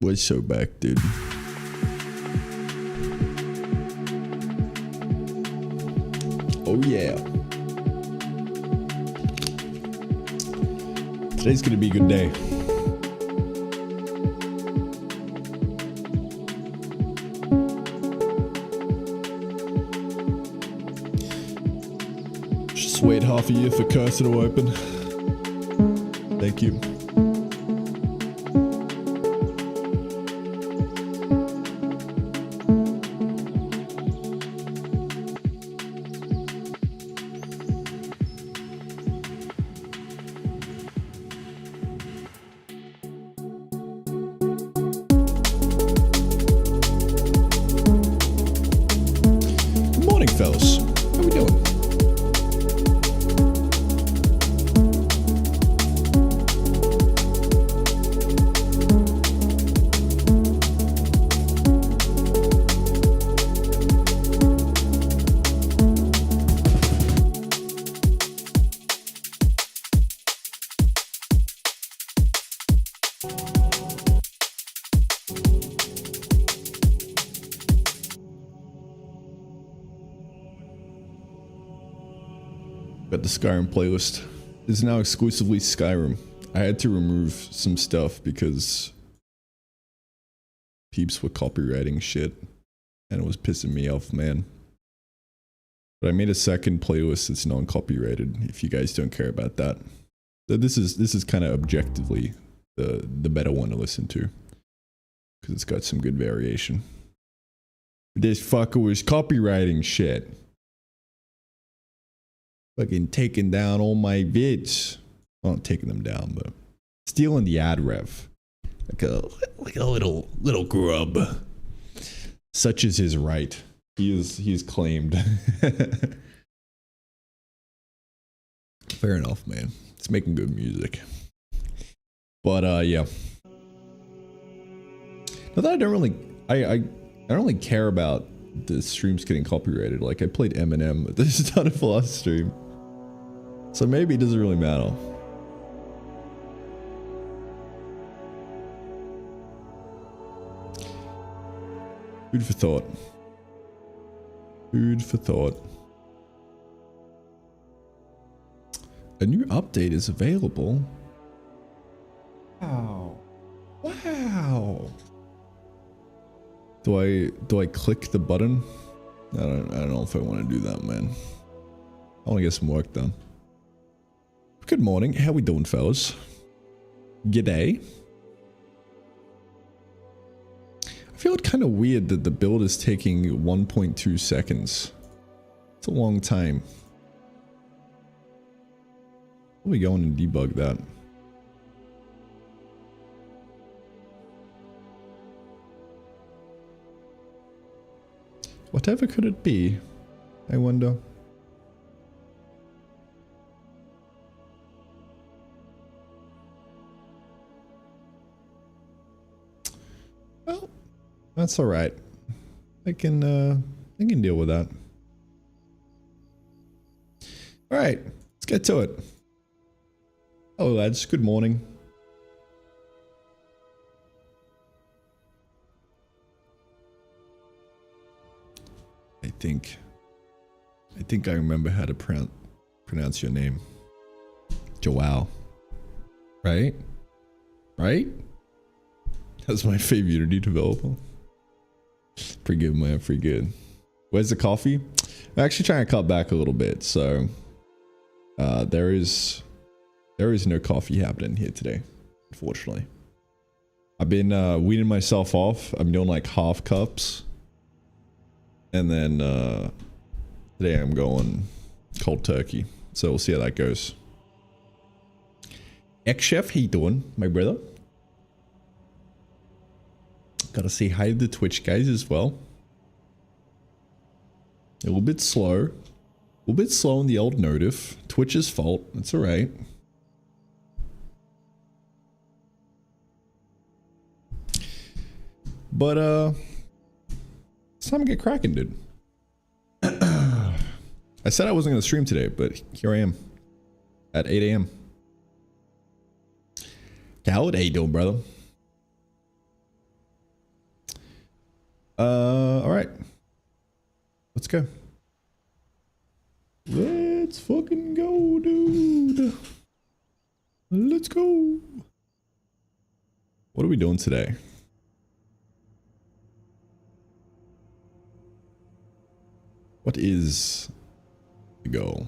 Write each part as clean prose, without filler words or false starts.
We're so back, dude. Oh yeah. Today's gonna be a good day. Just wait half a year for cursor to open. Thank you. Got the Skyrim playlist. It's now exclusively Skyrim. I had to remove some stuff because peeps were copywriting shit and it was pissing me off, man. But I made a second playlist that's non-copyrighted if you guys don't care about that. So this is kind of objectively the better one to listen to because it's got some good variation. This fucker was copywriting shit. Fucking taking down all my vids. Well, not taking them down, but stealing the ad rev. Like a little grub. Such is his right. He's claimed. Fair enough, man. It's making good music. But yeah. Not that I don't really I don't really care about the streams getting copyrighted. Like I played Eminem at the start of the last stream. So maybe it doesn't really matter. Food for thought. Food for thought. A new update is available. Wow. Wow. Do I click the button? I don't know if I want to do that, man. I want to get some work done. Good morning. How we doing, fellas? G'day. I feel it kind of weird that the build is taking 1.2 seconds. It's a long time. Let me go in and debug that. Whatever could it be? I wonder. Well, that's all right. I can deal with that. All right, let's get to it. Hello, lads. Good morning. I think I remember how to pronounce your name. Joao. Right? Right? That's my favorite Unity developer. Pretty good, man. Pretty good. Where's the coffee? I'm actually trying to cut back a little bit, so there is no coffee happening here today, unfortunately. I've been weaning myself off. I'm doing like half cups. And then today I'm going cold turkey. So we'll see how that goes. Ex-chef, how you doing, my brother? Gotta say hi to the Twitch guys as well. A little bit slow. A little bit slow in the old notif. Twitch's fault. That's alright. But it's time to get cracking, dude. I said I wasn't going to stream today, but here I am. At 8 AM. How you doing, brother? All right. Let's go. Let's fucking go, dude. Let's go. What are we doing today? What is the goal?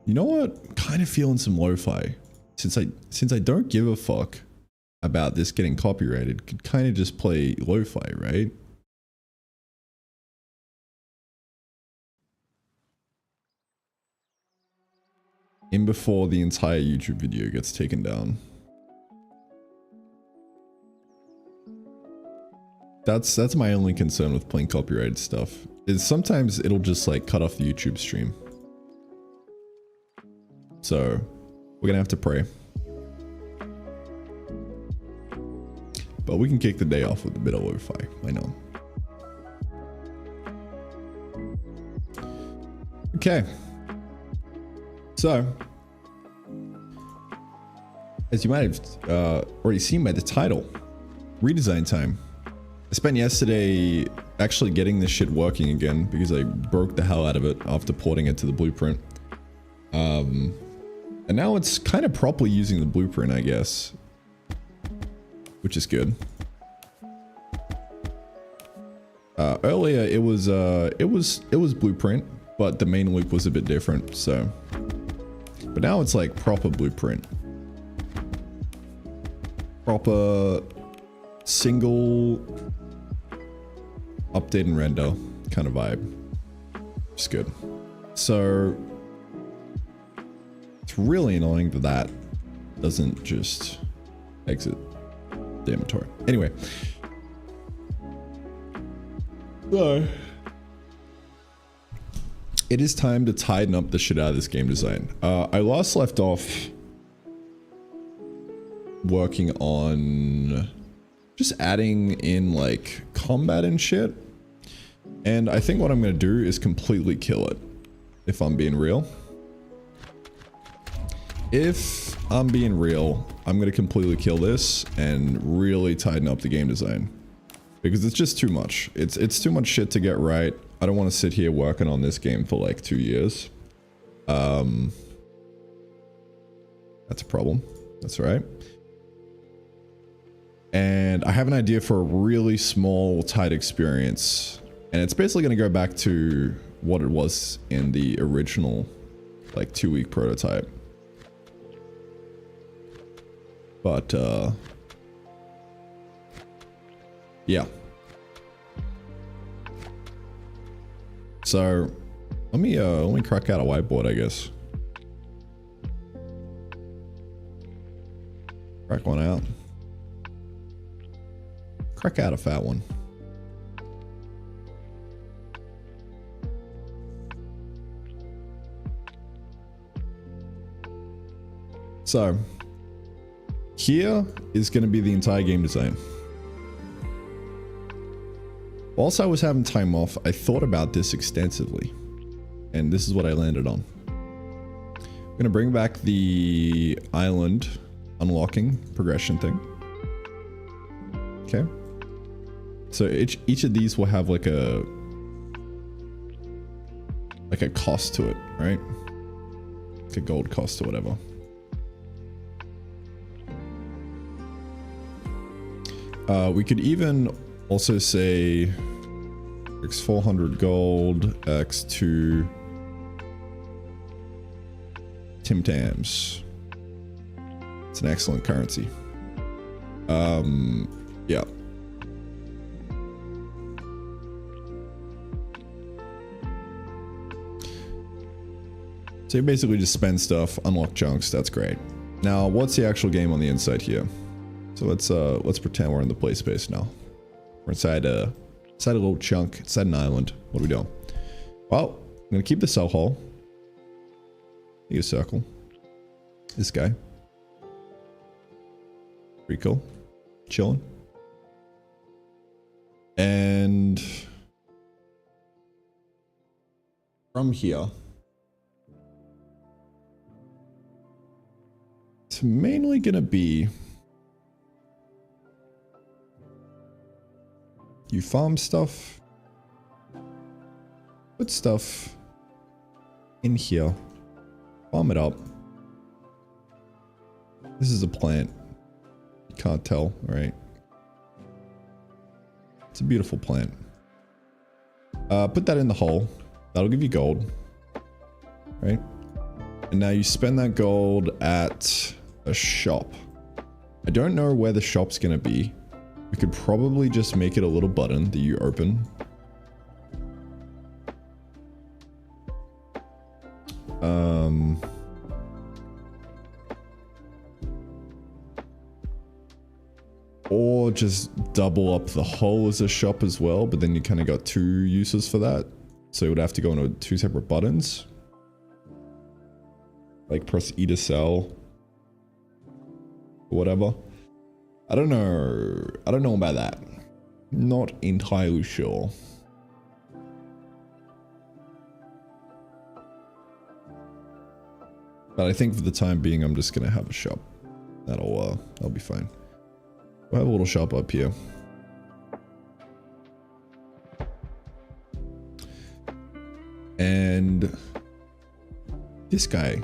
You know what? Kind of feeling some lo-fi. Since I don't give a fuck about this getting copyrighted, could kind of just play lo-fi, right? In before the entire YouTube video gets taken down. That's my only concern with playing copyrighted stuff. Is sometimes it'll just like cut off the YouTube stream. So we're gonna have to pray. But we can kick the day off with a bit of lo-fi. I know. Okay. So, as you might have already seen by the title, redesign time. I spent yesterday actually getting this shit working again because I broke the hell out of it after porting it to the blueprint. And now it's kind of properly using the blueprint, I guess, which is good. Earlier it was blueprint, but the main loop was a bit different. So, but now it's like proper blueprint, proper single update and render kind of vibe. It's good. So it's really annoying that that doesn't just exit the inventory. Anyway, so it is time to tighten up the shit out of this game design. I last left off working on just adding in like combat and shit. And I think what I'm going to do is completely kill it, if I'm being real. If I'm being real, I'm going to completely kill this and really tighten up the game design. Because it's just too much. It's too much shit to get right. I don't want to sit here working on this game for like 2 years. That's a problem. That's all right. And I have an idea for a really small, tight experience. And it's basically going to go back to what it was in the original, like 2-week prototype. But, yeah. So, let me crack out a whiteboard, I guess. Crack one out. Crack out a fat one. So, here is going to be the entire game design. Whilst I was having time off, I thought about this extensively, and this is what I landed on. I'm going to bring back the island unlocking progression thing. Okay. So each of these will have like a cost to it, right? Like a gold cost or whatever. We could even also say X 400 gold, X2 Tim Tams. It's an excellent currency. Yeah. So you basically just spend stuff, unlock chunks. That's great. Now, what's the actual game on the inside here? So let's pretend we're in the play space now. We're inside a little chunk, inside an island. What are we doing? Well, I'm gonna keep the cell hole. Need a circle. This guy. Pretty cool. Chilling. And from here it's mainly gonna be you farm stuff, put stuff in here, farm it up. This is a plant. You can't tell, right? It's a beautiful plant. Put that in the hole. That'll give you gold, right? And now you spend that gold at a shop. I don't know where the shop's gonna be. We could probably just make it a little button that you open. Or just double up the hole as a shop as well, but then you kind of got two uses for that. So you would have to go into two separate buttons. Like press E to sell. Or whatever. I don't know. I don't know about that. Not entirely sure. But I think for the time being, I'm just gonna have a shop. That'll be fine. We'll have a little shop up here. And this guy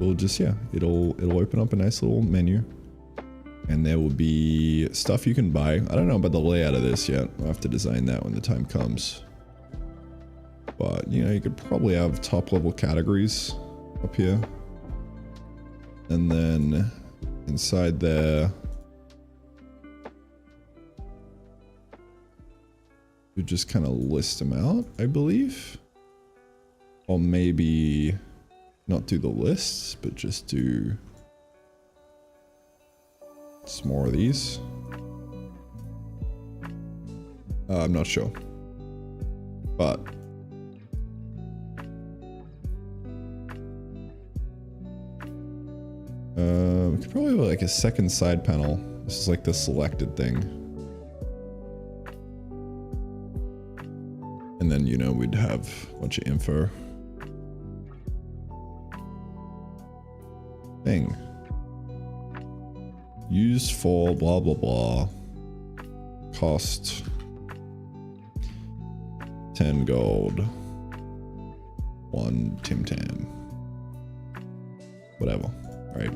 will just, yeah, it'll open up a nice little menu. And there will be stuff you can buy. I don't know about the layout of this yet. I'll have to design that when the time comes. But, you know, you could probably have top level categories up here. And then inside there, you just kind of list them out, I believe. Or maybe not do the lists, but just do some more of these. I'm not sure. But we could probably have like a second side panel. This is like the selected thing. And then, you know, we'd have a bunch of info. Thing. Used for blah, blah, blah. Cost 10 gold. 1 Tim Tam. Whatever, right?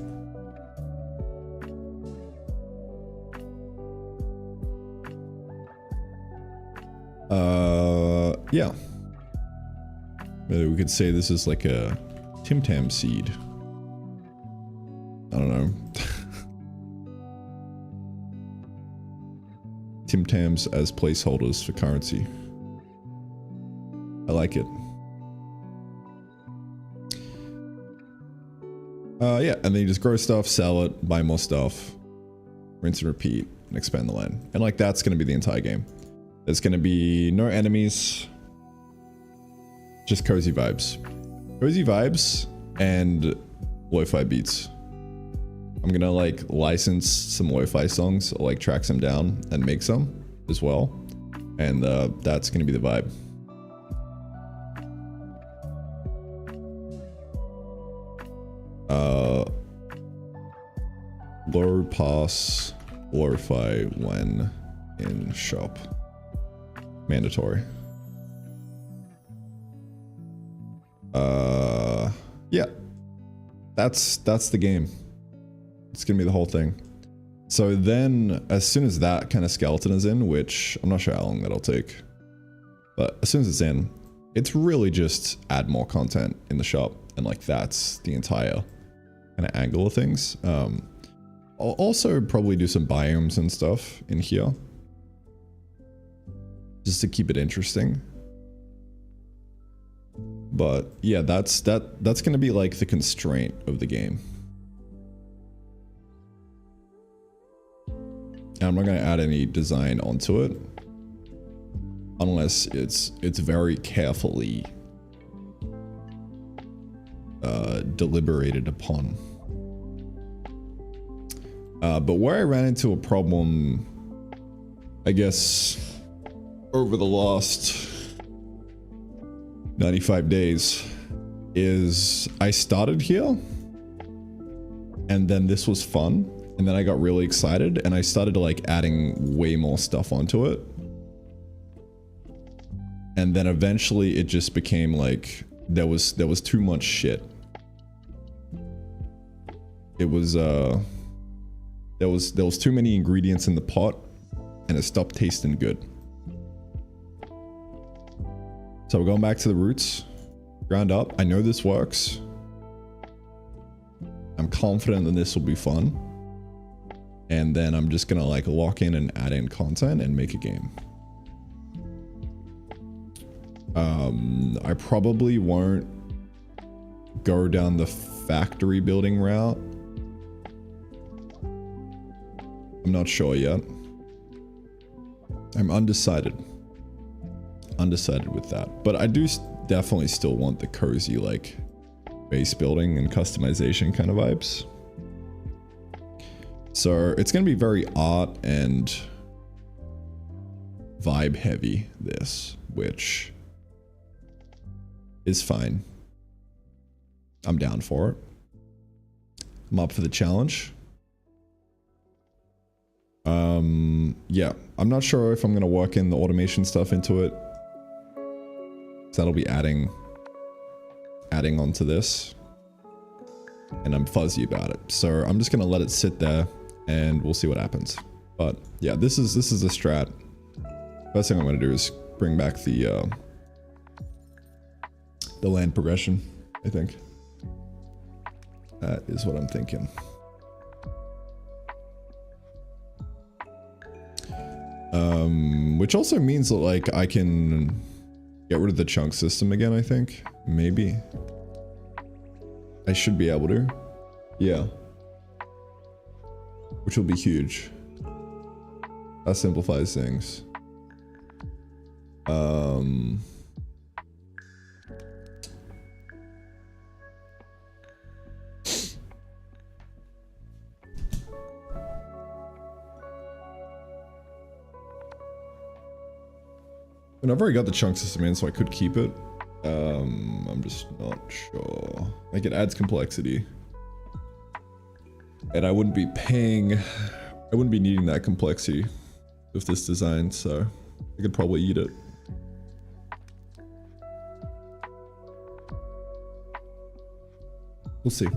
Yeah. Maybe we could say this is like a Tim Tam seed. I don't know. Tim Tams as placeholders for currency. I like it. Yeah, and then you just grow stuff, sell it, buy more stuff, rinse and repeat, and expand the land. And like that's gonna be the entire game. There's gonna be no enemies, just cozy vibes. Cozy vibes and lo-fi beats. I'm gonna like license some lo-fi songs, or like track some down and make some as well. And that's gonna be the vibe. Low pass lo-fi when in shop. Mandatory. Yeah. That's the game. It's gonna be the whole thing. So then, as soon as that kind of skeleton is in, which I'm not sure how long that'll take, but as soon as it's in, it's really just add more content in the shop, and like that's the entire kind of angle of things. I'll also probably do some biomes and stuff in here, just to keep it interesting. But yeah, that's gonna be like the constraint of the game. And I'm not gonna add any design onto it unless it's very carefully deliberated upon. But where I ran into a problem, I guess, over the last 95 days is I started here And then this was fun. And then I got really excited and I started to like adding way more stuff onto it. And then eventually it just became like, there was too much shit. It was, there was too many ingredients in the pot and it stopped tasting good. So we're going back to the roots, ground up. I know this works. I'm confident that this will be fun. And then I'm just gonna like lock in and add in content and make a game. I probably won't go down the factory building route. I'm not sure yet. I'm undecided with that, but I do definitely still want the cozy like base building and customization kind of vibes. So it's gonna be very art and vibe heavy, this, which is fine. I'm down for it. I'm up for the challenge. Yeah, I'm not sure if I'm gonna work in the automation stuff into it. So that'll be adding onto this. And I'm fuzzy about it. So I'm just gonna let it sit there and we'll see what happens. But yeah, this is a strat. First thing I'm gonna do is bring back the land progression, I think. That is what I'm thinking. Which also means that like I can get rid of the chunk system again, I think. Maybe. I should be able to. Yeah. Which will be huge. That simplifies things. And I've already got the chunk system in, so I could keep it. I'm just not sure. Like, it adds complexity. And I wouldn't be needing that complexity with this design, so I could probably eat it. We'll see.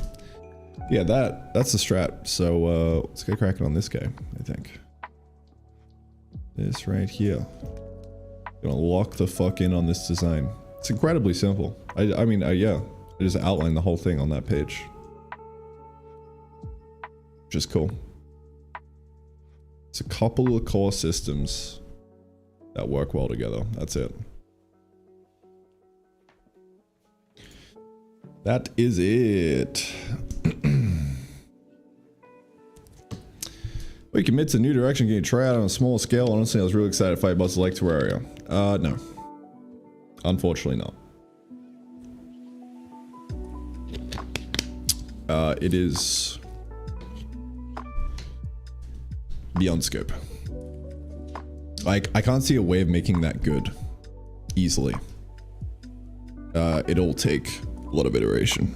Yeah, that's the strat. So let's get cracking on this guy, I think. This right here. Gonna lock the fuck in on this design. It's incredibly simple. I mean, yeah, I just outlined the whole thing on that page. Which is cool. It's a couple of core systems that work well together. That's it. That is it. We commit to new direction, getting try out on a small scale. Honestly, I was really excited to fight boss like Terraria. No. Unfortunately not. It is beyond scope. Like, I can't see a way of making that good easily. It'll take a lot of iteration.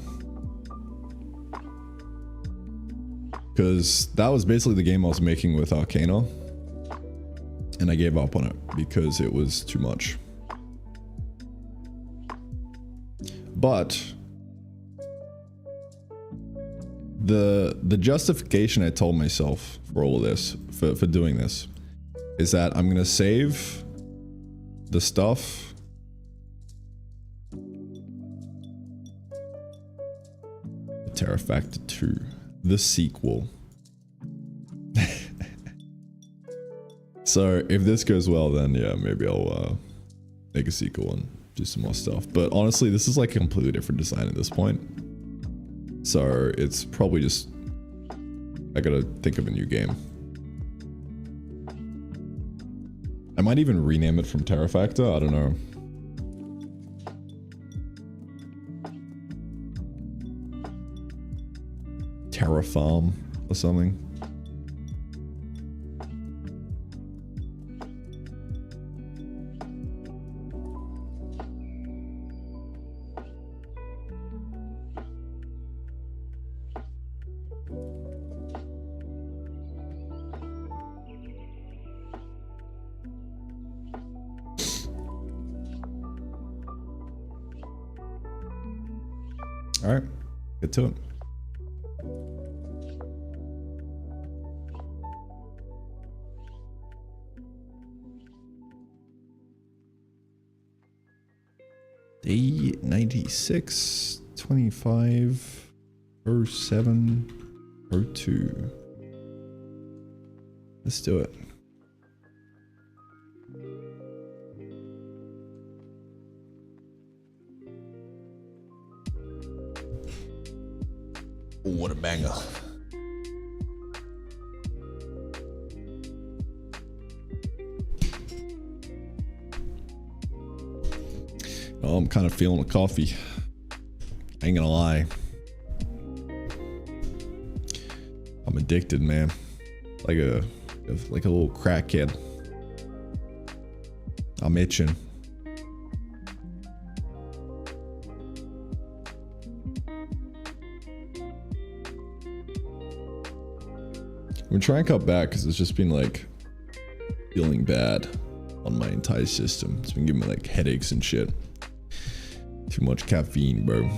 Because that was basically the game I was making with Arcana. And I gave up on it because it was too much. But the justification I told myself for all of this, for doing this, is that I'm gonna save the stuff Terrafactor 2, the sequel. So if this goes well, then yeah, maybe I'll make a sequel and do some more stuff. But honestly, this is like a completely different design at this point. So it's probably just, I gotta think of a new game. I might even rename it from Terrafactor, I don't know. Terrafarm or something. All right, get to it. Day 96, 25, 07, 02. Let's do it. Oh, what a banger. Oh, I'm kind of feeling a coffee. I ain't gonna lie. I'm addicted, man. Like a little crackhead. I'm itching. I'm trying to cut back because it's just been like feeling bad on my entire system. It's been giving me like headaches and shit. Too much caffeine, bro.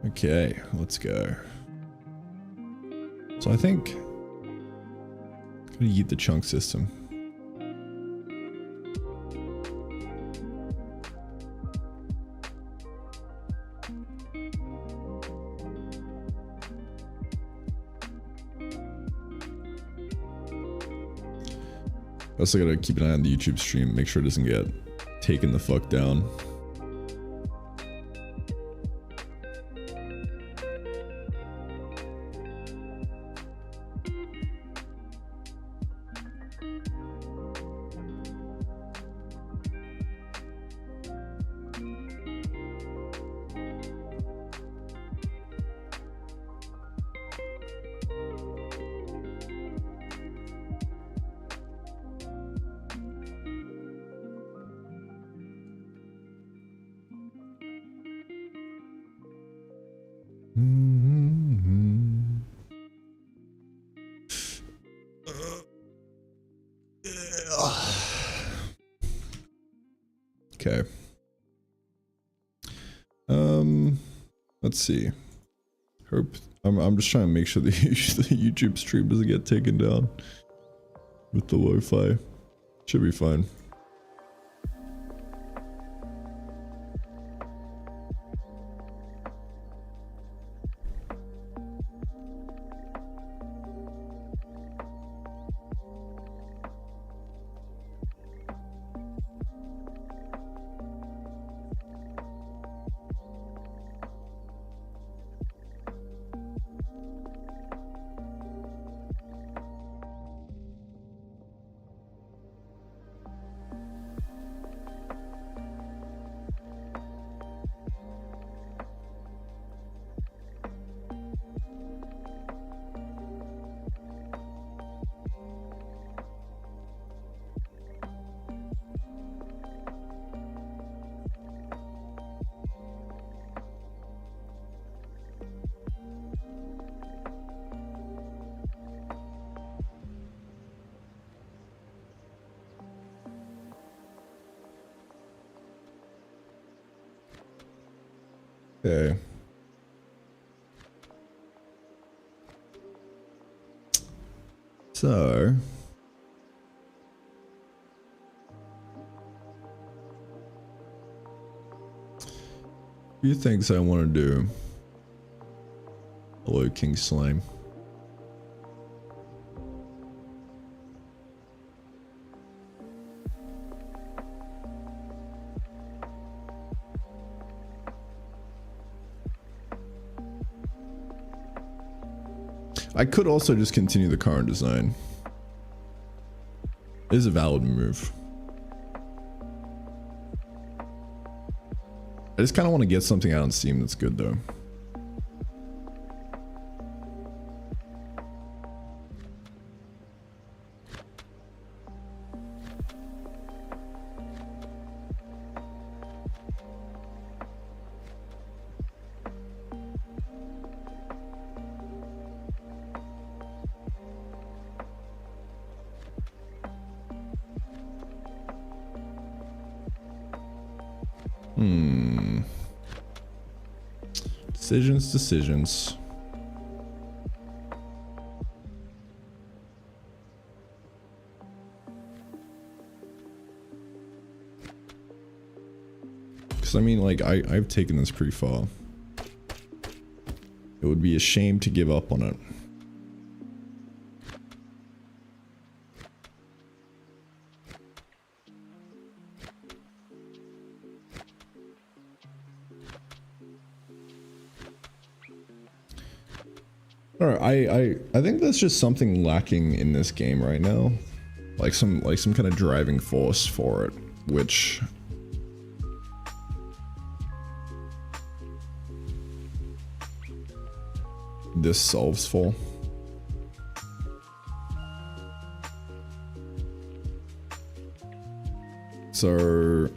Okay, let's go. So I think I'm gonna eat the chunk system. Also gotta keep an eye on the YouTube stream, make sure it doesn't get taken the fuck down. Okay. Let's see. Hope I'm just trying to make sure the YouTube stream doesn't get taken down with the Wi-Fi. Should be fine. Okay. So a few things I want to do. Hello, King Slime. I could also just continue the current design. It is a valid move. I just kind of want to get something out on Steam that's good though. Decisions. Because I mean, like, I've taken this pretty far. It would be a shame to give up on it. Alright, I think there's just something lacking in this game right now. Like some kind of driving force for it, which this solves for. So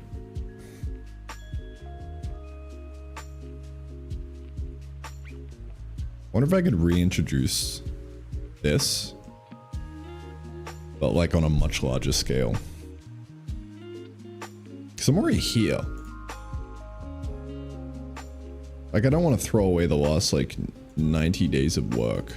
I wonder if I could reintroduce this, but like on a much larger scale. Because I'm already here. Like, I don't want to throw away the last like 90 days of work.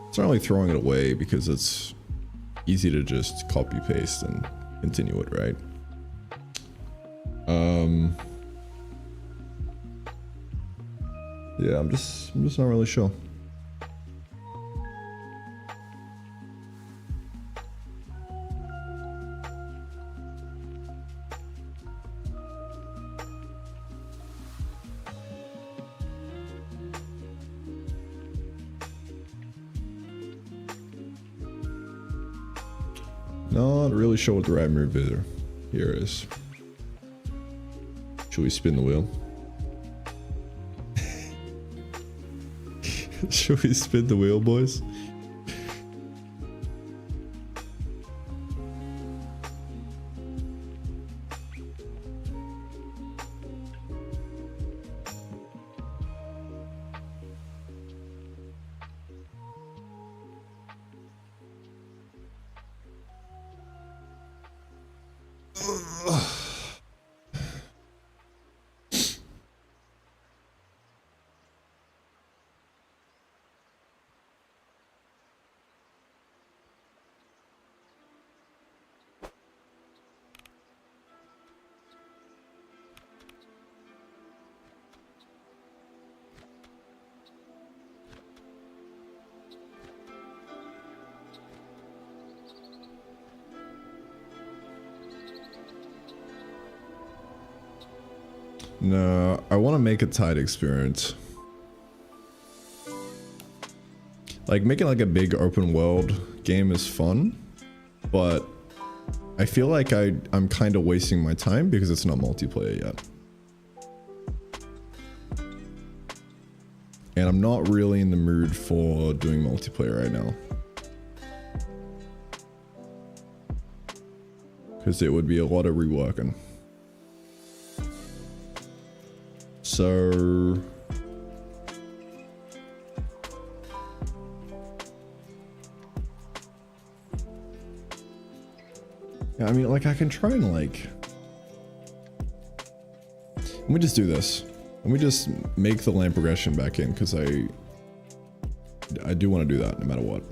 It's not really throwing it away because it's easy to just copy paste and continue it, right? Yeah, I'm just not really sure. Not really sure what the right move here is. Should we spin the wheel? Should we spin the wheel, boys? No, I want to make a tight experience. Like, making like a big open world game is fun, but I feel like I'm kind of wasting my time because it's not multiplayer yet. And I'm not really in the mood for doing multiplayer right now. Because it would be a lot of reworking. So yeah, I mean, like, I can try and like, let me just do this. Let me just make the lamp progression back in, because I do want to do that no matter what.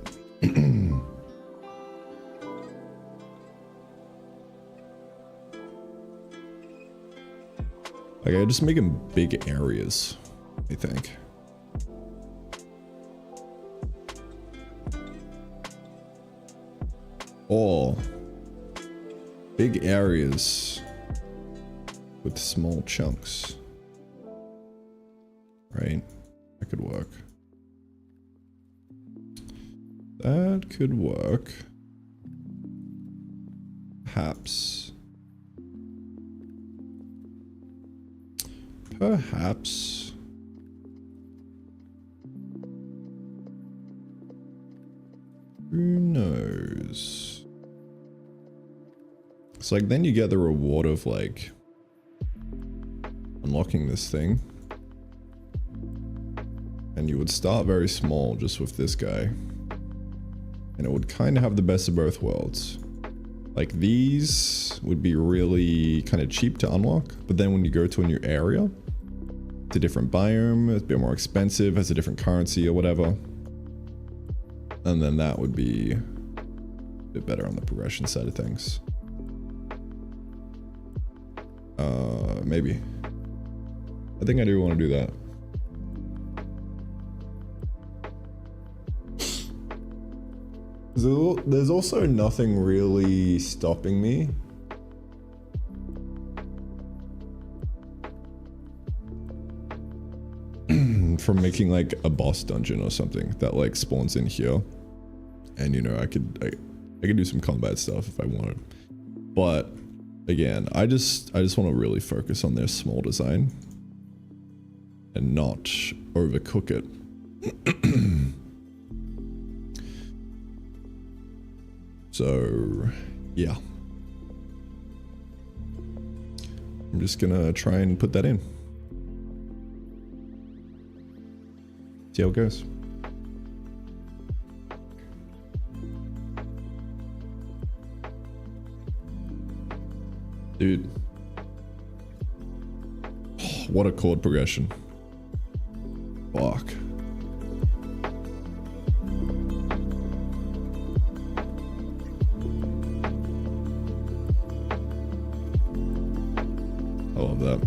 Like, I just make them big areas, I think. Or big areas with small chunks. Right? That could work. That could work. Perhaps. Perhaps. Who knows? So like then you get the reward of like unlocking this thing. And you would start very small just with this guy. And it would kind of have the best of both worlds. Like these would be really kind of cheap to unlock, but then when you go to a new area, it's a different biome, it's a bit more expensive, has a different currency or whatever. And then that would be a bit better on the progression side of things. Maybe. I think I do want to do that. There's also nothing really stopping me from making like a boss dungeon or something that like spawns in here, and you know I could do some combat stuff if I wanted, but again I just want to really focus on their small design and not overcook it. So, yeah. I'm just gonna try and put that in. See how it goes. Dude. What a chord progression. Fuck. I love that.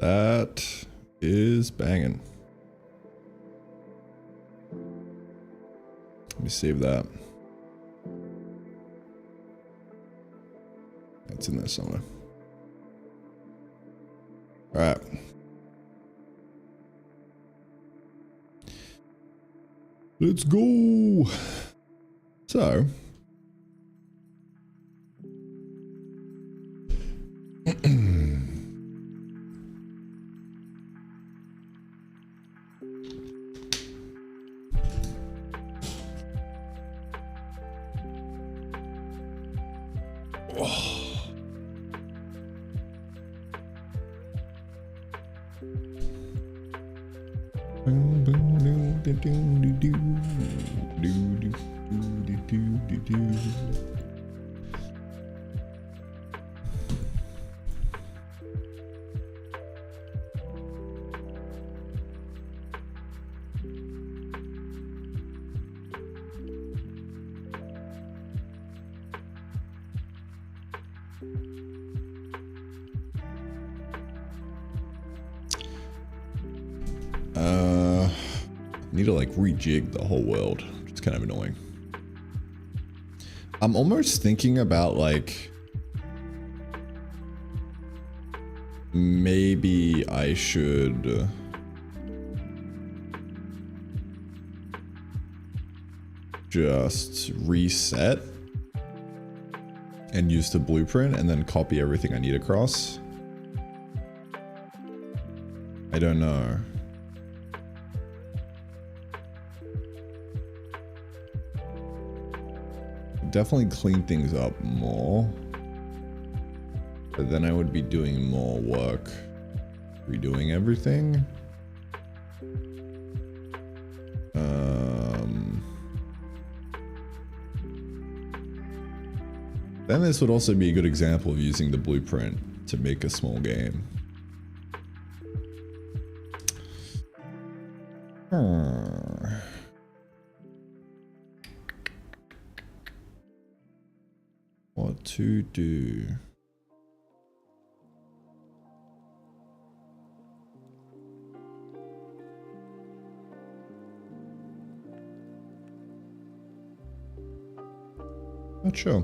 That is banging. Let me save that. That's in there somewhere. All right. Let's go. So. Need to like rejig the whole world. It's kind of annoying. I'm almost thinking about like maybe I should just reset and use the blueprint and then copy everything I need across. I don't know. Definitely clean things up more, but then I would be doing more work redoing everything. Then this would also be a good example of using the blueprint to make a small game. What to do? Not sure.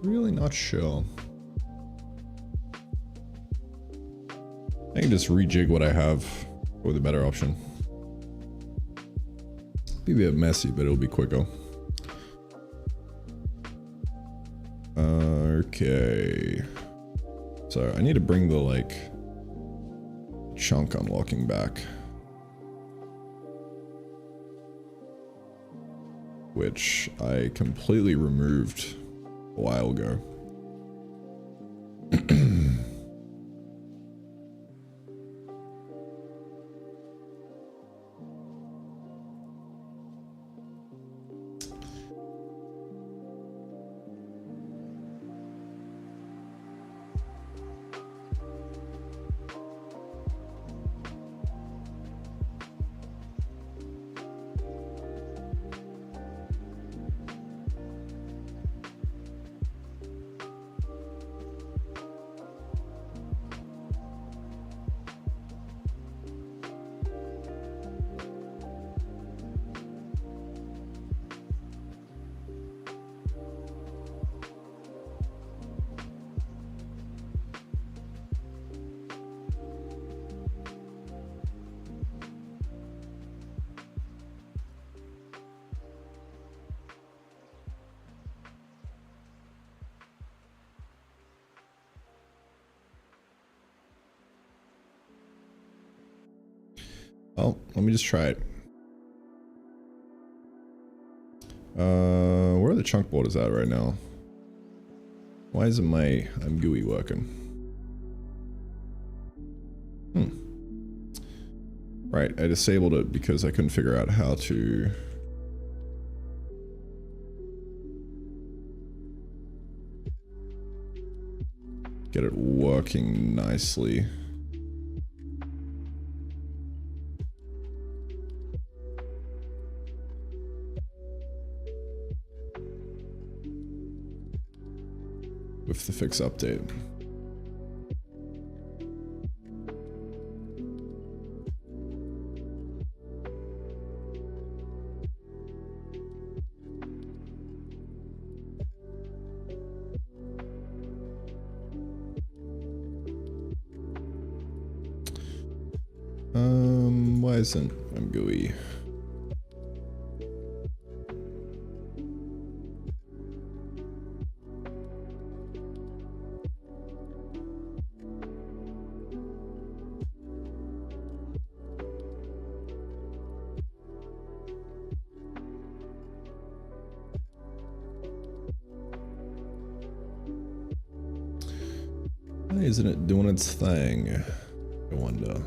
Really not sure. I can just rejig what I have with a better option. Be a bit messy, but it'll be quicker. Okay. So I need to bring the like chunk unlocking back, which I completely removed a while ago. Well, let me just try it. Where are the chunk borders at right now? Why isn't my GUI working? Right, I disabled it because I couldn't figure out how to get it working nicely. With the fix update. Why isn't GUI? Why isn't it doing its thing? I wonder.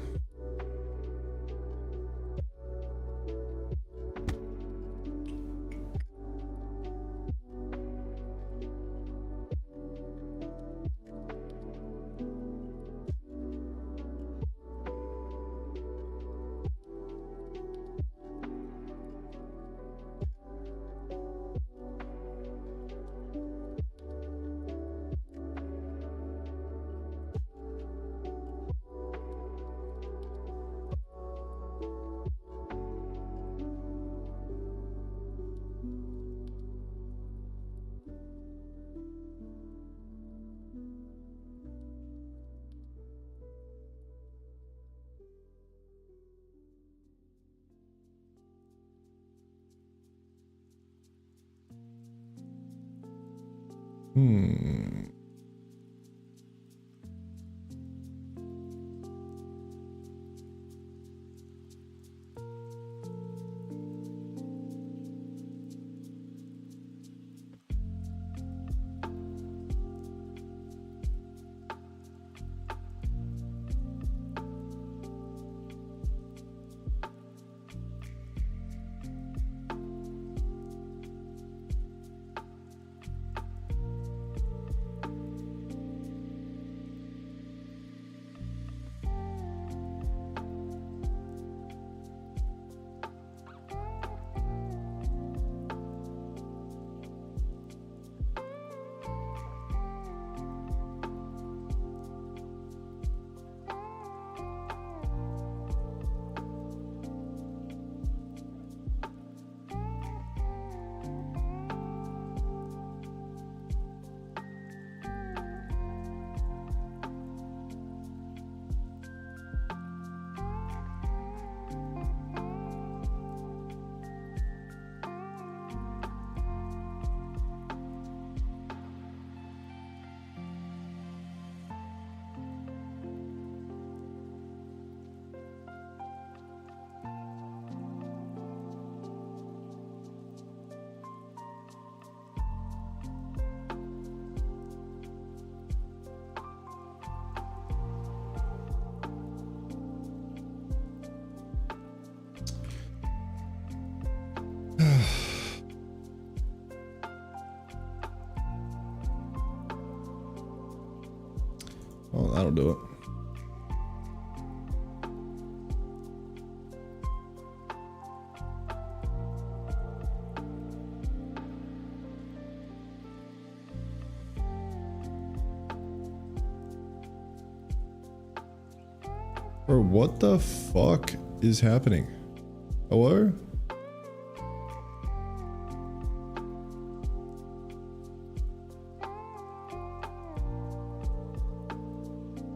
Oh, that'll do it. Bro, what the fuck is happening? Hello?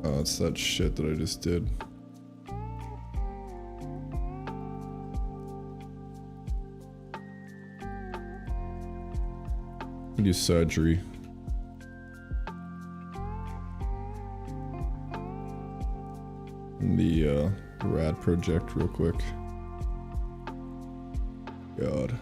Oh, it's that shit that I just did. I do surgery. The rad project real quick. God.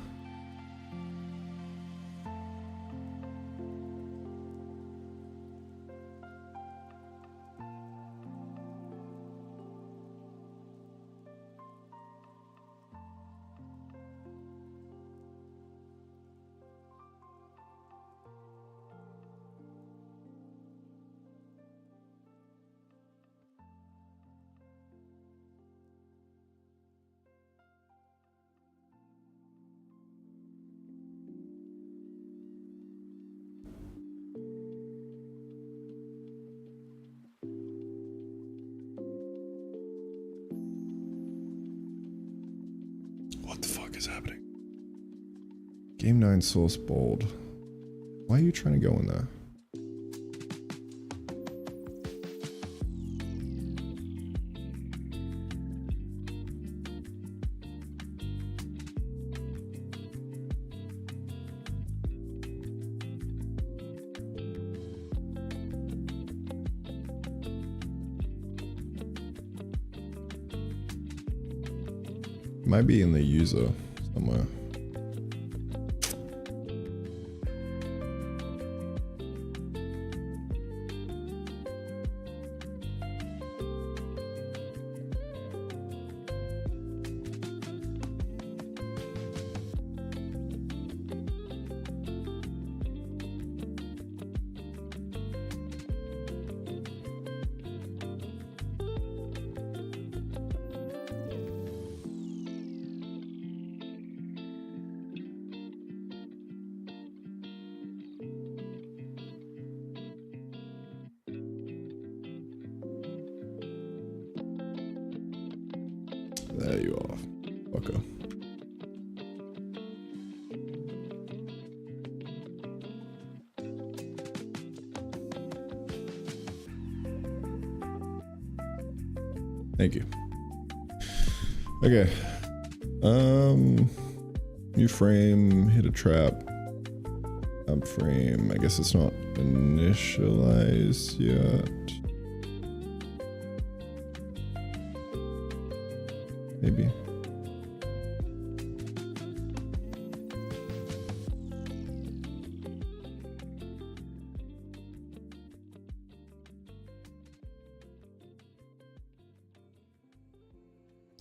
What the fuck is happening? Game 9 source bold. Why are you trying to go in there? Might be in the user somewhere. There you are. Okay. Thank you. Okay. New frame, hit a trap. Up frame. I guess it's not initialized yet. Maybe.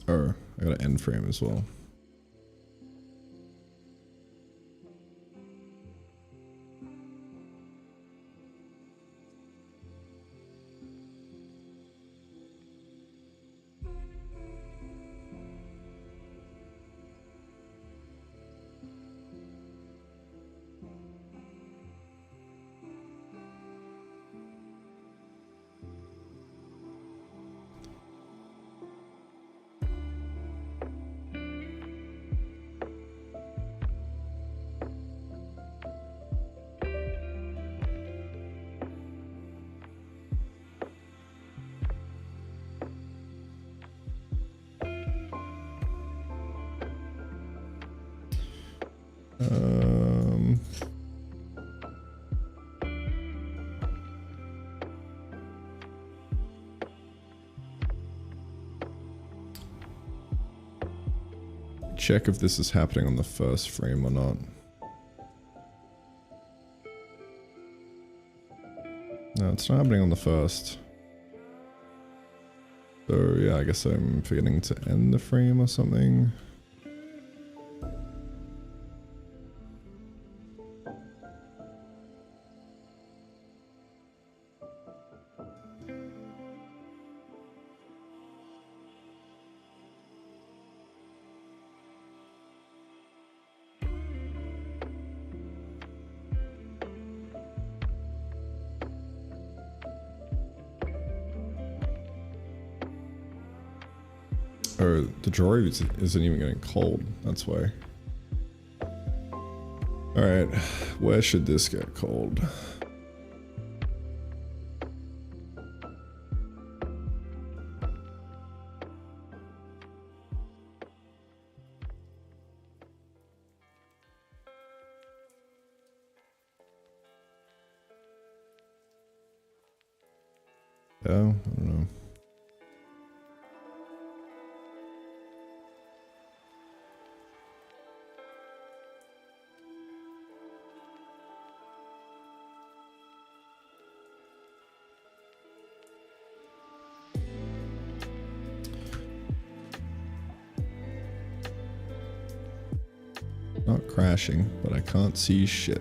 Or I got an end frame as well. Check if this is happening on the first frame or not. No, it's not happening on the first. So yeah, I guess I'm forgetting to end the frame or something. Oh, the drawer isn't even getting cold. That's why. All right, where should this get cold? Yeah, I don't know. Not crashing, but I can't see shit.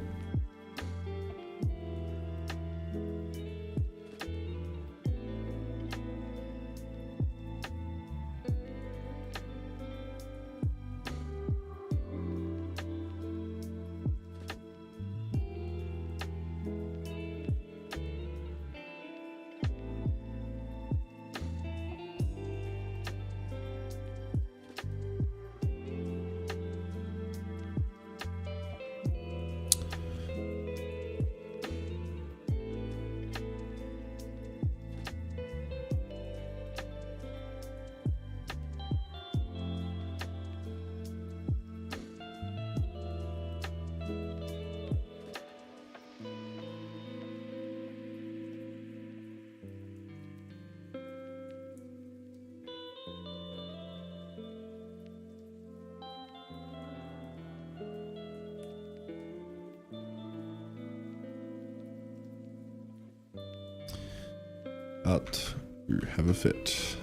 But you have a fit.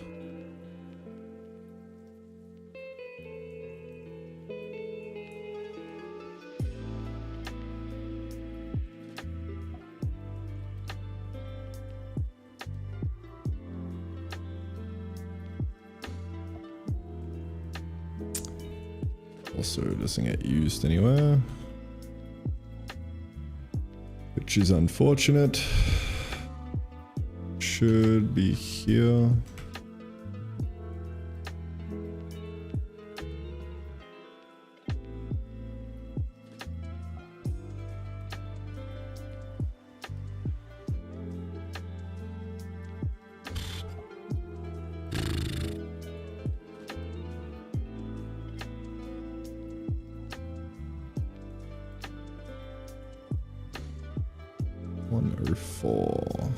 Also doesn't get used anywhere, which is unfortunate. Should be here. $104.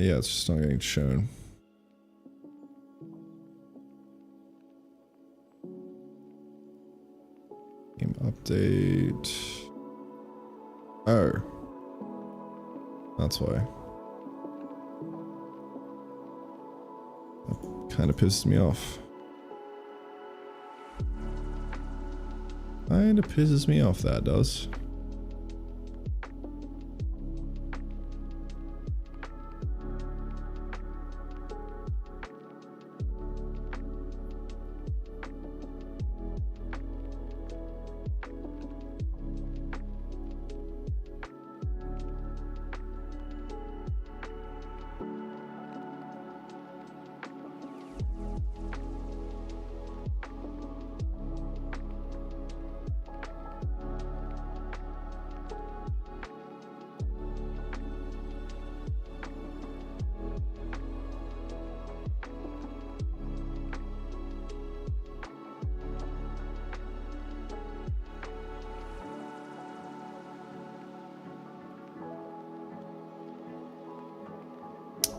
Yeah, it's just not getting shown. Game update. Oh. That's why. That kind of pisses me off. Kind of pisses me off, that does.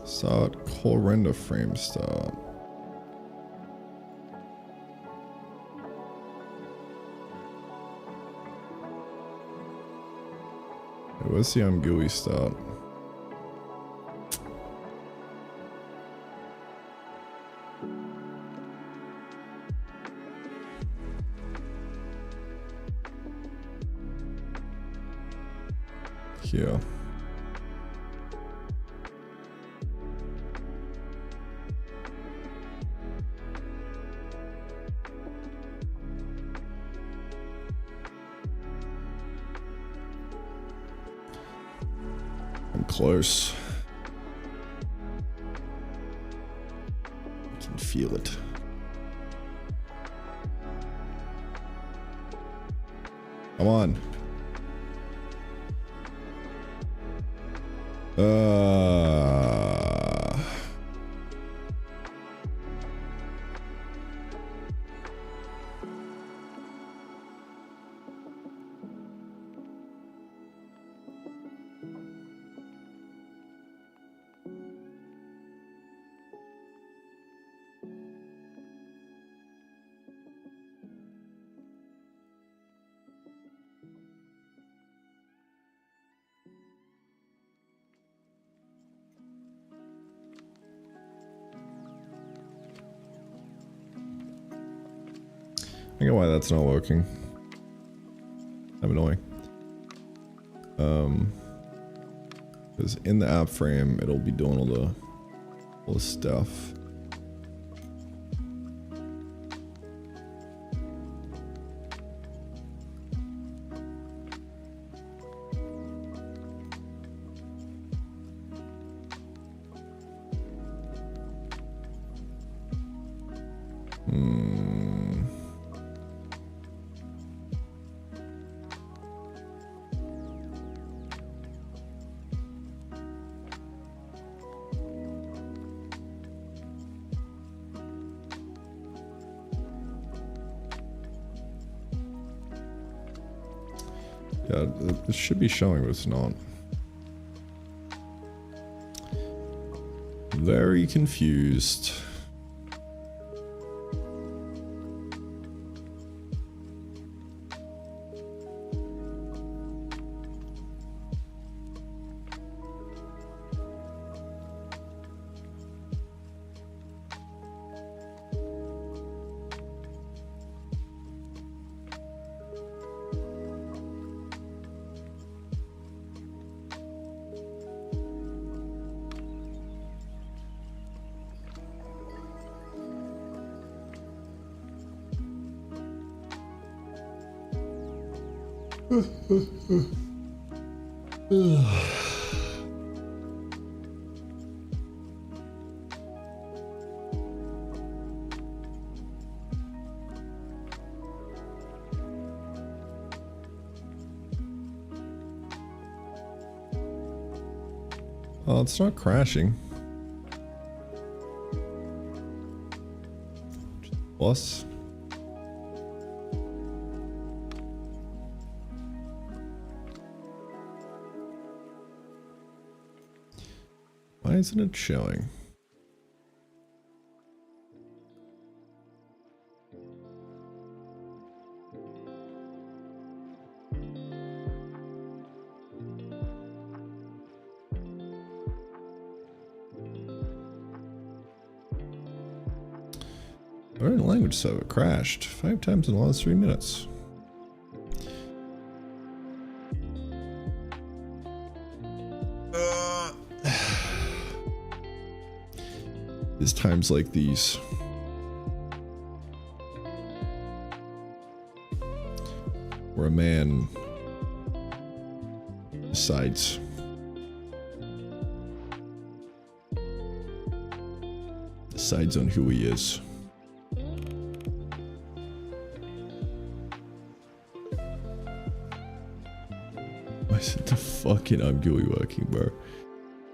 Start core render frame start. Where's the GUI start? Here. Getting close. I can feel it. Come on. I get why that's not working. I'm annoying. Because in the app frame, it'll be doing all the stuff. Yeah, it should be showing, but it's not. Very confused. Oh, it's not crashing. Plus. Why isn't it showing? Learn language server crashed 5 times in the last 3 minutes. There's times like these where a man decides on who he is. Why is it the fucking GUI working, bro?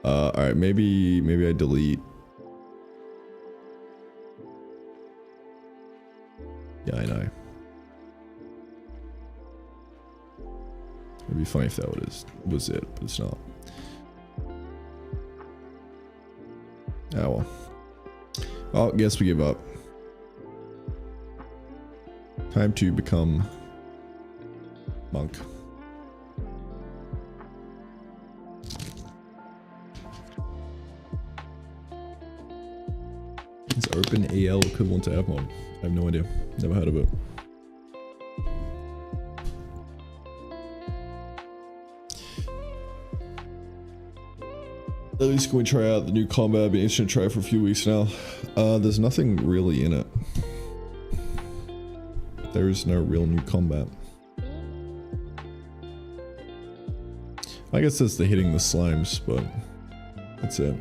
Alright, maybe I delete. Yeah, I know. It'd be funny if that was it, but it's not. Oh well. Well, guess we give up. Time to become monk. Is OpenAL equivalent to AppMod? I have no idea. Never heard of it. At least can we try out the new combat? I've been itching to try it for a few weeks now. There's nothing really in it. There is no real new combat. I guess that's the hitting the slimes, but that's it.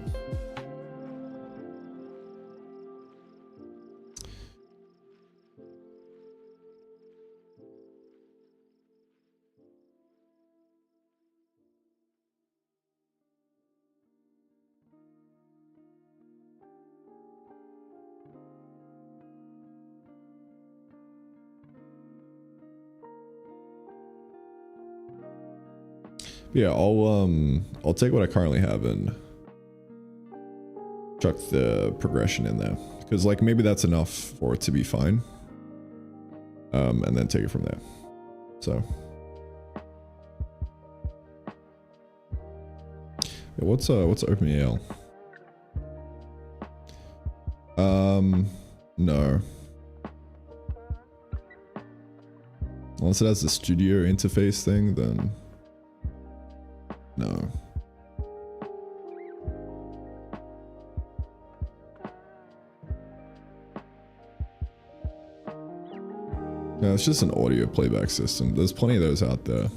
Yeah, I'll take what I currently have and chuck the progression in there, because like maybe that's enough for it to be fine, and then take it from there. So yeah, what's OpenAL? No, unless it has the studio interface thing, then no. No, it's just an audio playback system. There's plenty of those out there.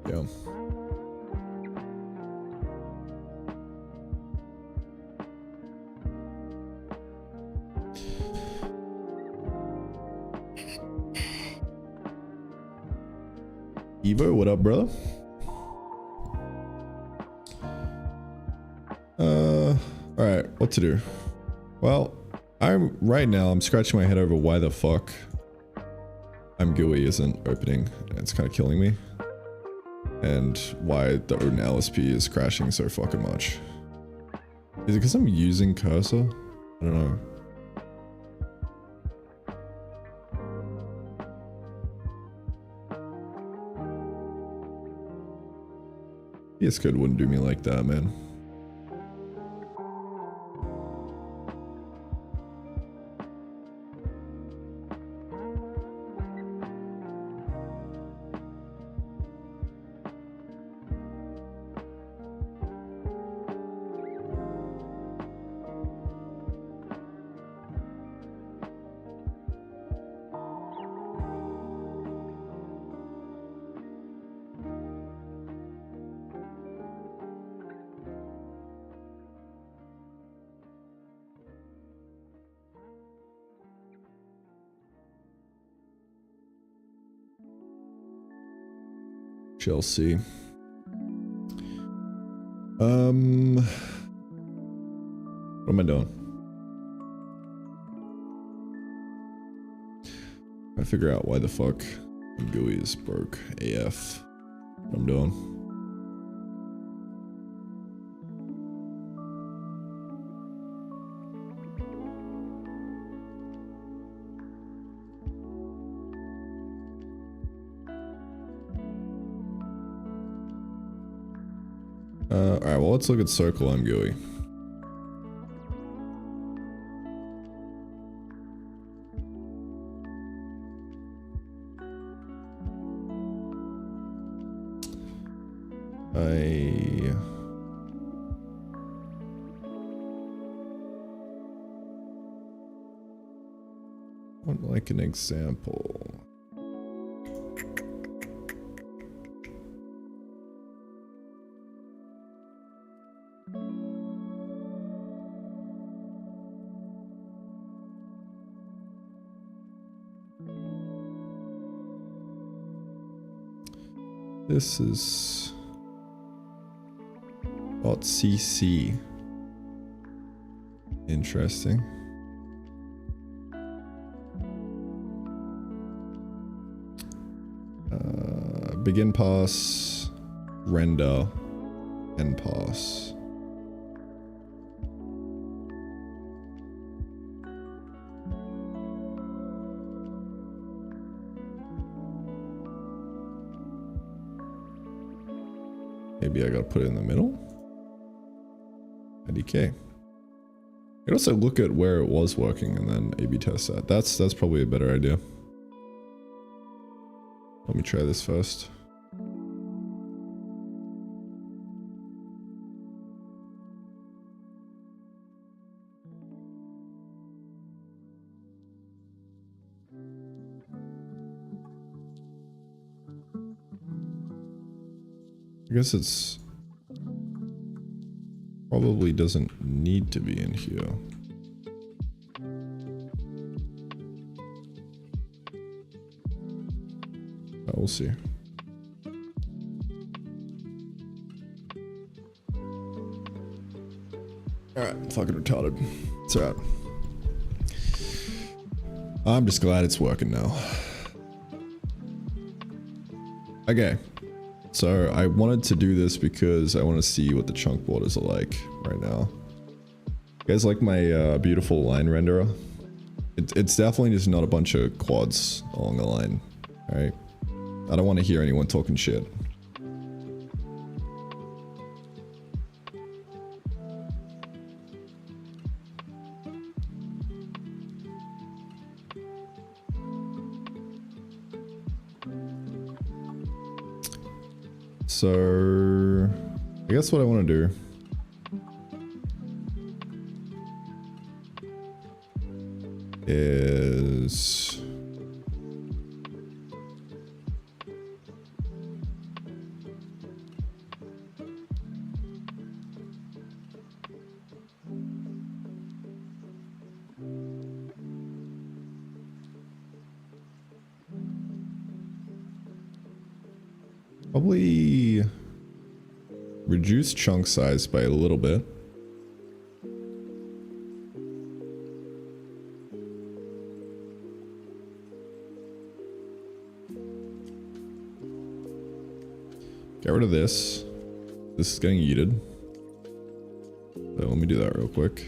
Yeah. Evo, what up, brother? All right, what to do? Well, right now I'm scratching my head over why the fuck GUI isn't opening. It's kind of killing me, and why the Odin LSP is crashing so fucking much. Is it because I'm using cursor? I don't know. VS Code wouldn't do me like that, man. Chelsea. What am I doing? I figure out why the fuck GUI is broke AF. What I'm doing. Alright, well, let's look at circle on GUI. I want like an example. This is .cc. Interesting. Begin pass, render, end pass. Maybe I gotta put it in the middle. IDK. You could also look at where it was working and then A/B test that. That's probably a better idea. Let me try this first. I guess it's probably doesn't need to be in here. But we'll see. Alright, fucking retarded. It's alright. I'm just glad it's working now. Okay. So I wanted to do this because I want to see what the chunk borders are like right now. You guys like my beautiful line renderer? It's definitely just not a bunch of quads along the line. Alright? I don't want to hear anyone talking shit. So, I guess what I want to do is probably reduce chunk size by a little bit. Get rid of this. This is getting yeeted. So let me do that real quick.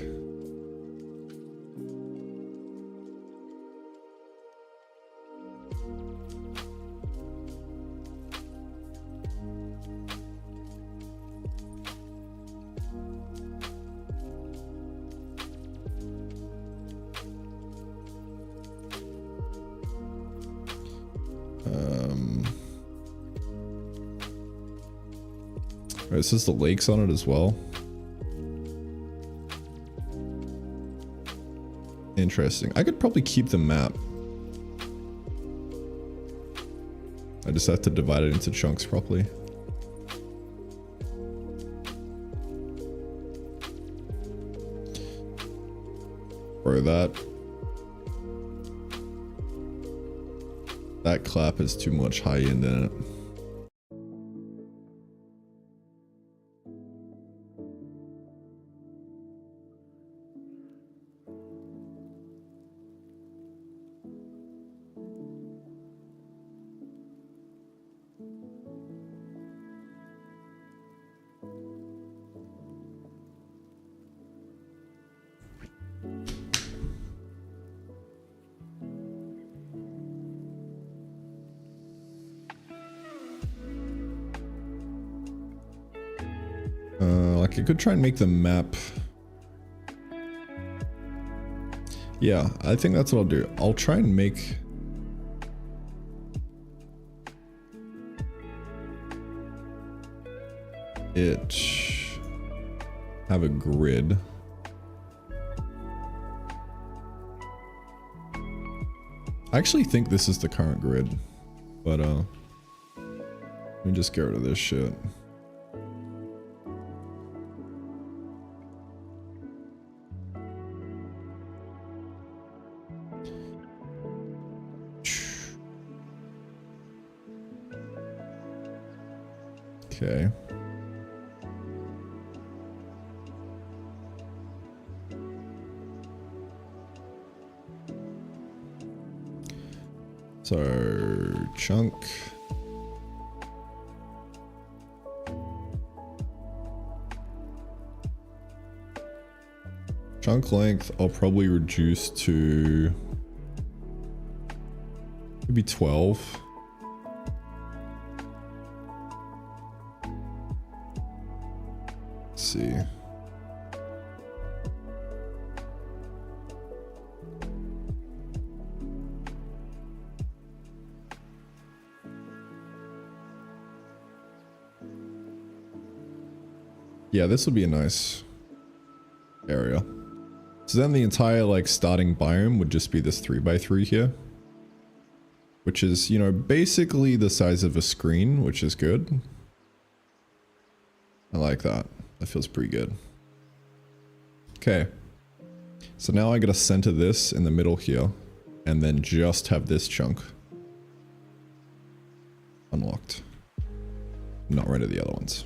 This is the lakes on it as well. Interesting. I could probably keep the map. I just have to divide it into chunks properly. Bro, that clap is too much high end in it. Like I could try and make the map. Yeah, I think that's what I'll do. I'll try and make it have a grid. I actually think this is the current grid, but let me just get rid of this shit. Okay. So, chunk. Chunk length, I'll probably reduce to maybe 12. Let's see. Yeah, this would be a nice area. So then the entire like starting biome would just be this 3x3 here, which is, you know, basically the size of a screen, which is good. I like that. That feels pretty good. Okay. So now I gotta center this in the middle here, and then just have this chunk unlocked. Not rid of the other ones.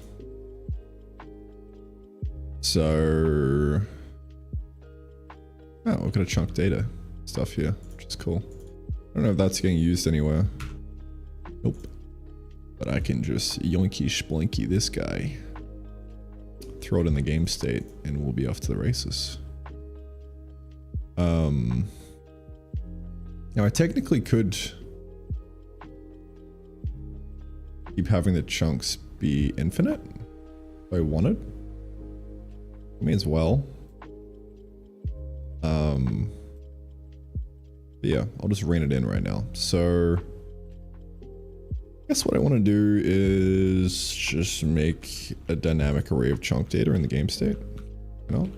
So, oh, we've got a chunk data stuff here, which is cool. I don't know if that's getting used anywhere. Nope. But I can just yoinky splinky this guy, throw it in the game state, and we'll be off to the races. Now I technically could keep having the chunks be infinite if I wanted. May as well. Yeah, I'll just rein it in right now. So I guess what I want to do is just make a dynamic array of chunk data in the game state. You know?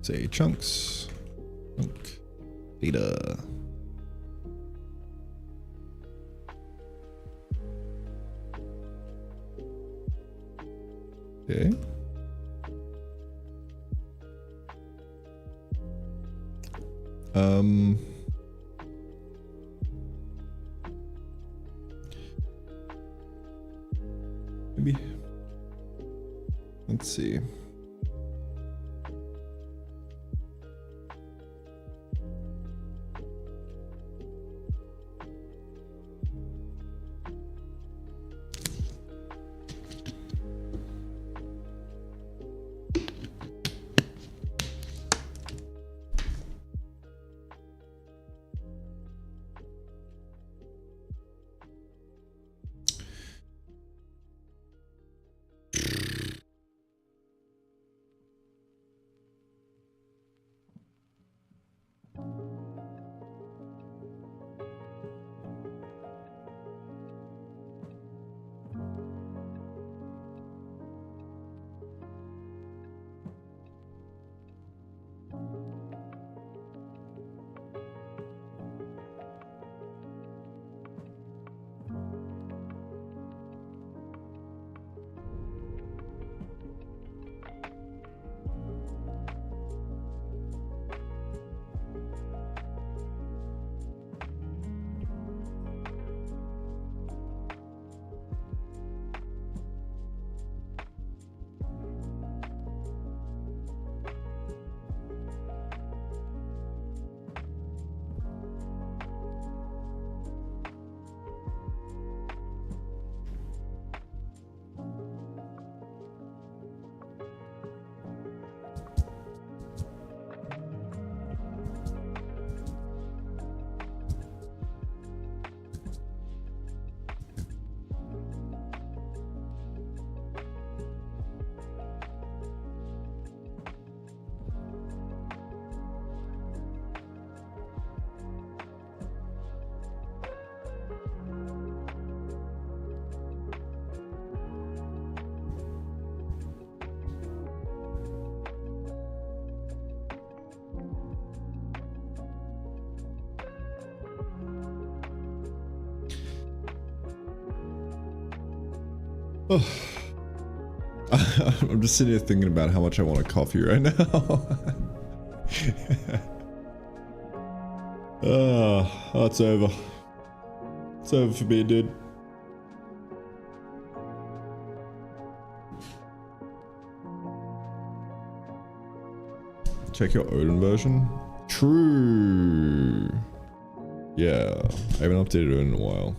Say chunks. Chunk data. Okay. Maybe. Let's see. Oh. I'm just sitting here thinking about how much I want a coffee right now. Oh, it's over. It's over for me, dude. Check your Odin version. True. Yeah, I haven't updated it in a while.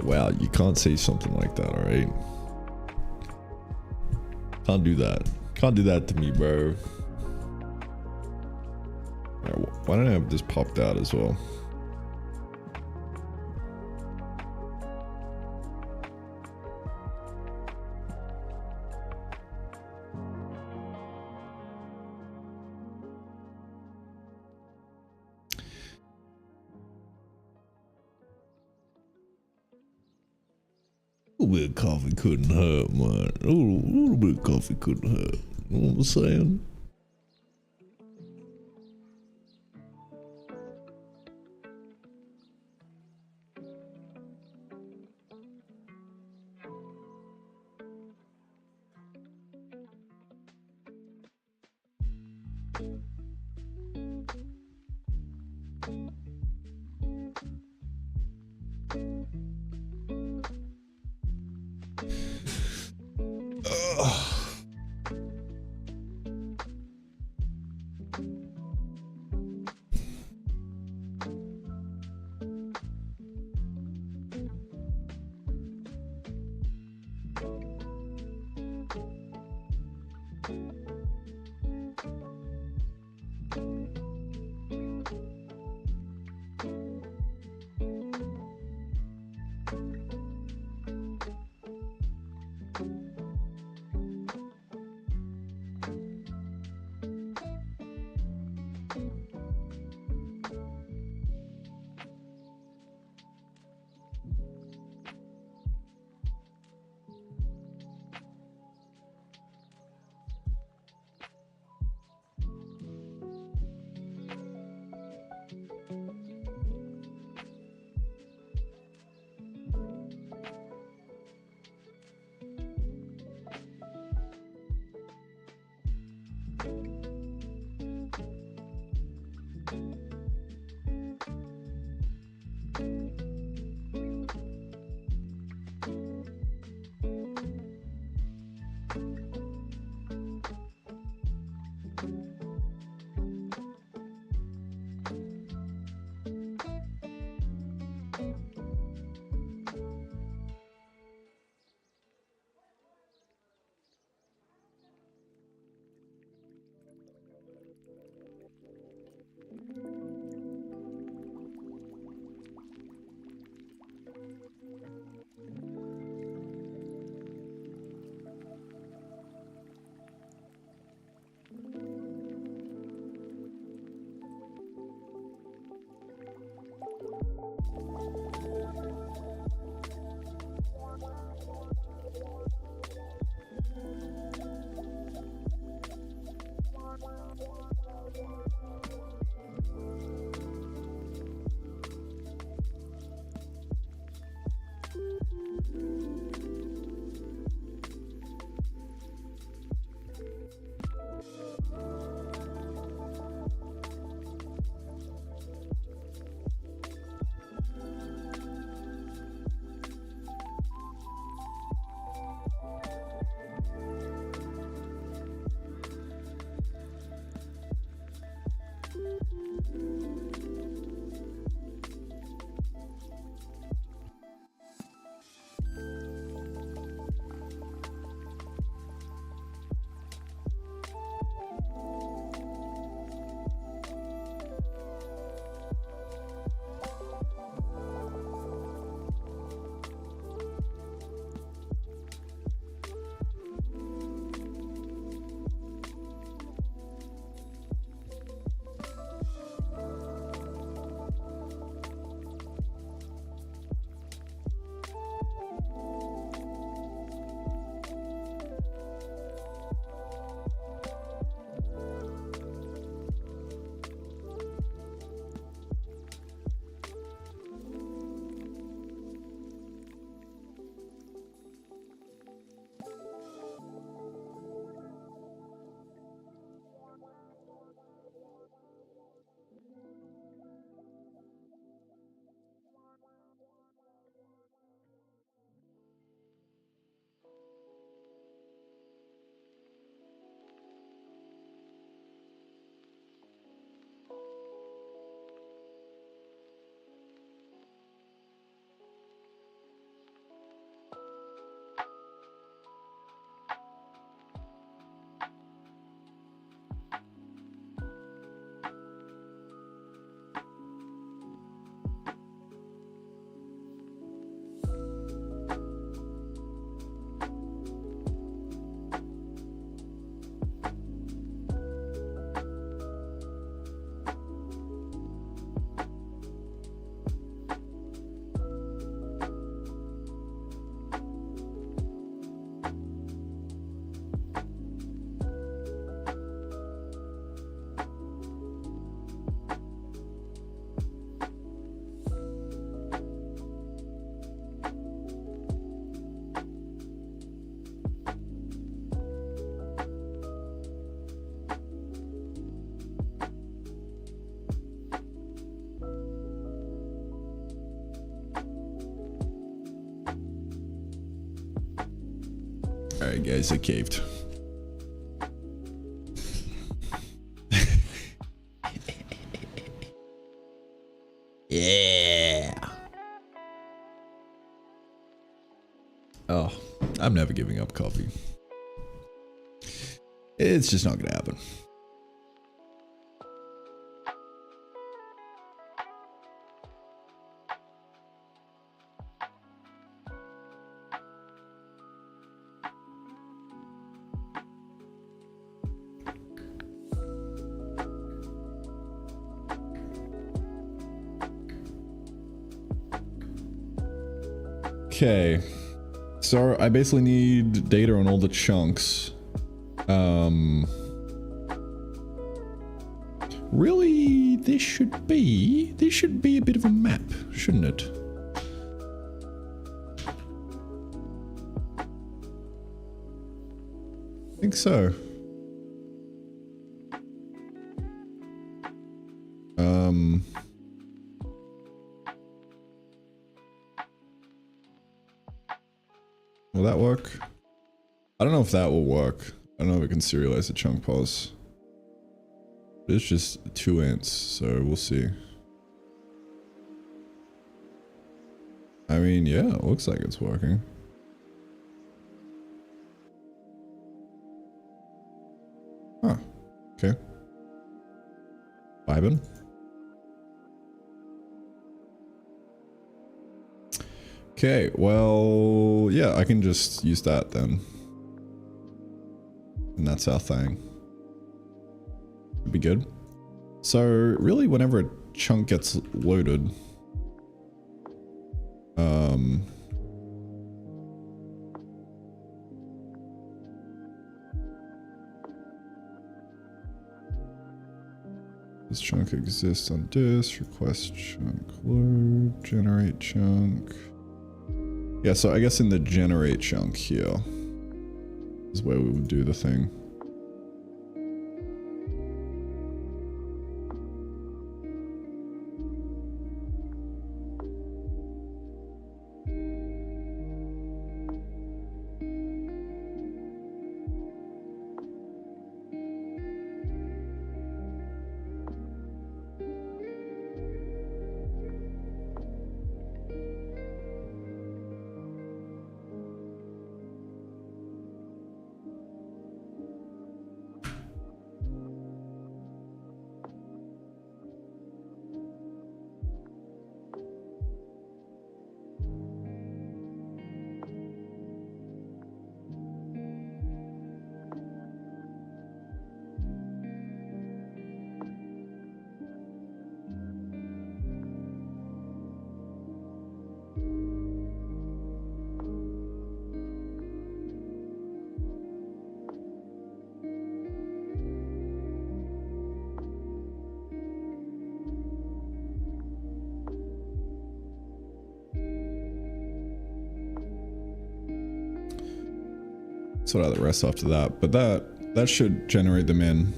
Wow, you can't say something like that, alright? Can't do that. Can't do that to me, bro. Right, why don't I have this popped out as well? little bit of coffee couldn't hurt, man. A little bit of coffee couldn't hurt. You know what I'm saying? Alright guys, I caved. Yeah. Oh, I'm never giving up coffee. It's just not gonna happen. Okay, so I basically need data on all the chunks. Really, this should be a bit of a map, shouldn't it? I think so. Will that work? I don't know if that will work. I don't know if it can serialize the chunk pause. It's just 2 ints, so we'll see. I mean, yeah, it looks like it's working. Huh. Okay. Vibin'. Okay, well, yeah, I can just use that then. And that's our thing. Should be good. So, really, whenever a chunk gets loaded, this chunk exists on disk, request chunk load, generate chunk. Yeah, so I guess in the generate chunk here is where we would do the thing. Sort out the rest after that, but that should generate them in.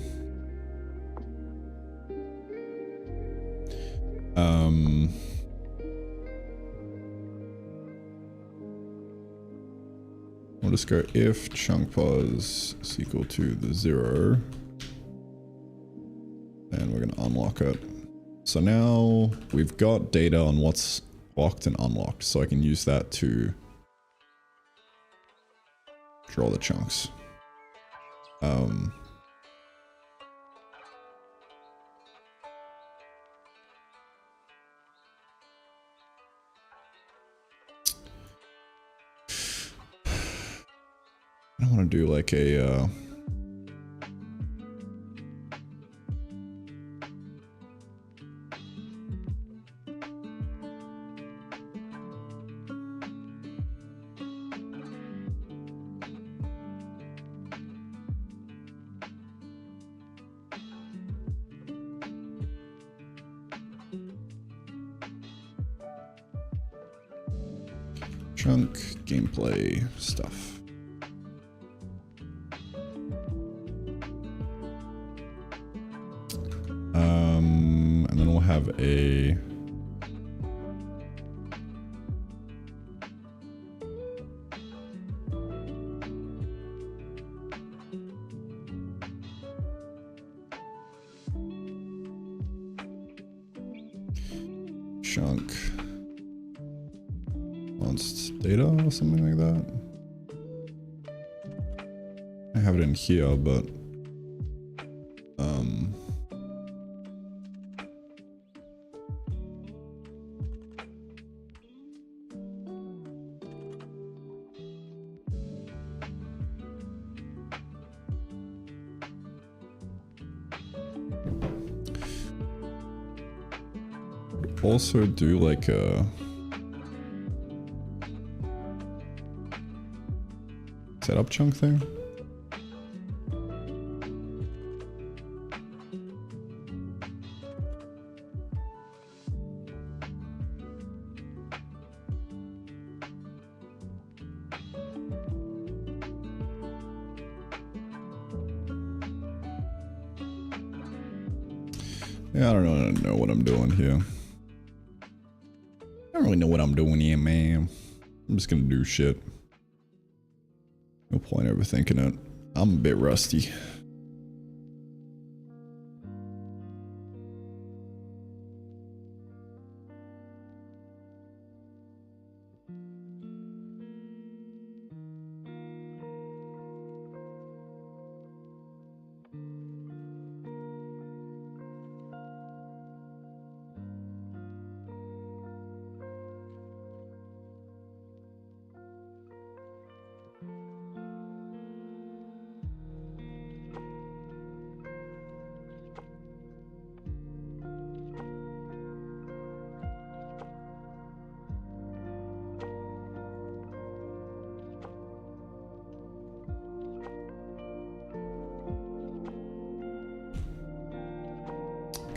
We'll just go if chunk pause is equal to the 0, and we're gonna unlock it. So now we've got data on what's locked and unlocked, so I can use that to draw the chunks. I want to do like a chunk gameplay stuff. And then we'll have a chunk. Wants data or something like that. I have it in here, but also do like a setup chunk thing. Yeah, I don't know what I'm doing here. I don't really know what I'm doing here, man. I'm just gonna do shit. No point overthinking it. I'm a bit rusty.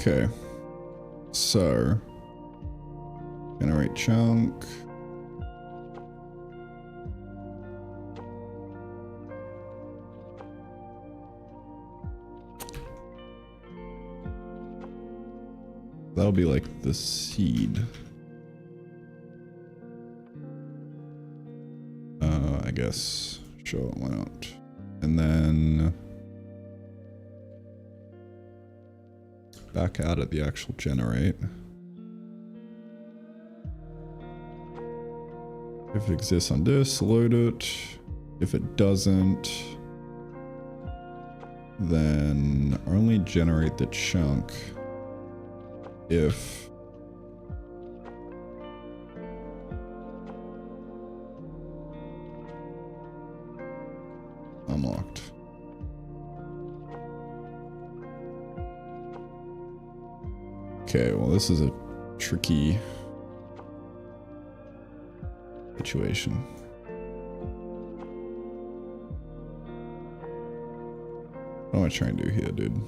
Okay, so generate chunk. That'll be like the seed. I guess. Sure, why not? And then back out at the actual generate. If it exists on this, load it. If it doesn't, then only generate the chunk if unlocked. Okay, well, this is a tricky situation. What am I trying to do here, dude?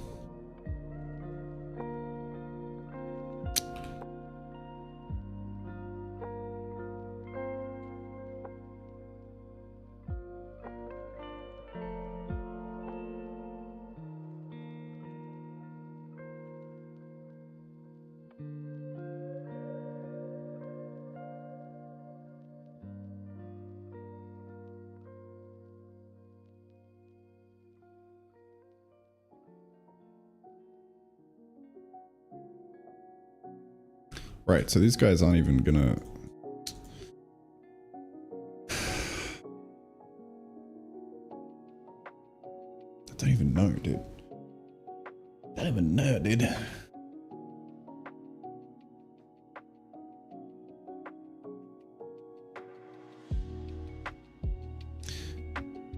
Right, so these guys aren't even gonna... I don't even know, dude. I don't even know, dude. I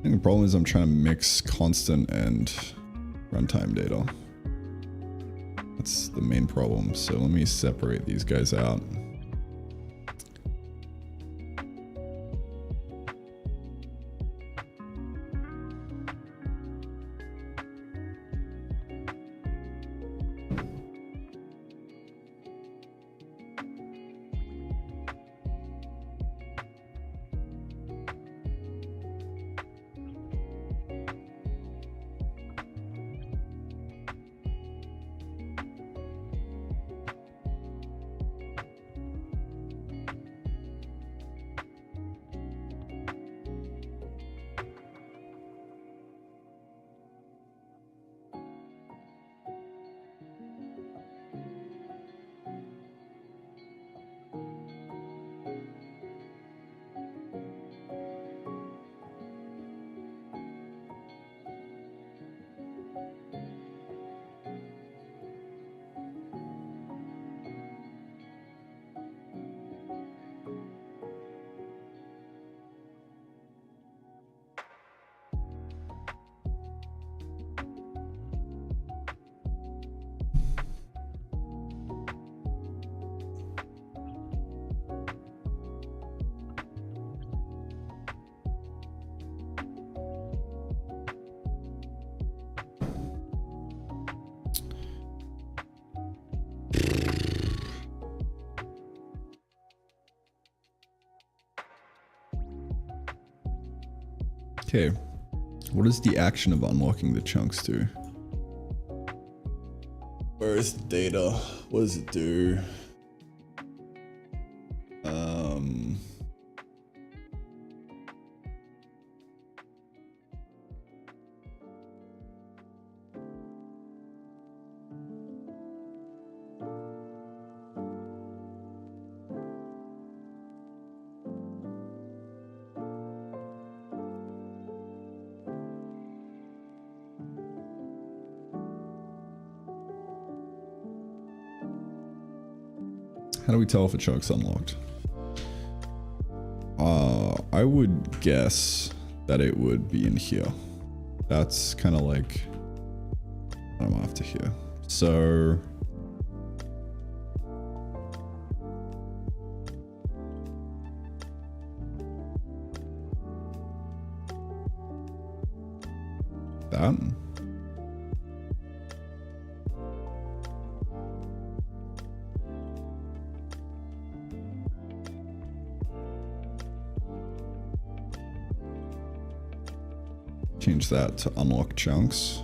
think the problem is I'm trying to mix constant and runtime data. That's the main problem. So let me separate these guys out. Okay, what is the action of unlocking the chunks do? Where is the data? What does it do? How do we tell if a chunk's unlocked? I would guess that it would be in here. That's kind of like what I'm after here. So that. Change that to unlock chunks.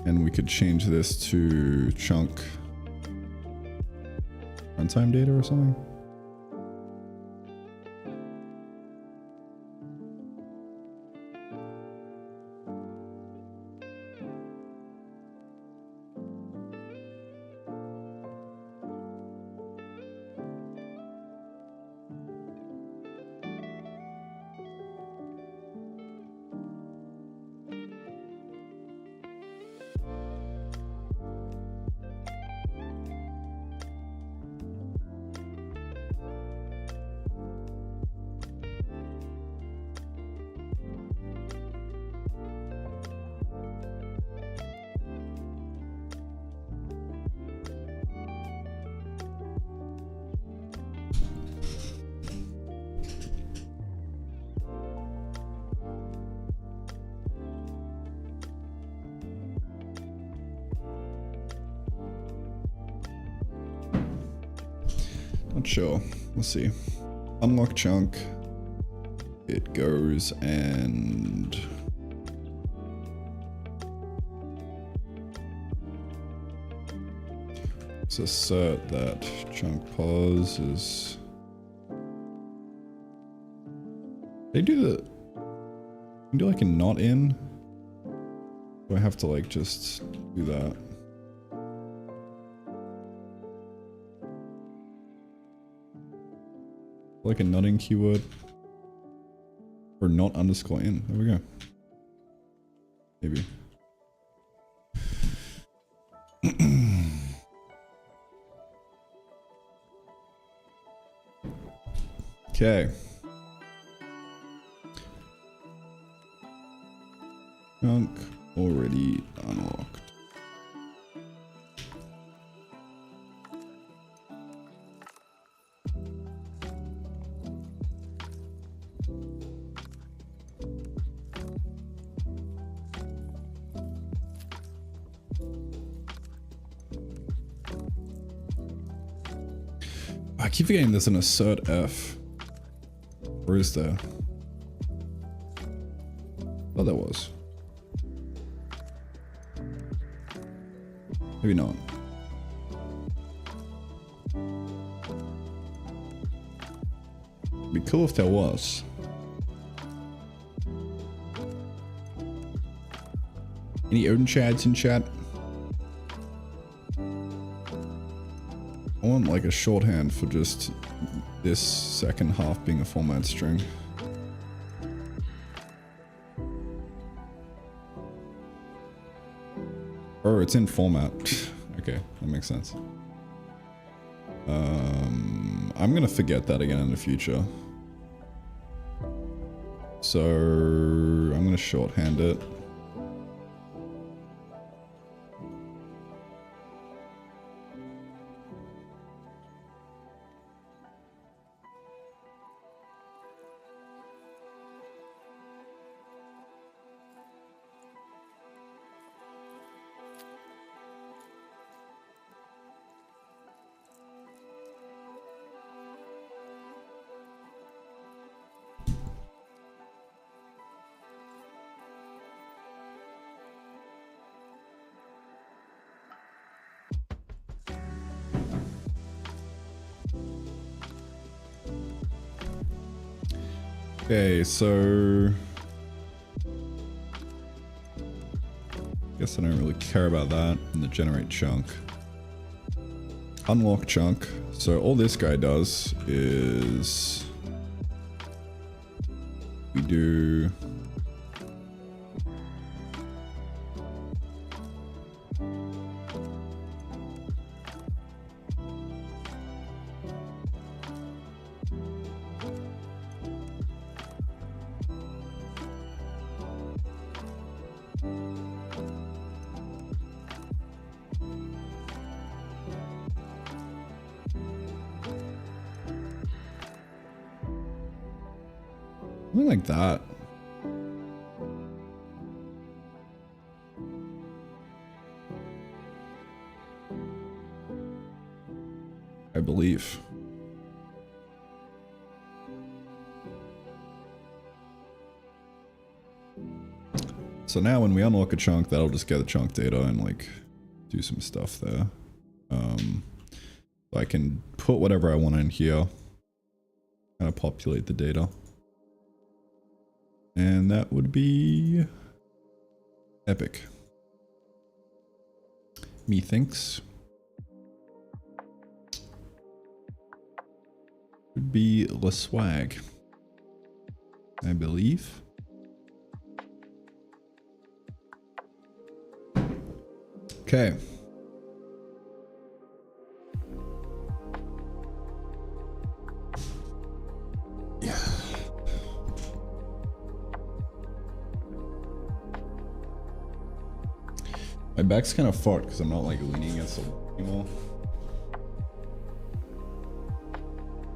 And we could change this to chunk runtime data or something. Not sure. We'll see. Unlock chunk. It goes and let's assert that chunk pause is. They do the. Can do like a not in. Do I have to like just do that? Like a not in keyword. Or not underscore in. There we go. Maybe. Okay. Chunk already unlocked. I keep forgetting there's an assert F. Where is there? Oh, there was. Maybe not. It'd be cool if there was. Any Odin chads in chat? I want like a shorthand for just this second half being a format string. Oh, it's in format. Okay, that makes sense. I'm gonna forget that again in the future. So I'm gonna shorthand it. Okay, so guess I don't really care about that. And the generate chunk. Unlock chunk. So all this guy does is we do something like that. I believe. So now when we unlock a chunk, that'll just get the chunk data and like do some stuff there. So I can put whatever I want in here, kind of populate the data. And that would be epic. Methinks. Would be Le Swag, I believe. Okay. Yeah. My back's kind of fucked because I'm not like leaning against the wall anymore.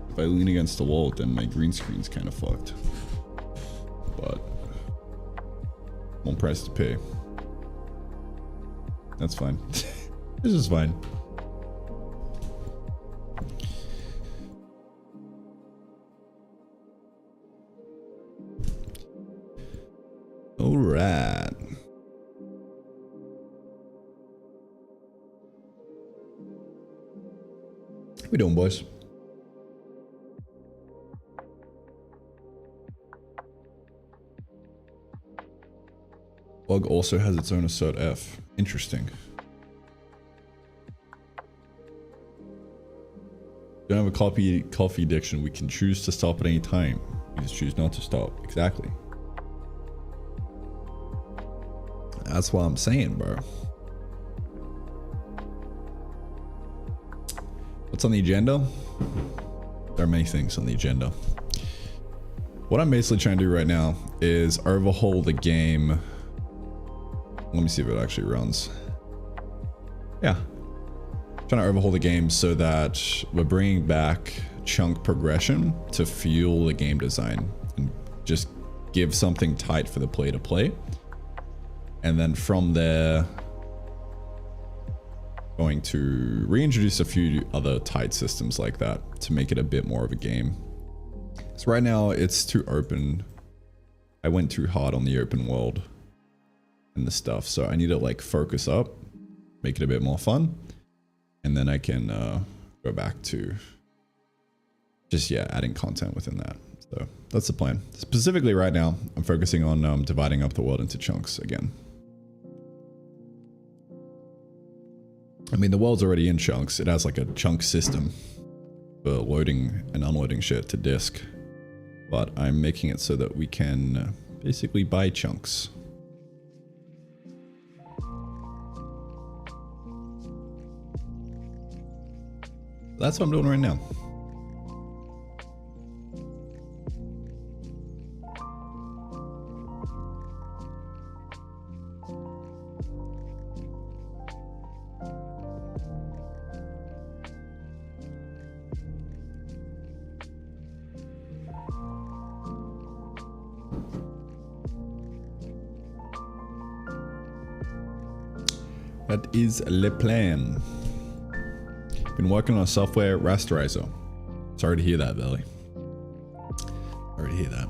If I lean against the wall, then my green screen's kind of fucked. But one price to pay. That's fine. This is fine. All right. How we doing, boys? Bug also has its own assert F. Interesting. Don't have a coffee addiction. We can choose to stop at any time. We just choose not to stop. Exactly. That's what I'm saying, bro. What's on the agenda? There are many things on the agenda. What I'm basically trying to do right now is overhaul the game. Let me see if it actually runs. Yeah. Trying to overhaul the game so that we're bringing back chunk progression to fuel the game design and just give something tight for the player to play. And then from there, going to reintroduce a few other tight systems like that to make it a bit more of a game. So right now it's too open. I went too hard on the open world and the stuff. So I need to like focus up, make it a bit more fun. And then I can go back to just, yeah, adding content within that. So that's the plan. Specifically right now, I'm focusing on dividing up the world into chunks again. I mean, the world's already in chunks. It has like a chunk system for loading and unloading shit to disk. But I'm making it so that we can basically buy chunks. That's what I'm doing right now. That is le plan. Been working on a software rasterizer. Sorry to hear that, Billy. Sorry to hear that.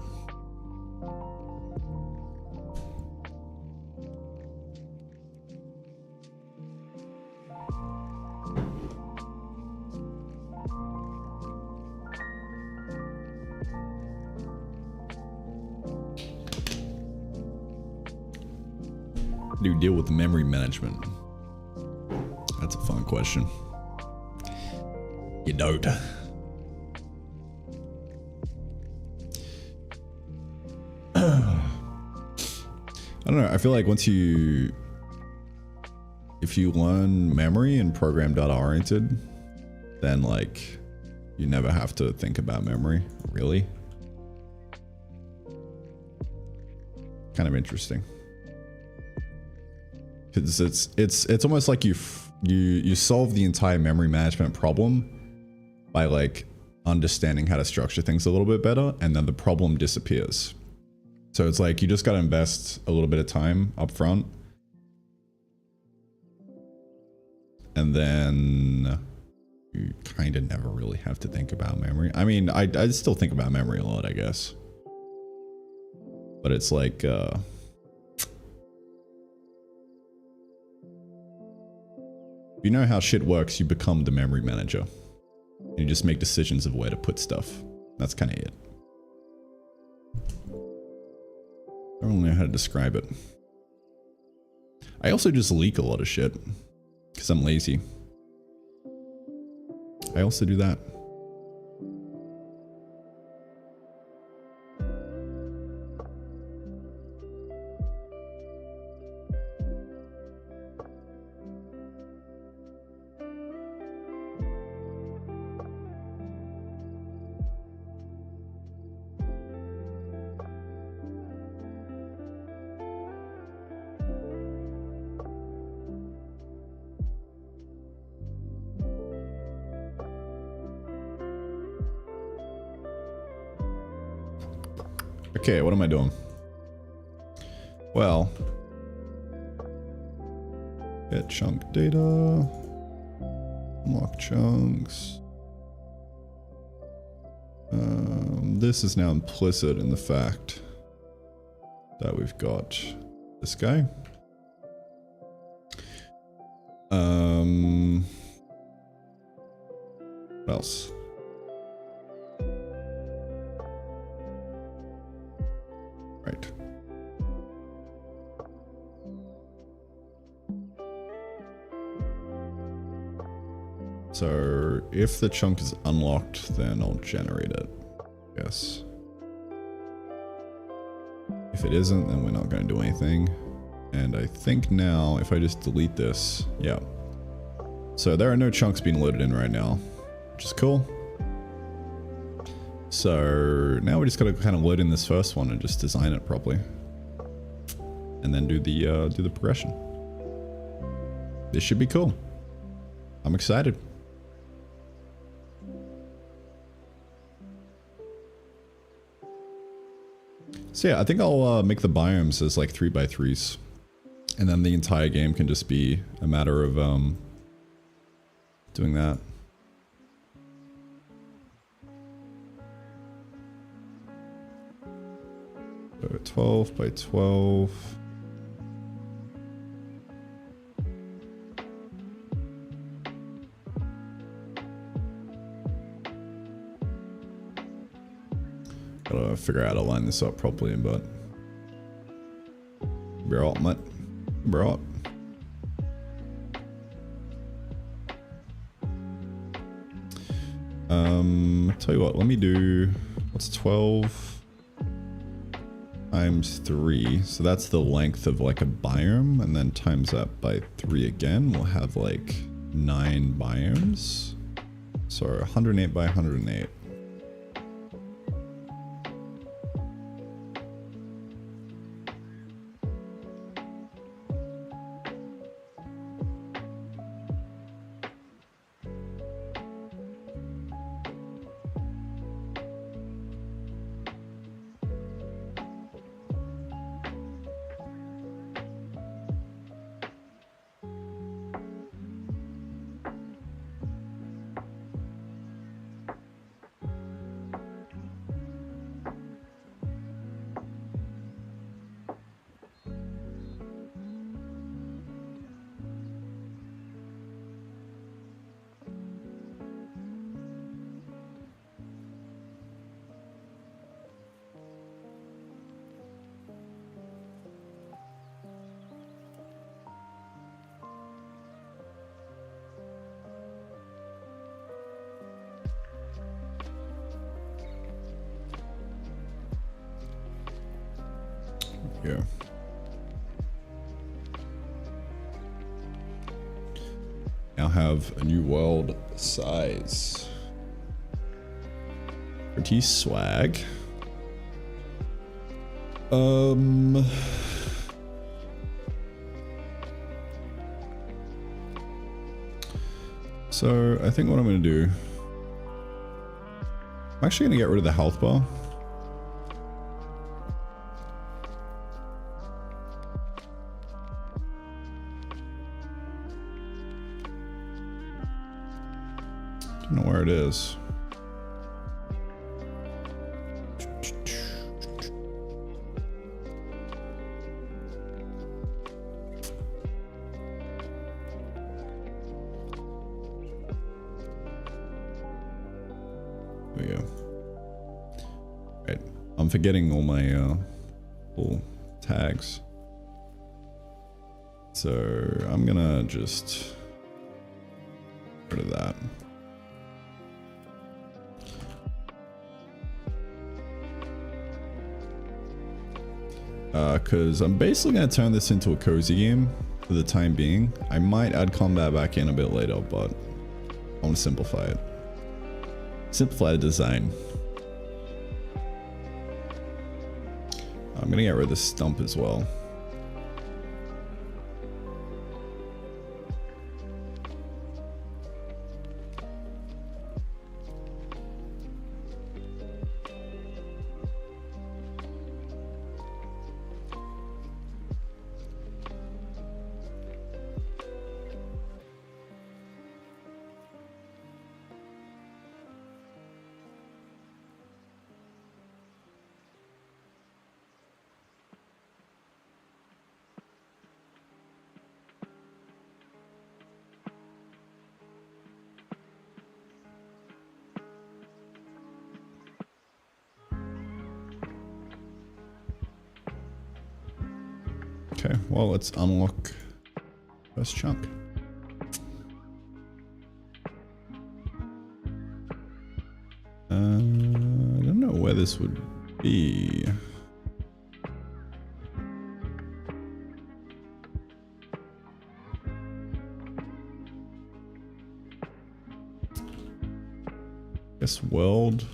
do you deal with memory management? That's a fun question. You don't. I don't know. I feel like if you learn memory and program data oriented, then like you never have to think about memory, really. Kind of interesting. Because it's almost like you solve the entire memory management problem by like understanding how to structure things a little bit better, and then the problem disappears. So it's like you just got to invest a little bit of time up front, and then you kind of never really have to think about memory. I mean, I still think about memory a lot, I guess, but it's like if you know how shit works, you become the memory manager. And you just make decisions of where to put stuff. That's kind of it. I don't know how to describe it. I also just leak a lot of shit because I'm lazy. I also do that. Okay, what am I doing? Well, get chunk data, unlock chunks. This is now implicit in the fact that we've got this guy. What else? Right. So if the chunk is unlocked, then I'll generate it. Yes. If it isn't, then we're not going to do anything. And I think now if I just delete this, yeah. So there are no chunks being loaded in right now, which is cool. So now we just got to kind of load in this first one and just design it properly, and then do the progression. This should be cool. I'm excited. So yeah, I think I'll make the biomes as like 3x3s, and then the entire game can just be a matter of doing that. So 12x12. Gotta figure out how to line this up properly, but be right, mate. Be right. Tell you what, let me do, what's 12 times 3? So that's the length of like a biome, and then times that by 3 again, we'll have like 9 biomes. So 108 by 108. Yeah. Now have a new world size. Pretty swag. So I think what I'm gonna do, I'm actually gonna get rid of the health bar. Don't know where it is. There we go. Right, I'm forgetting all my little tags. So I'm gonna just get rid of that. Because I'm basically going to turn this into a cozy game for the time being. I might add combat back in a bit later, but I want to simplify it. Simplify the design. I'm going to get rid of the stump as well. Okay, well, let's unlock first chunk. I don't know where this would be. Guess world,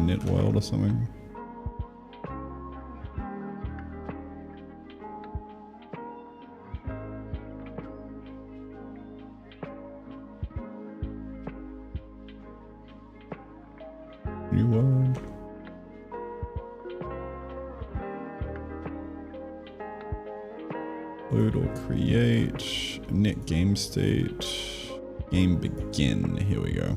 knit world or something. New world. Load or create. Knit game state. Game begin. Here we go.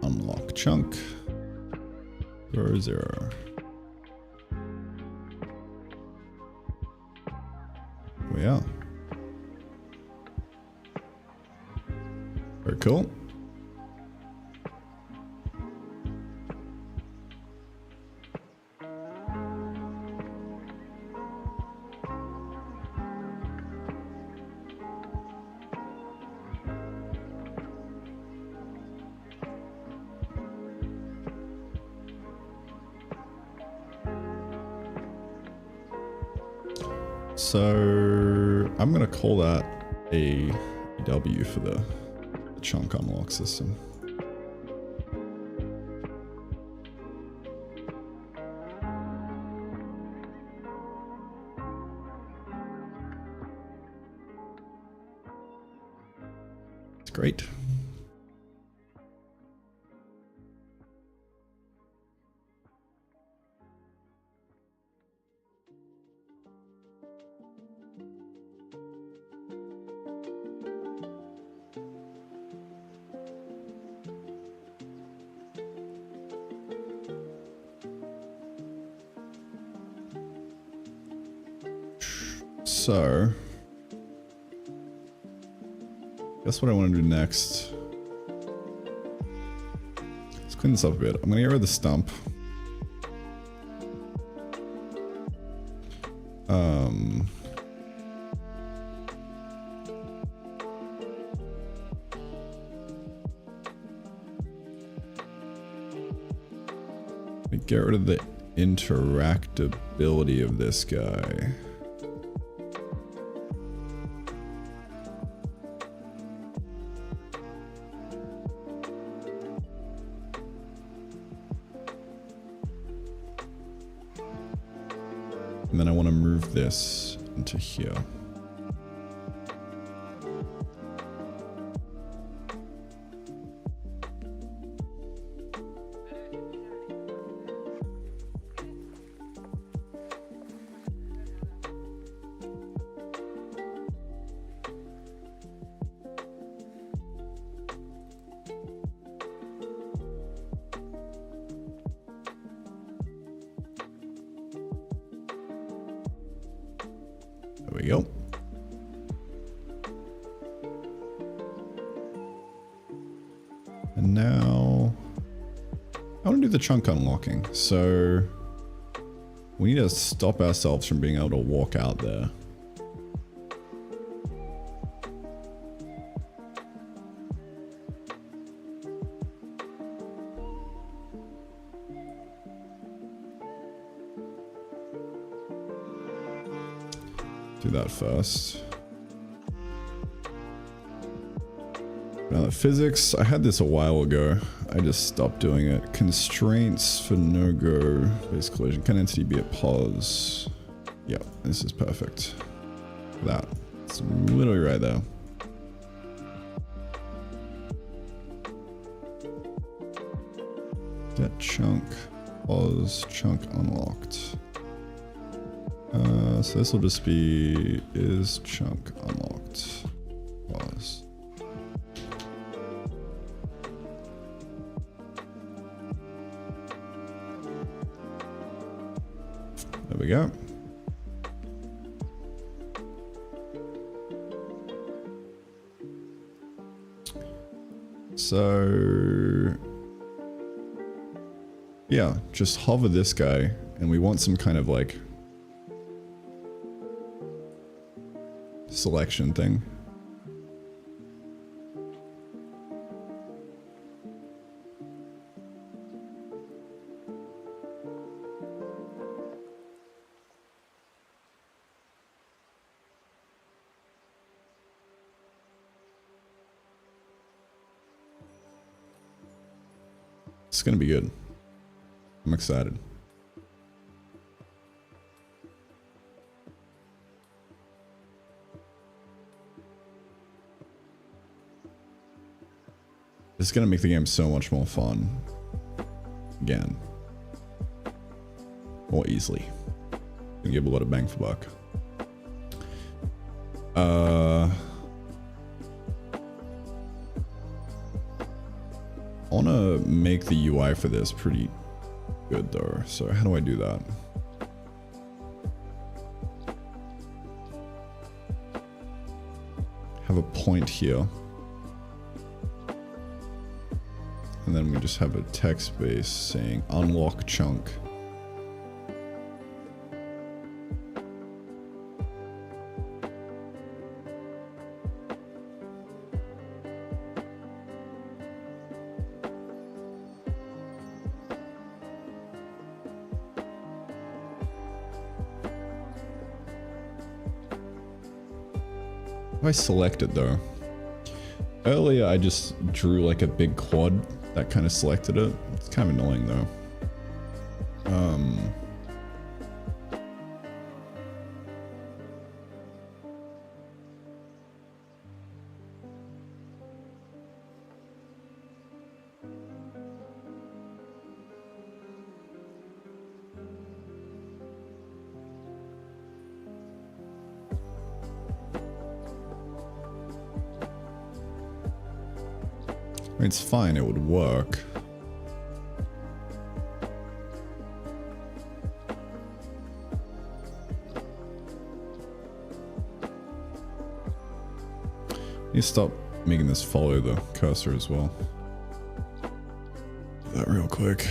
Unlock chunk. 0, 0. We are. Very cool. So I'm gonna call that a W for the chunk unlock system. It's great. So, guess what I want to do next. Let's clean this up a bit. I'm gonna get rid of the stump. get rid of the interactability of this guy. And then I want to move this into here. There we go. And now I want to do the chunk unlocking. So we need to stop ourselves from being able to walk out there. Do that first. Now that physics, I had this a while ago. I just stopped doing it. Constraints for no-go base collision. Can entity be at pause? Yep, this is perfect. That. It's literally right there. Get chunk, pause, chunk unlocked. So this will just be is chunk unlocked. Pause. There we go. So yeah, just hover this guy and we want some kind of like selection thing. It's gonna be good. I'm excited. It's gonna make the game so much more fun. Again. More easily. Gonna give a lot of bang for buck. I wanna make the UI for this pretty good though. So how do I do that? Have a point here. And then we just have a text base saying unlock chunk. If I select it though. Earlier I just drew like a big quad that kind of selected it. It's kind of annoying though. I mean, it's fine, it would work. You stop making this follow the cursor as well. Do that real quick.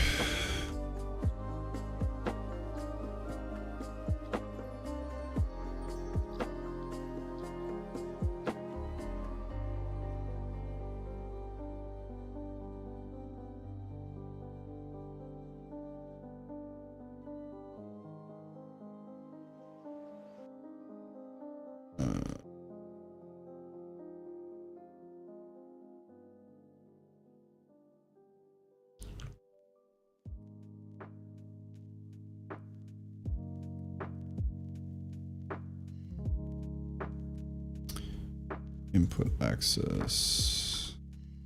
Input access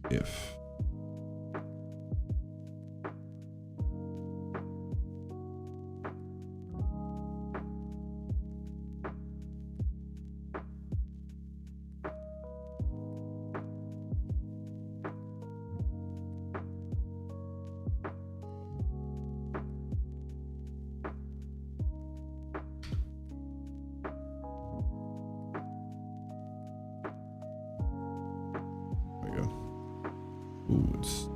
if. Ooh, it's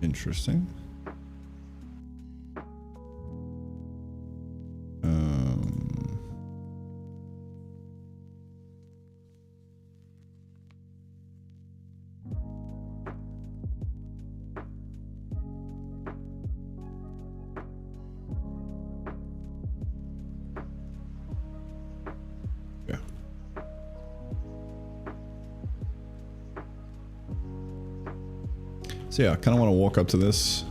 interesting. Yeah. So yeah, I kind of want to walk up to this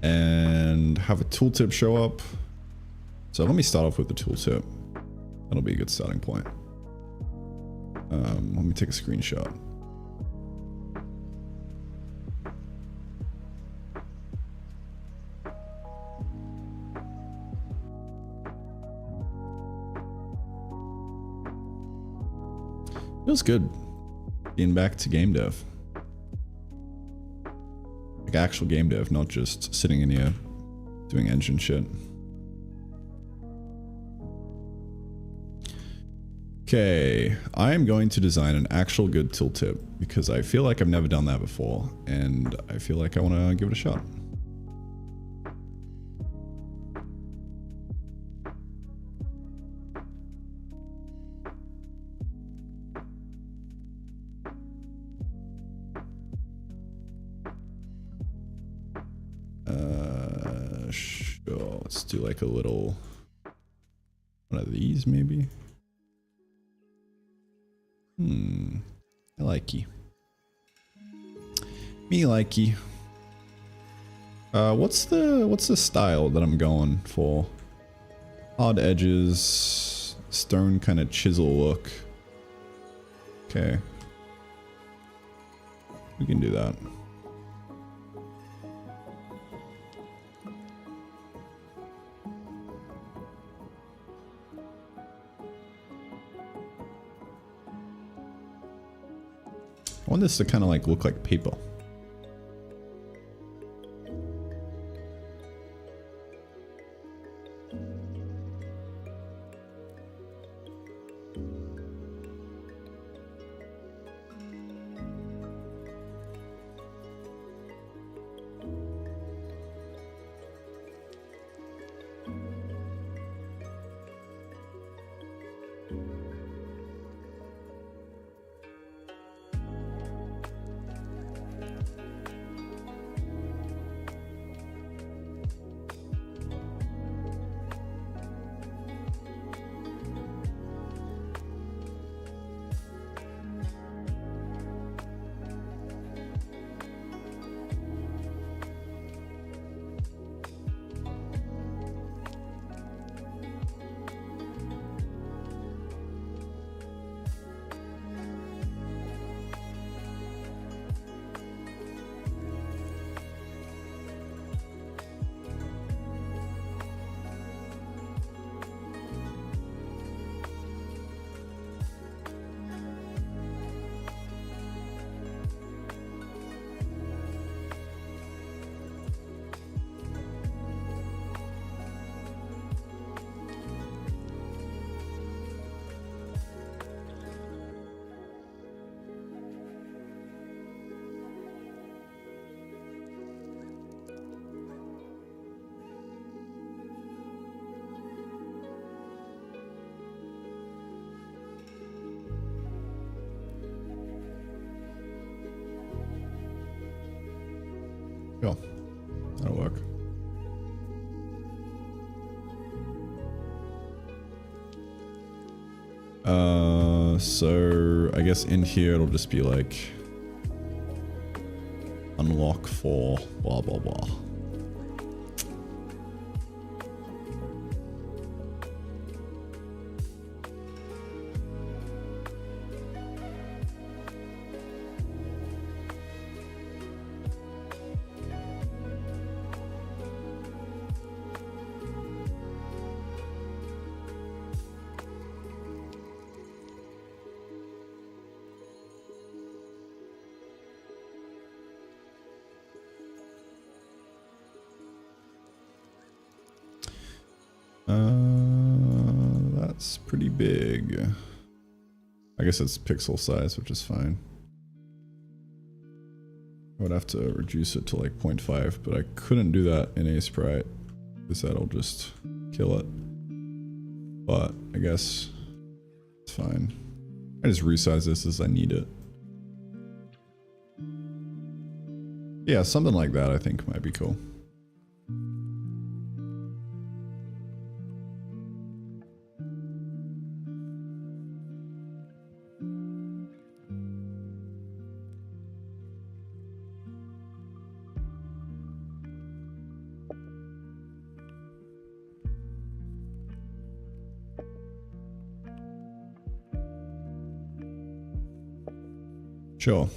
and have a tooltip show up. So let me start off with the tooltip. That'll be a good starting point. Let me take a screenshot. Feels good being back to game dev. Like actual game dev, not just sitting in here doing engine shit. Okay, I am going to design an actual good tooltip because I feel like I've never done that before and I feel like I want to give it a shot. Sure, let's do like a little one of these maybe. I likey. Me likey. What's the style that I'm going for? Hard edges, stone kind of chisel look. Okay. We can do that. I want this to kind of like look like paper. Cool. That'll work. So I guess in here it'll just be like unlock for blah blah blah. It's pretty big. I guess it's pixel size, which is fine. I would have to reduce it to like 0.5, but I couldn't do that in Sprite because that'll just kill it. But I guess it's fine. I just resize this as I need it. Yeah, something like that I think might be cool. Sure.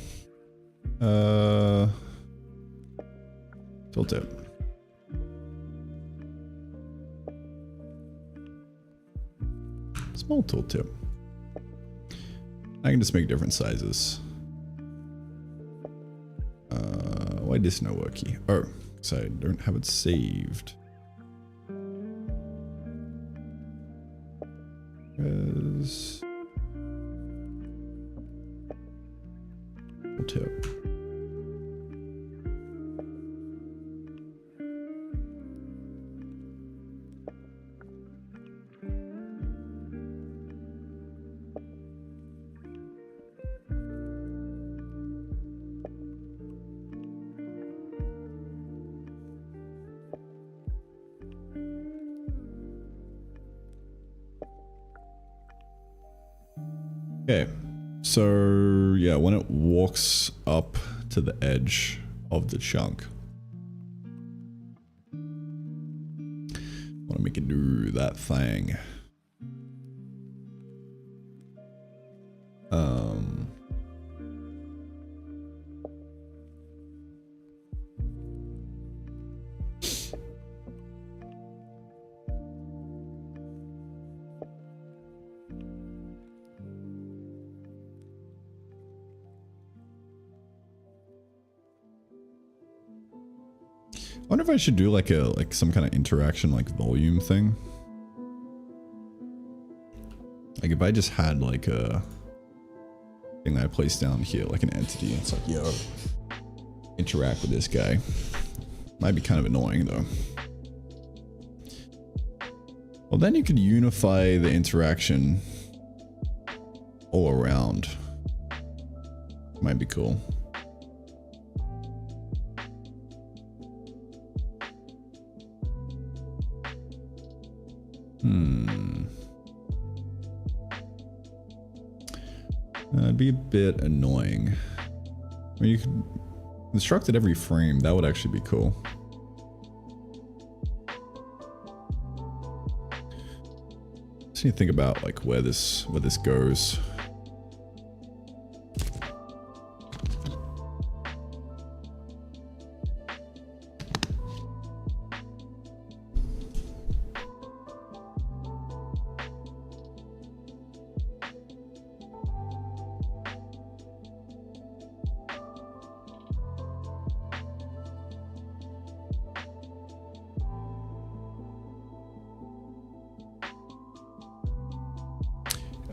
Tooltip. Small tooltip. I can just make different sizes. Why this no worky? Oh, because I don't have it saved. Because tip. Okay, so yeah, when it walks up to the edge of the chunk, I want to make it do that thing. I wonder if I should do like some kind of interaction like volume thing. Like if I just had like a thing that I place down here, like an entity, it's like, yo, interact with this guy. Might be kind of annoying though. Well, then you could unify the interaction all around. Might be cool. It'd be a bit annoying. I mean, you could construct it every frame. That would actually be cool. Just need to think about like where this goes.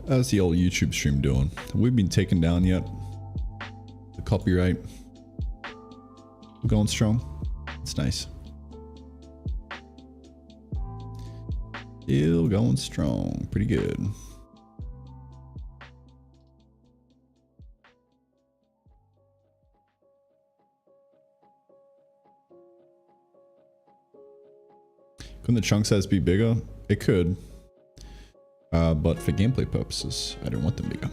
How's the old YouTube stream doing? Have we been taken down yet? The copyright? We're going strong? It's nice. Still going strong. Pretty good. Couldn't the chunk size be bigger? It could. But for gameplay purposes, I don't want them bigger.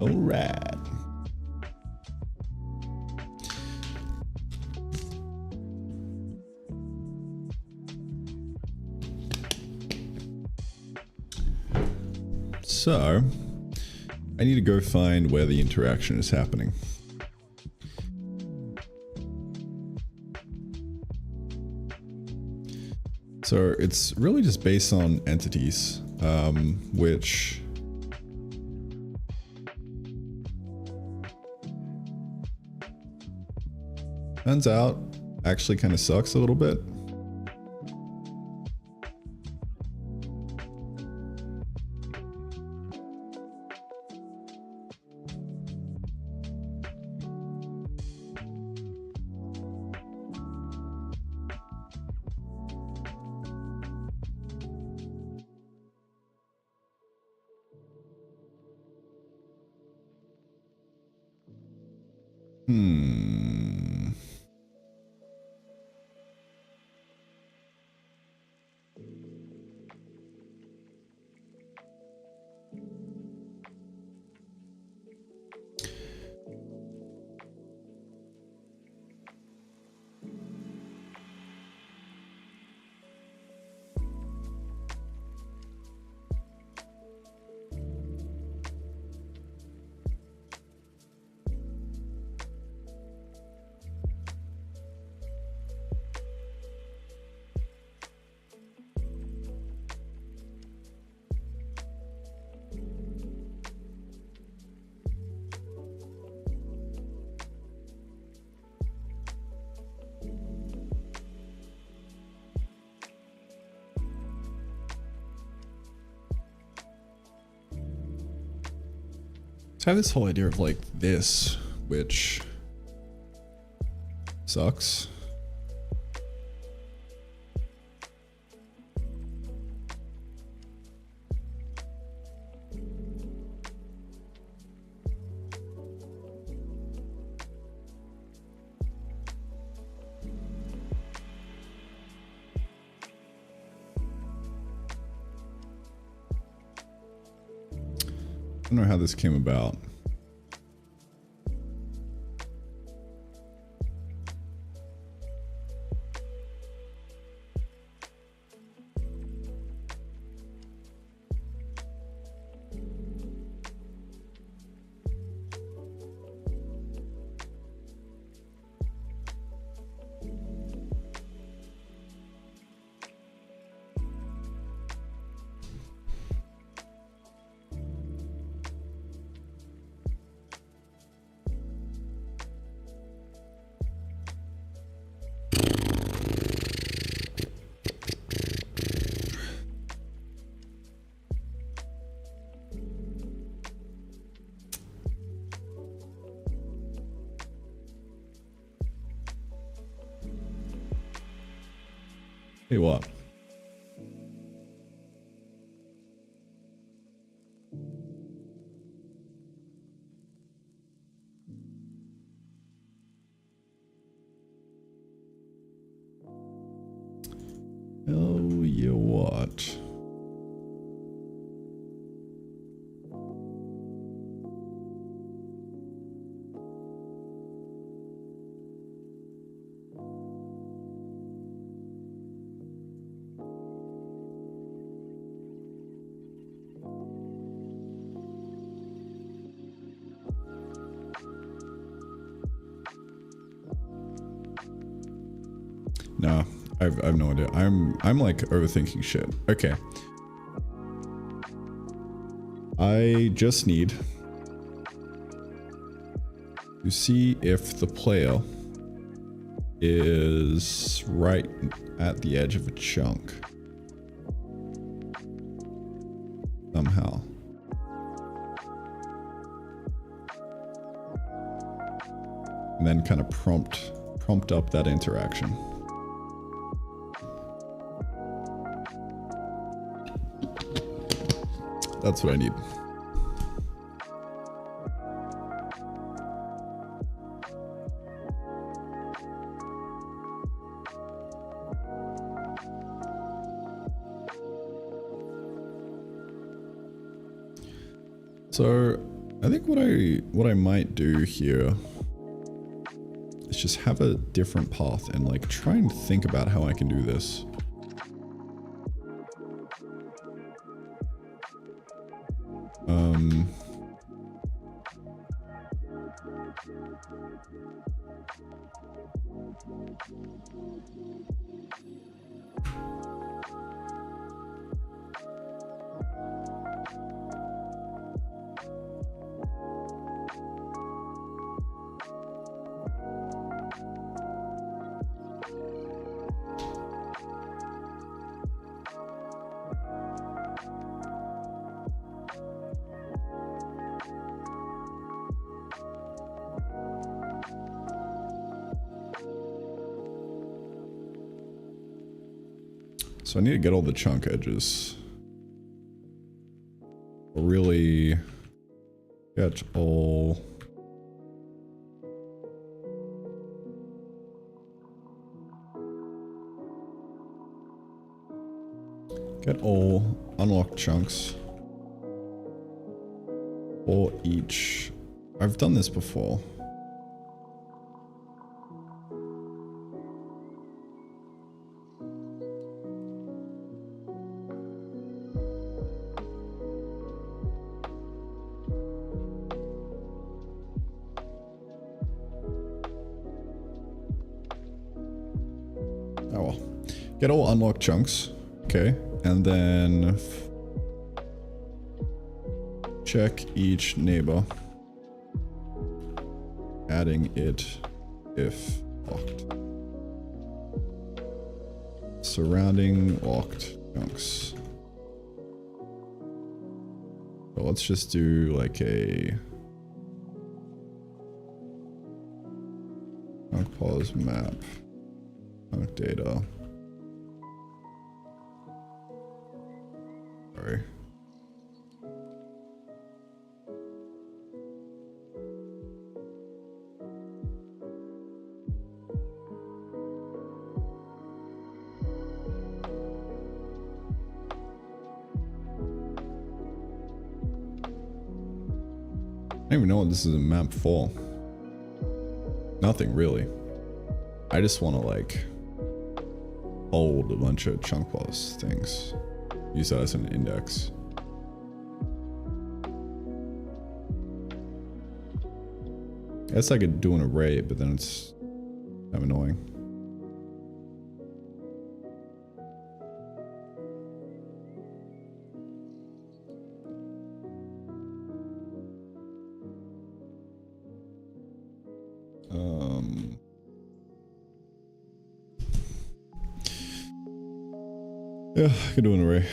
All right. So I need to go find where the interaction is happening. So it's really just based on entities, which turns out actually kind of sucks a little bit. So I have this whole idea of like this, which sucks. I don't know how this came about. Hey, what? you what? No, I've no idea. I'm like overthinking shit. Okay. I just need to see if the player is right at the edge of a chunk. Somehow. And then kind of prompt up that interaction. That's what I need. So I think what I might do here is just have a different path and like try and think about how I can do this. So I need to get all the chunk edges. Really get all. Get all unlocked chunks for each. I've done this before. Get all unlocked chunks, okay, and then check each neighbor, adding it if locked. Surrounding locked chunks. So let's just do like a chunk pause map, chunk data. Sorry. I don't even know what this is a map for. Nothing really. I just want to like hold a bunch of chunk pause things. Use that as an index. I guess I could do an array, but then it's kind of annoying. Yeah, I could do an array.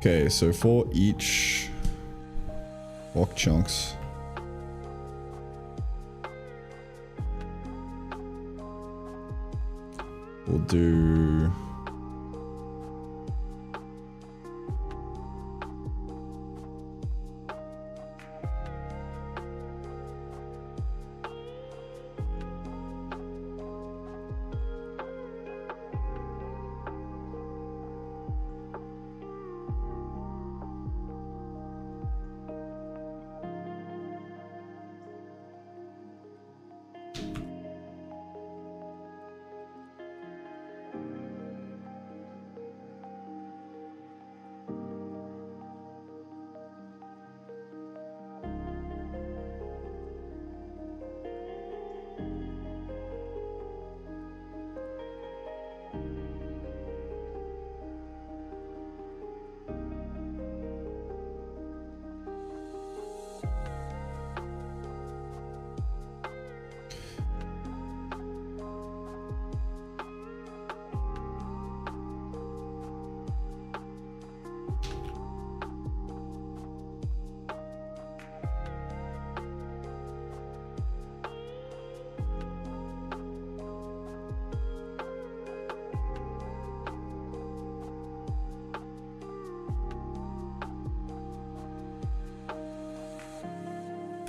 Okay, so for each walk chunks, we'll do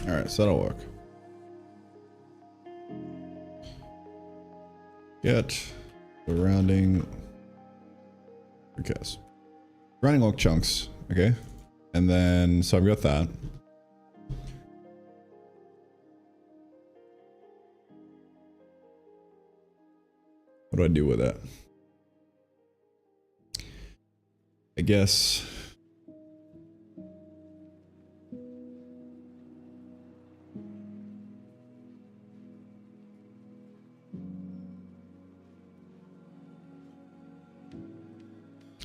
all right, so that'll work. Get the rounding. Who cares? Rounding log chunks. Okay. And then, so I've got that. What do I do with that? I guess.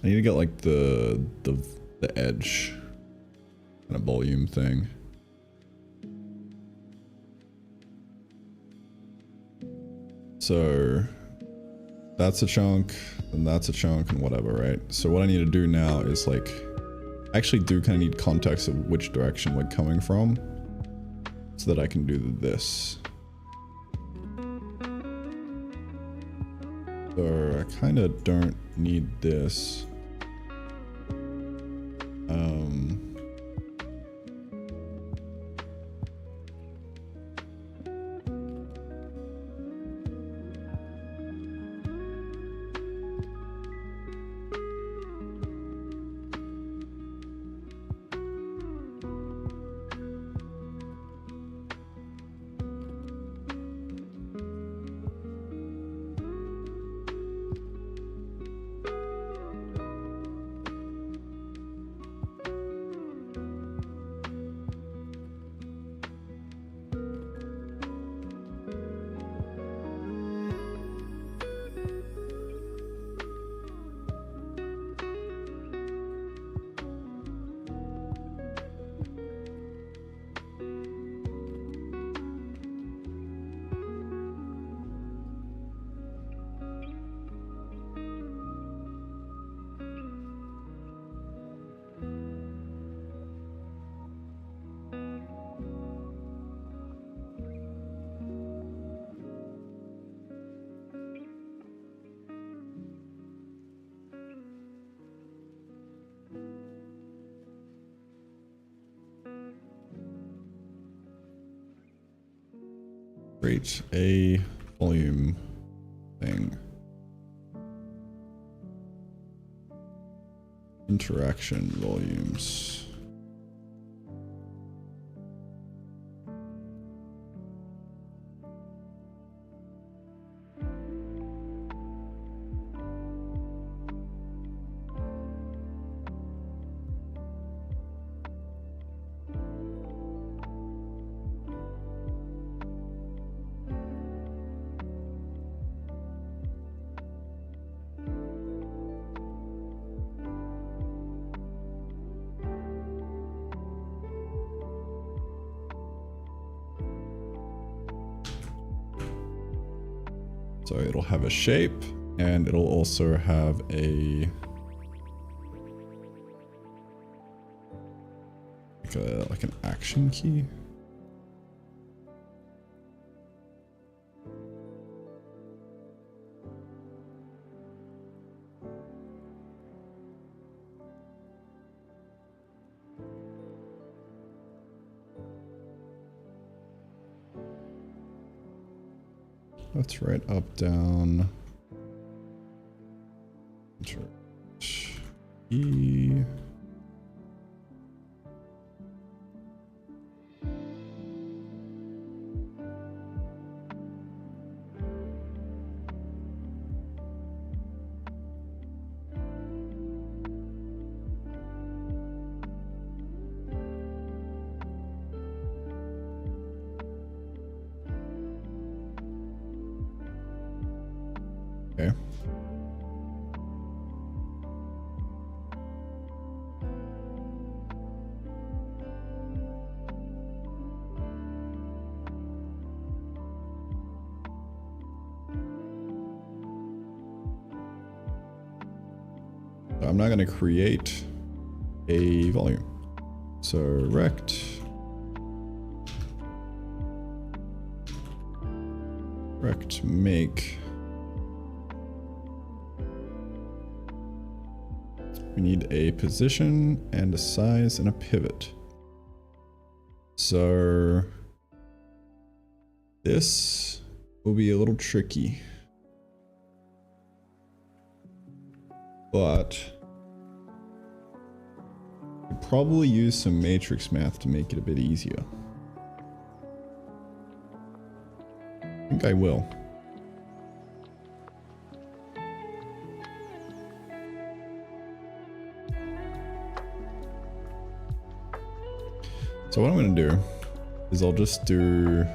I need to get like the edge kind of volume thing. So that's a chunk, and that's a chunk, and whatever, right? So what I need to do now is like, I actually do kind of need context of which direction we're coming from, so that I can do this. So I kind of don't need this. Create a volume thing. Interaction volumes. So it'll have a shape, and it'll also have a like an action key. Let's write up, down. E. Okay. I'm not going to create a volume. So rect make. We need a position and a size and a pivot. So this will be a little tricky, but I'd probably use some matrix math to make it a bit easier. I think I will. So what I'm going to do is I'll just do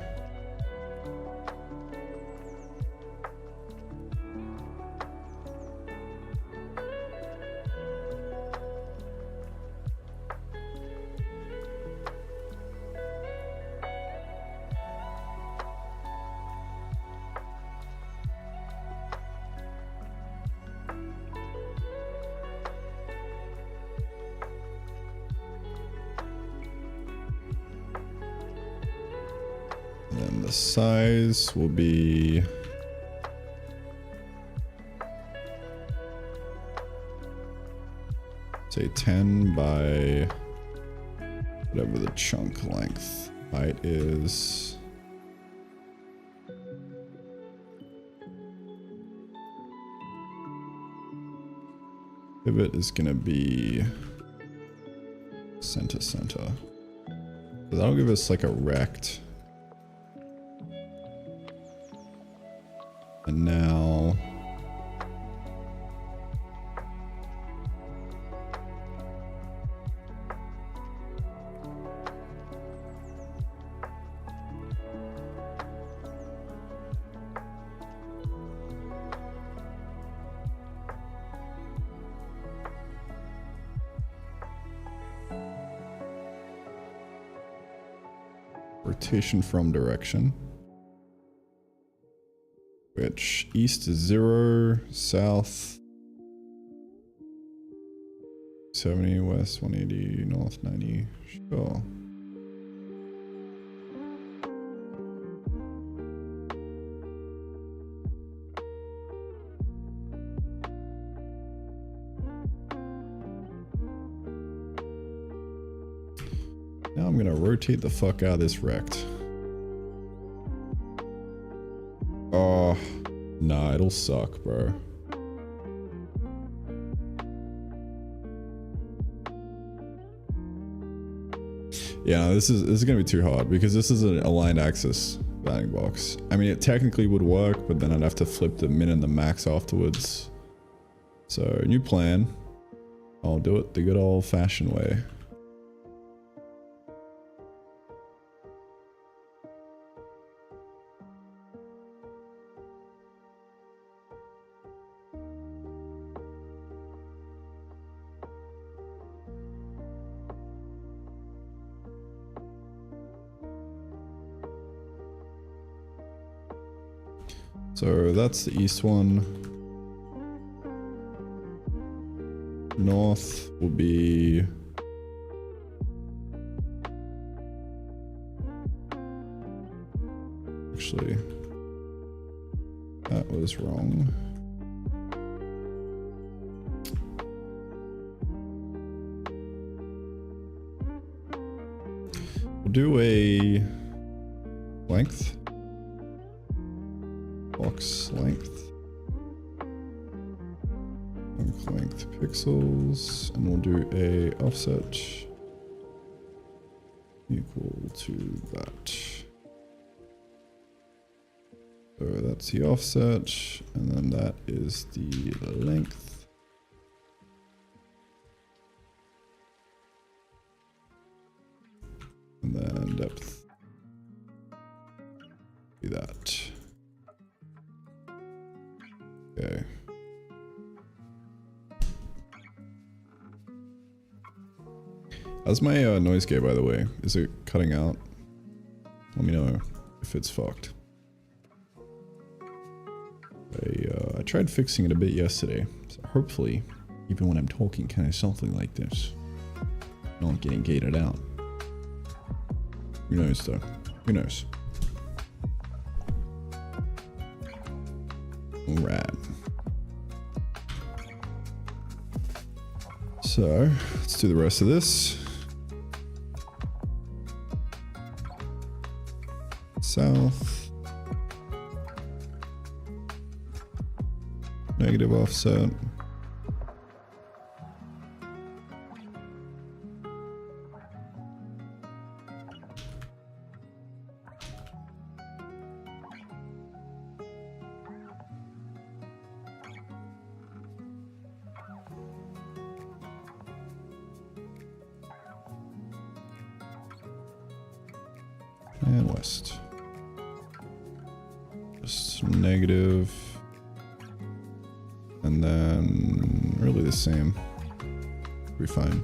and the size will be say 10 by whatever the chunk length. Height is pivot is gonna be center. So that'll give us like a rect. And now rotation from direction, which east is 0, south 70, west 180, north 90. Sure. Now I'm gonna rotate the fuck out of this rect. Oh, nah, it'll suck, bro. Yeah, this is gonna be too hard because this is an aligned axis bounding box. I mean, it technically would work, but then I'd have to flip the min and the max afterwards. So, new plan. I'll do it the good old-fashioned way. So that's the east one. North will be actually. That was wrong. We'll do a length. Box length. Length pixels, and we'll do a offset equal to that. So that's the offset, and then that is the length. And then depth. Do that. Okay. How's my noise gate, by the way? Is it cutting out? Let me know if it's fucked. I tried fixing it a bit yesterday, so hopefully, even when I'm talking kind of something like this, I'm not getting gated out. Who knows though? Who knows? Alright. So, let's do the rest of this. South. Negative offset. And west. Just negative. And then really the same. Be fine.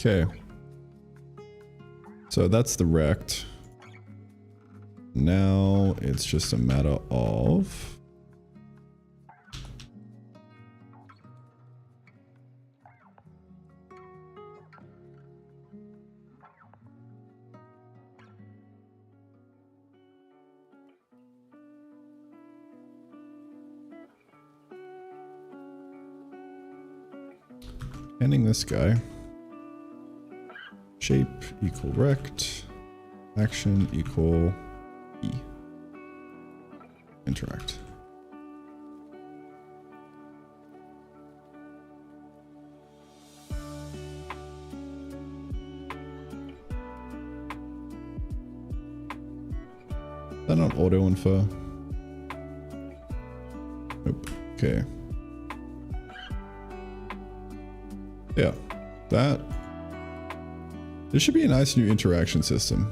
Okay, so that's the rect. Now it's just a matter of handing this guy shape equal rect, action equal E. Interact. Is that not auto infer? Nope. Okay. Yeah, that. This should be a nice new interaction system.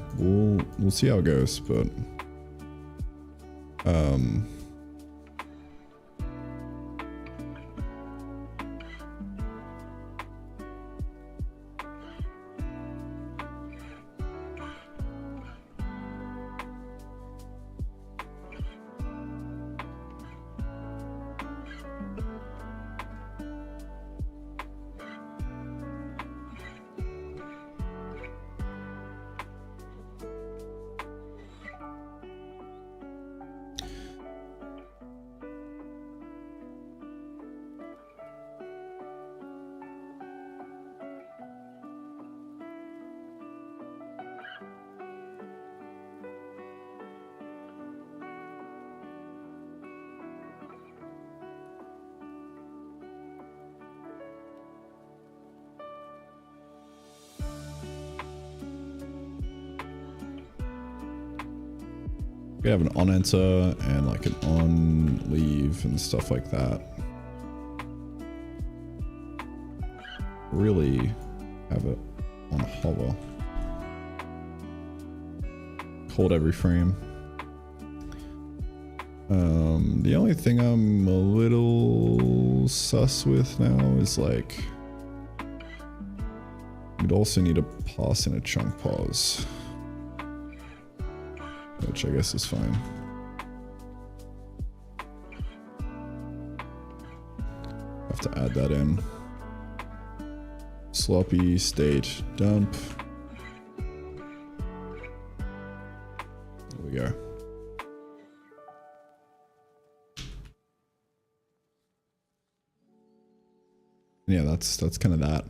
We'll see how it goes, but we have an on enter and like an on leave and stuff like that. Really have it on hover. hold every frame. The only thing I'm a little sus with now is like, we'd also need to pass in a chunk pause, which I guess is fine. Have to add that in. Sloppy state dump. There we go. Yeah, that's kind of that.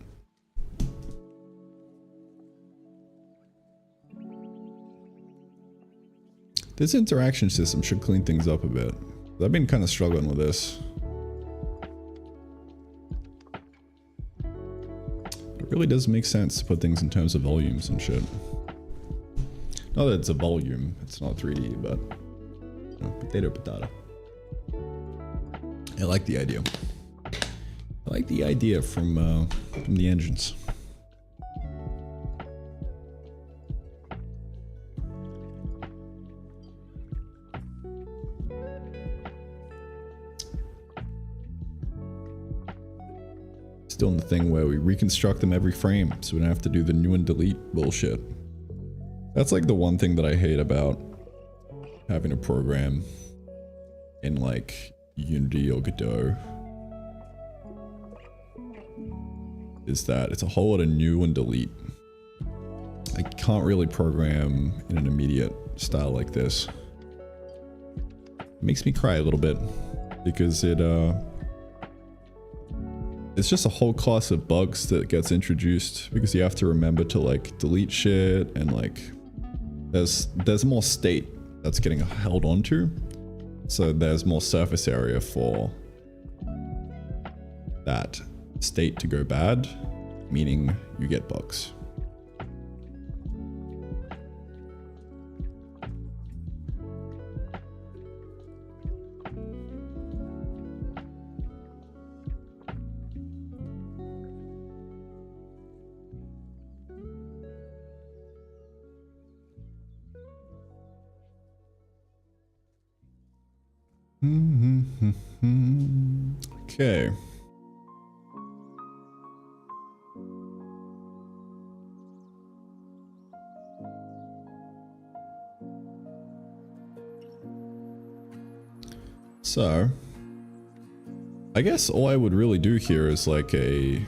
This interaction system should clean things up a bit. I've been kind of struggling with this. It really does make sense to put things in terms of volumes and shit. Not that it's a volume, it's not 3D, but you know, potato patata. I like the idea. I like the idea from the engines. Still in the thing where we reconstruct them every frame, so we don't have to do the new and delete bullshit. That's like the one thing that I hate about having a program in like Unity or Godot, is that it's a whole lot of new and delete. I can't really program in an immediate style like this. It makes me cry a little bit because it's just a whole class of bugs that gets introduced because you have to remember to like delete shit, and like there's more state that's getting held onto, so there's more surface area for that state to go bad, meaning you get bugs. Okay. So, I guess all I would really do here is like a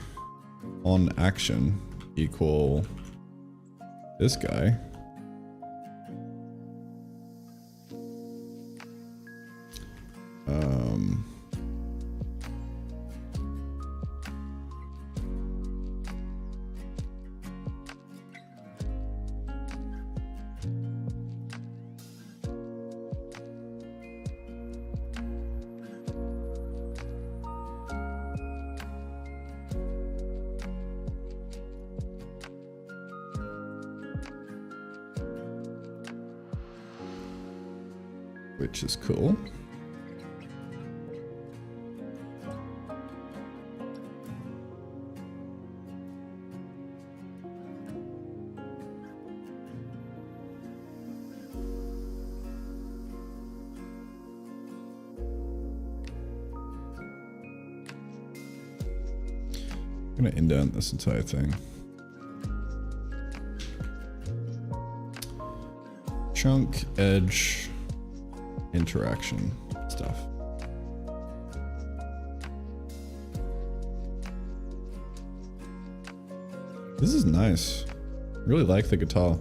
on action equal this guy. Which is cool. I'm gonna indent this entire thing. Chunk, edge, interaction stuff. This is nice. Really like the guitar.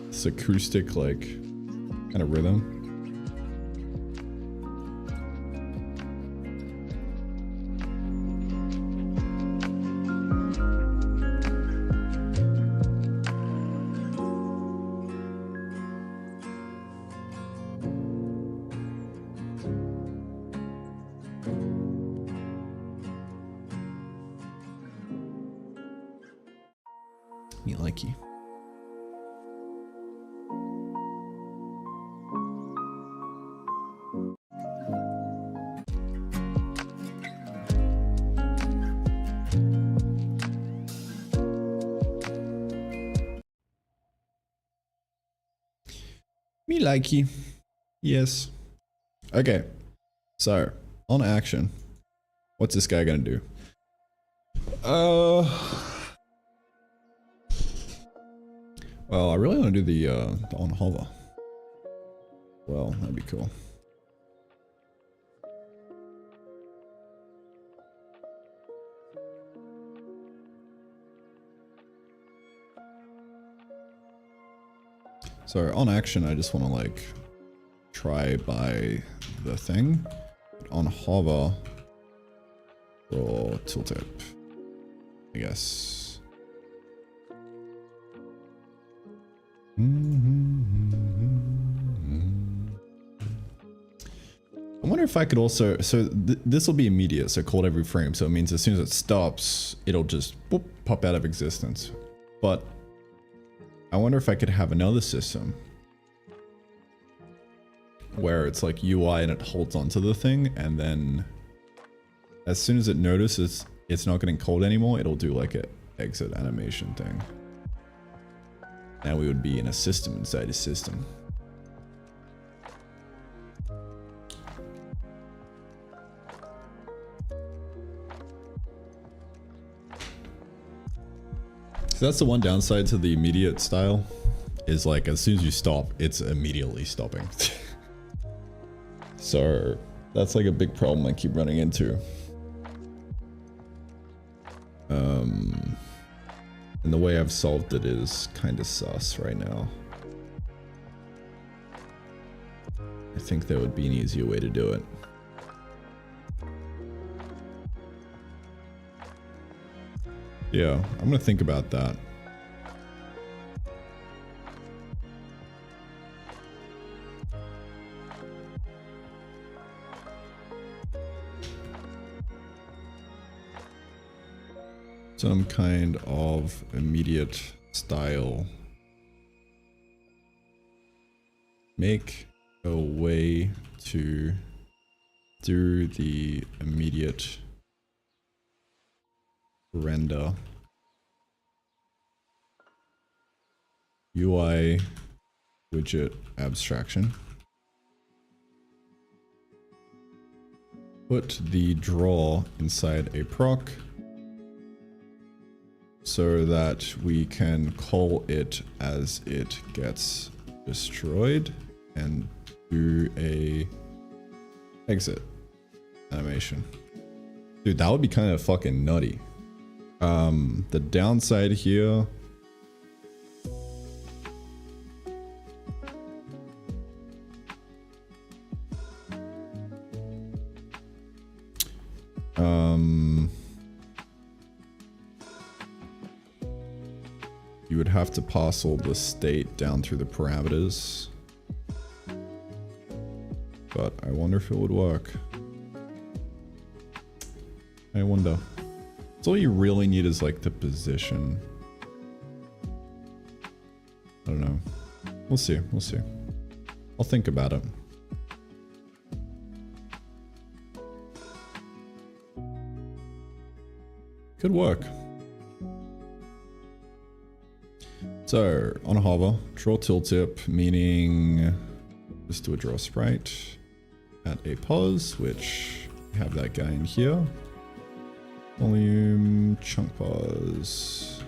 This acoustic, like, kind of rhythm. Me likey. Me likey. Yes. Okay. So, on action. What's this guy gonna do? Well, I really want to do the on hover. Well, that'd be cool. So on action, I just want to like try by the thing. On hover, or tooltip, I guess. I wonder if I could also, so this will be immediate, so called every frame, so it means as soon as it stops, it'll just boop, pop out of existence. But I wonder if I could have another system where it's like UI and it holds onto the thing, and then as soon as it notices it's not getting called anymore, it'll do like a exit animation thing. Now we would be in a system inside a system. So that's the one downside to the immediate style, is like as soon as you stop, it's immediately stopping. So that's like a big problem I keep running into. And the way I've solved it is kind of sus right now. I think there would be an easier way to do it. Yeah, I'm gonna think about that. Some kind of immediate style. Make a way to do the immediate render. UI widget abstraction. Put the draw inside a proc so that we can call it as it gets destroyed and do a exit animation. Dude, that would be kind of fucking nutty. The downside here, you would have to parcel the state down through the parameters, but I wonder if it would work. I wonder. So all you really need is like the position. I don't know. We'll see. We'll see. I'll think about it. Could work. So on a hover, draw tooltip, meaning just do a draw sprite at a pause, which we have that guy in here. Volume, chunk pause.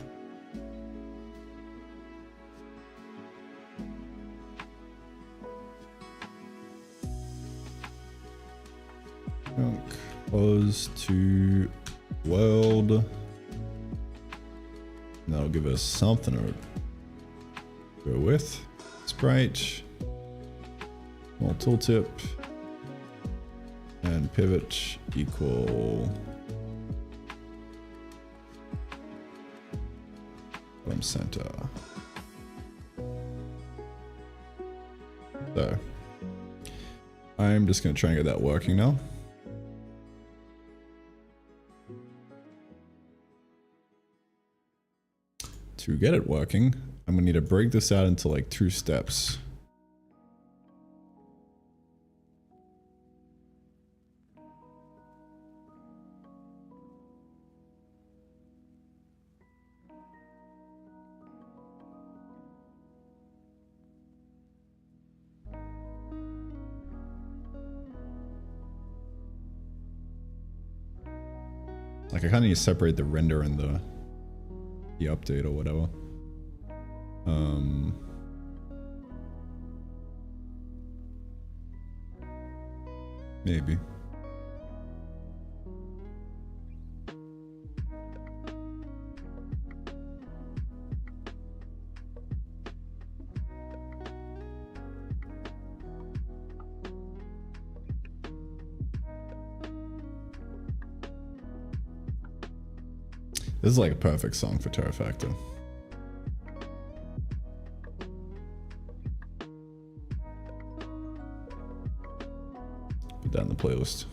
Chunk pause to world. And that'll give us something to go with. Sprite, small tooltip, and pivot equal bottom center. So I'm just going to try and get that working now. To get it working, I'm gonna need to break this out into like 2 steps. Like I kind of need to separate the render and the update or whatever. Maybe. This is like a perfect song for Terrafactor. Put that in the playlist.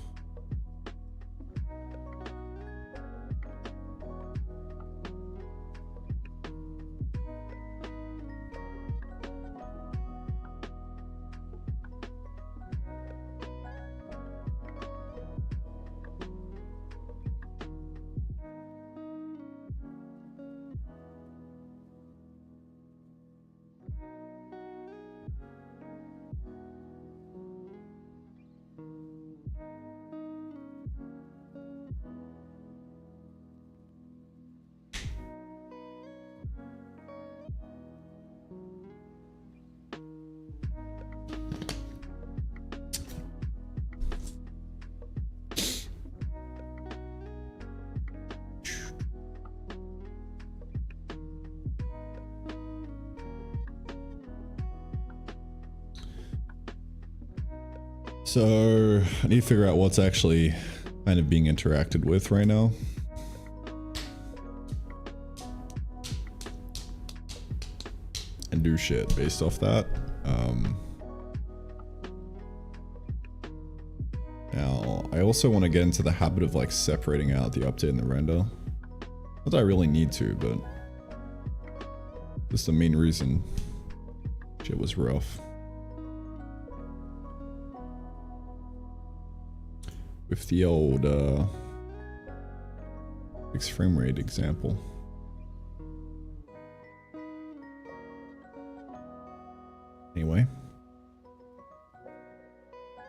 So I need to figure out what's actually kind of being interacted with right now. And do shit based off that. Now, I also want to get into the habit of like separating out the update and the render. Not that I really need to, but just the main reason shit was rough. With the old fixed frame rate example. Anyway.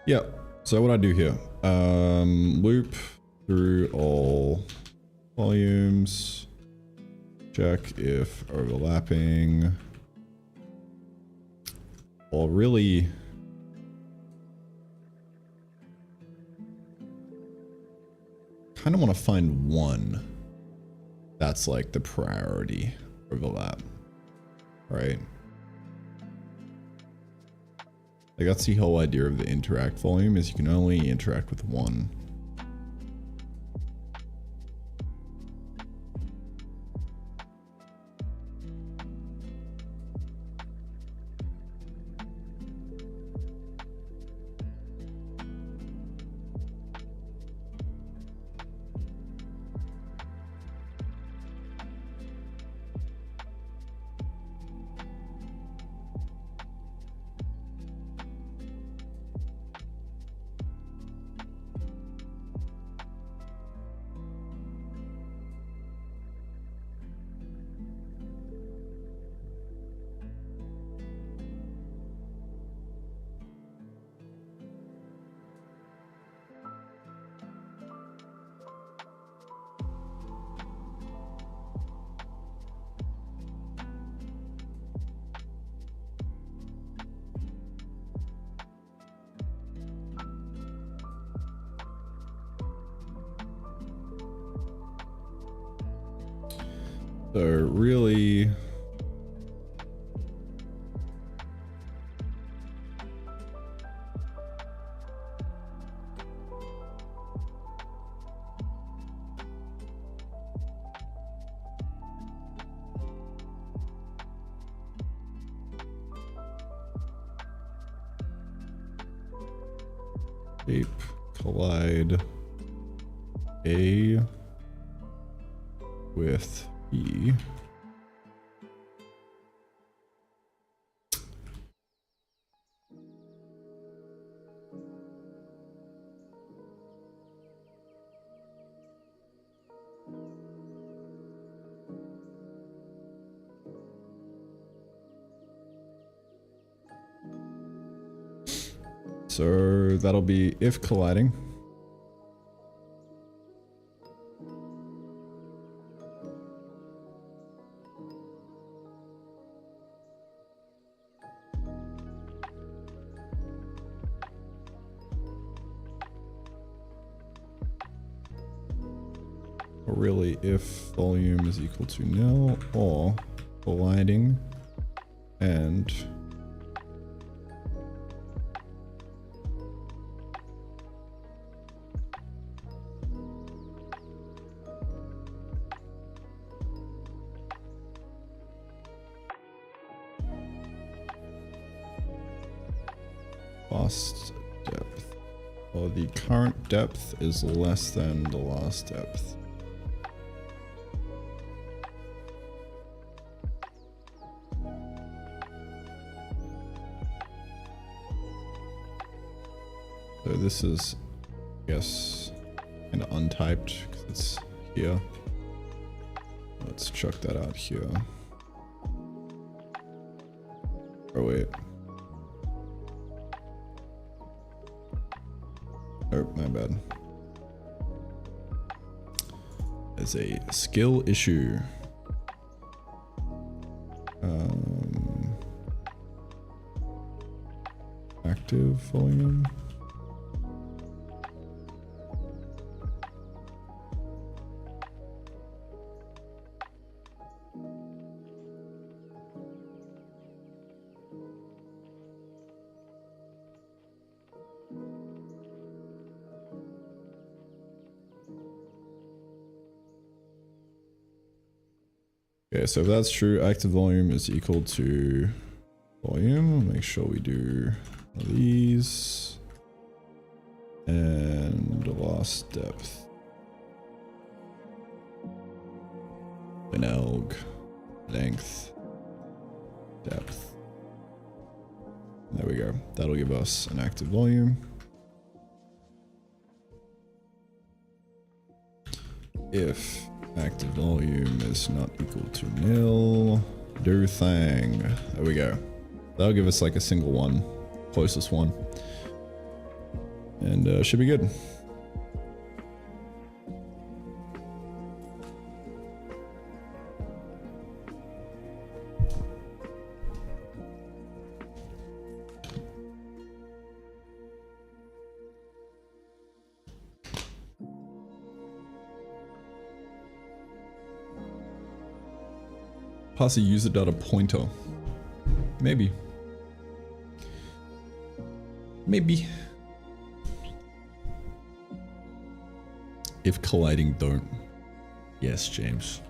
Yeah, so what I do here, loop through all volumes, check if overlapping, well really kind of want to find one that's like the priority overlap, right? Like that's the whole idea of the interact volume, is you can only interact with one. So really, shape collide A with B. So that'll be if colliding. or really if volume is equal to nil, or colliding and last depth, or the current depth is less than the last depth. So this is, I guess, kind of untyped because it's here. Let's chuck that out here. Oh wait. Oh, my bad. There's a skill issue. Active volume. Okay, so if that's true, active volume is equal to volume. Make sure we do these and last depth. Finalg, length, depth. There we go. That'll give us an active volume. If active volume is not equal to nil, do thing. There we go. That'll give us like a single one, closest one, and should be good. Pass a user data pointer. Maybe. Maybe. If colliding don't. Yes, James.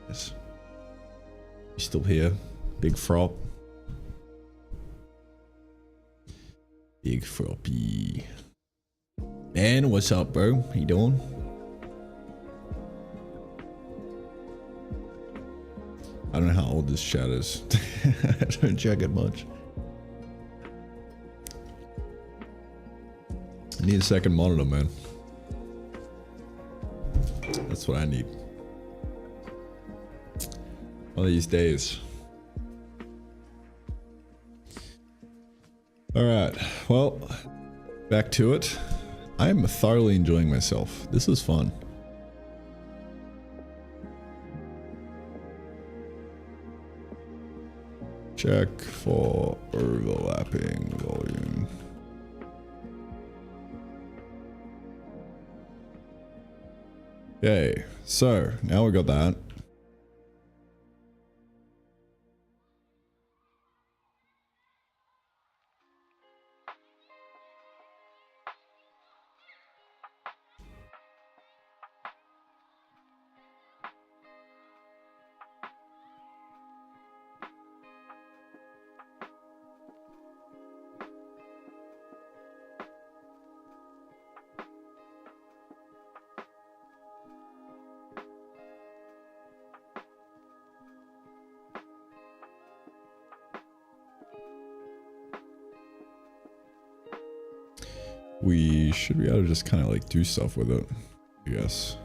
Yes. You still here? Big frop. Big froppy. Man, what's up, bro? How you doing? I don't know how old this chat is. I don't check it much. I need a second monitor, man. That's what I need. One of these days. Alright, well, back to it. I'm thoroughly enjoying myself. This is fun. Check for overlapping volume. Okay, so now we got that. We should be able to just kind of like do stuff with it, I guess.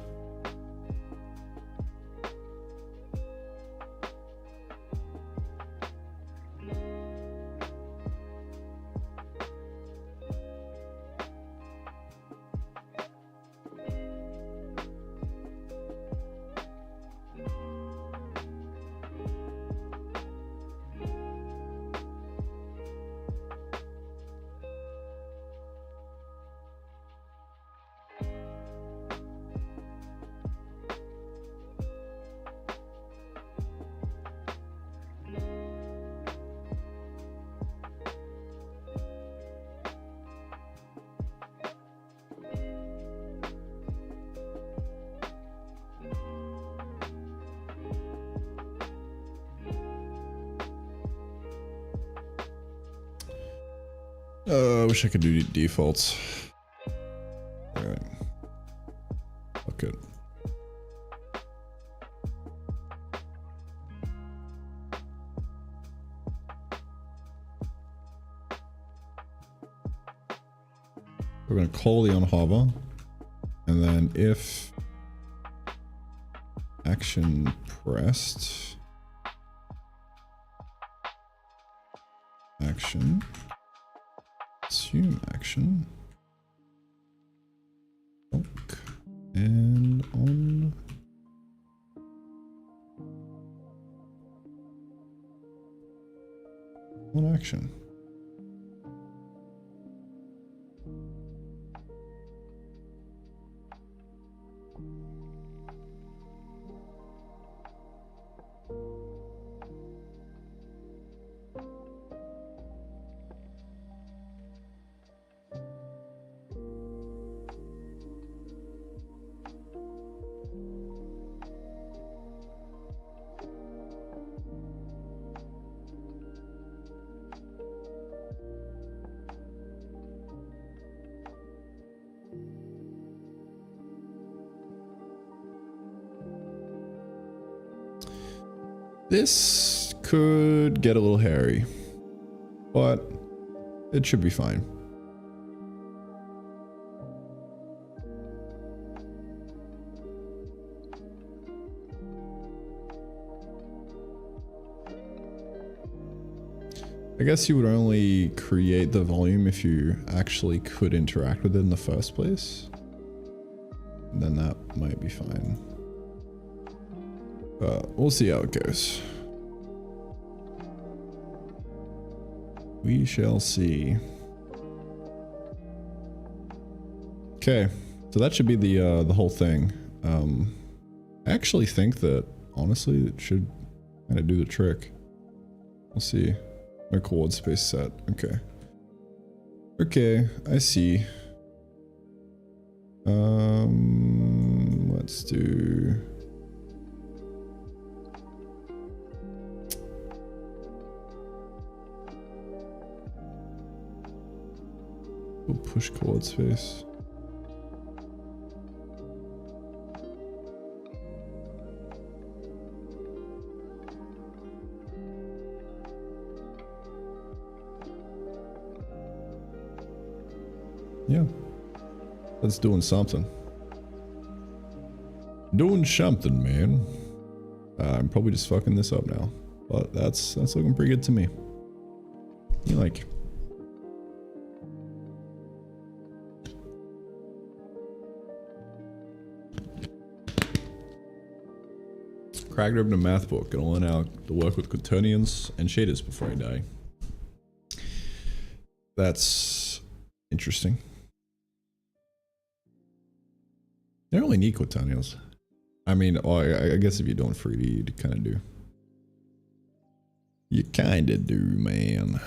I wish I could do defaults. Alright. Fuck it. We're going to call the on hover, and then if action pressed, action, assume action, ok, and on action. This could get a little hairy, but it should be fine. I guess you would only create the volume if you actually could interact with it in the first place. And then that might be fine. But we'll see how it goes. We shall see. Okay, so that should be the whole thing. I actually think that honestly it should kind of do the trick. We'll see. No chord space set. Okay. Okay, I see. Let's do. We'll push chord space. Yeah, that's doing something. Doing something, man. I'm probably just fucking this up now, but that's looking pretty good to me. You like? Cracked open a math book. Gonna learn how to work with quaternions and shaders before I die. That's interesting. You don't really need quaternions. I mean, I guess if you're doing 3D, you kind of do. You kind of do, man.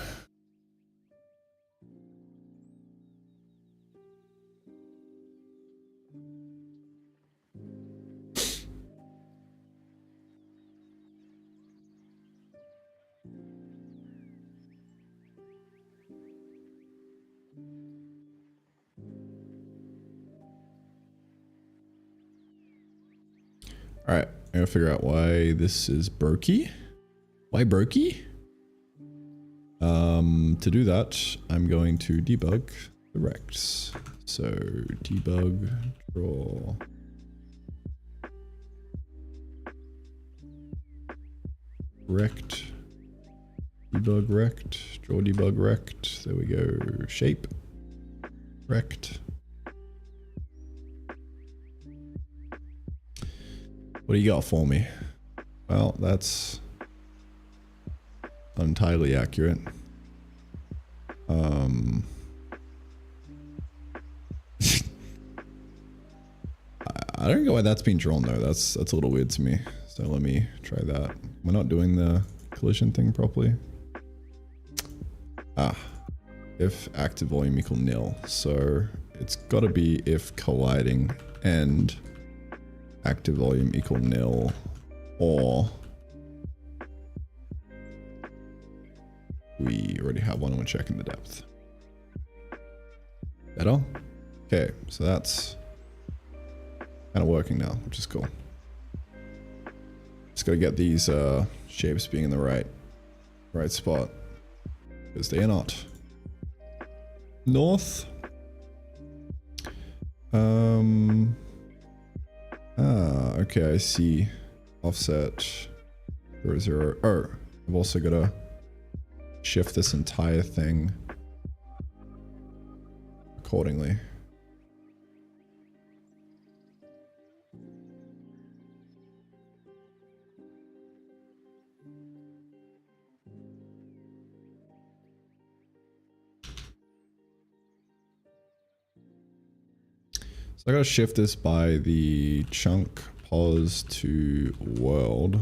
All right, I gotta figure out why this is brokey. Why brokey? To do that, I'm going to debug the rects. So debug draw. Rect. Debug rect. Draw debug rect. There we go. Shape. Rect. What do you got for me? Well, that's entirely accurate. I don't know why that's being drawn though. That's a little weird to me. So let me try that. We're not doing the collision thing properly. Ah, if active volume equal nil. So it's got to be if colliding and active volume equal nil, or we already have one and we're checking the depth. Better? Okay, so that's kind of working now, which is cool. Just gotta get these shapes being in the right spot, because they are not. North. Okay, I see. Offset 0, 0. Oh, I've also got to shift this entire thing accordingly. So I gotta shift this by the chunk pos to world.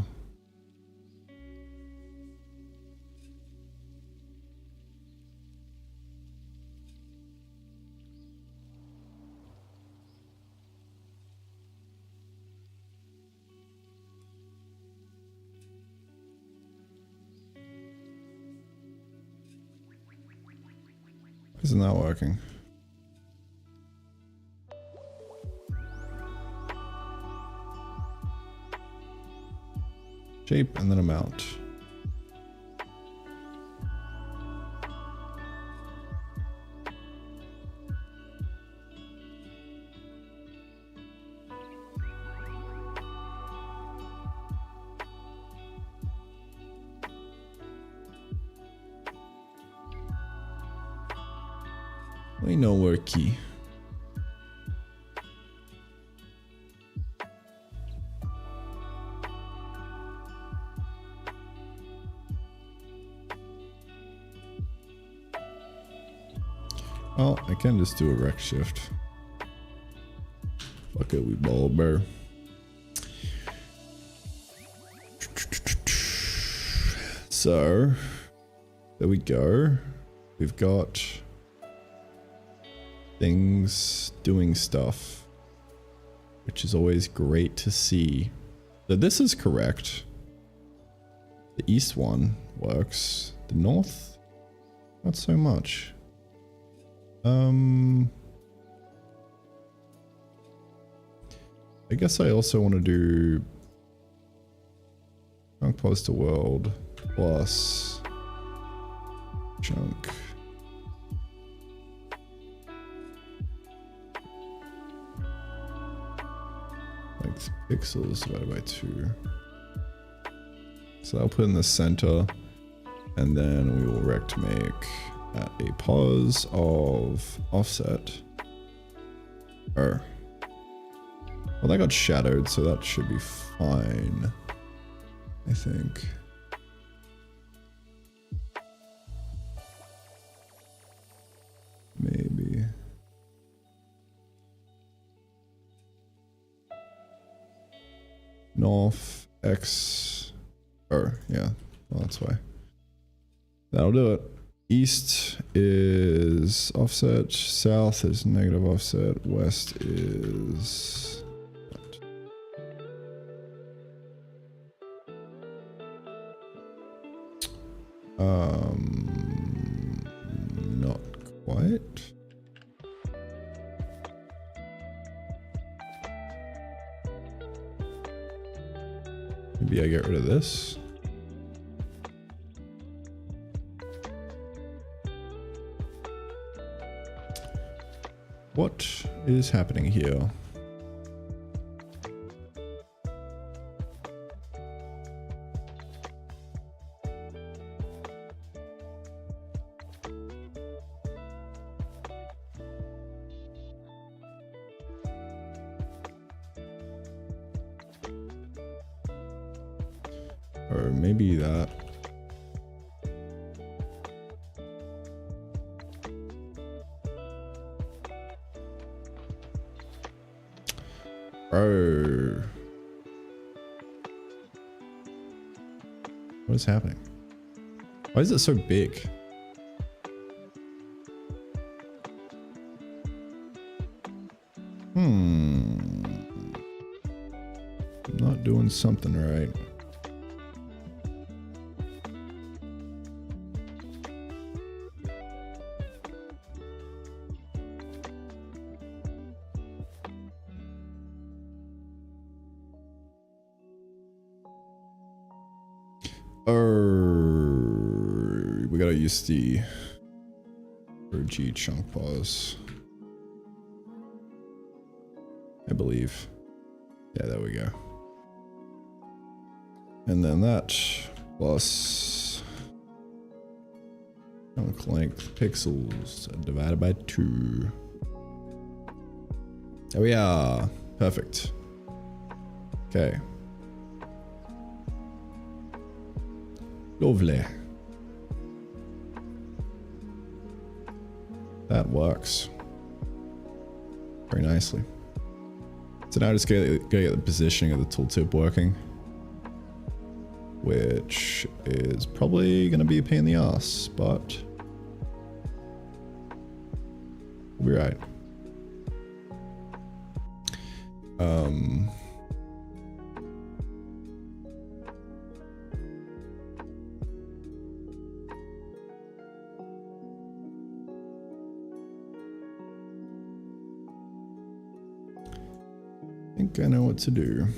Isn't that working? Shape and then amount. We know where key. Well, I can just do a rect shift. Fuck it, we ball bear. So, there we go. We've got things doing stuff, which is always great to see. So this is correct. The east one works. The north, not so much. I guess I also want to do chunk pos to world plus chunk. Like pixels divided by 2. So I'll put in the center, and then we will rect make at a pos of offset. Well, that got shadowed, so that should be fine, I think. Maybe. North X. Yeah, well, that's why. That'll do it. East is offset, south is negative offset, west is not quite. Maybe I get rid of this. What is happening here? Or maybe that. Oh. What is happening? Why is it so big? I'm not doing something right. We gotta use the OG chunk pause, I believe. Yeah, there we go. And then that plus chunk length pixels divided by 2. There we are. Perfect. Okay. Lovely. That works very nicely. So now I just gotta get the positioning of the tooltip working, which is probably gonna be a pain in the ass, but we'll be right. I think I know what to do.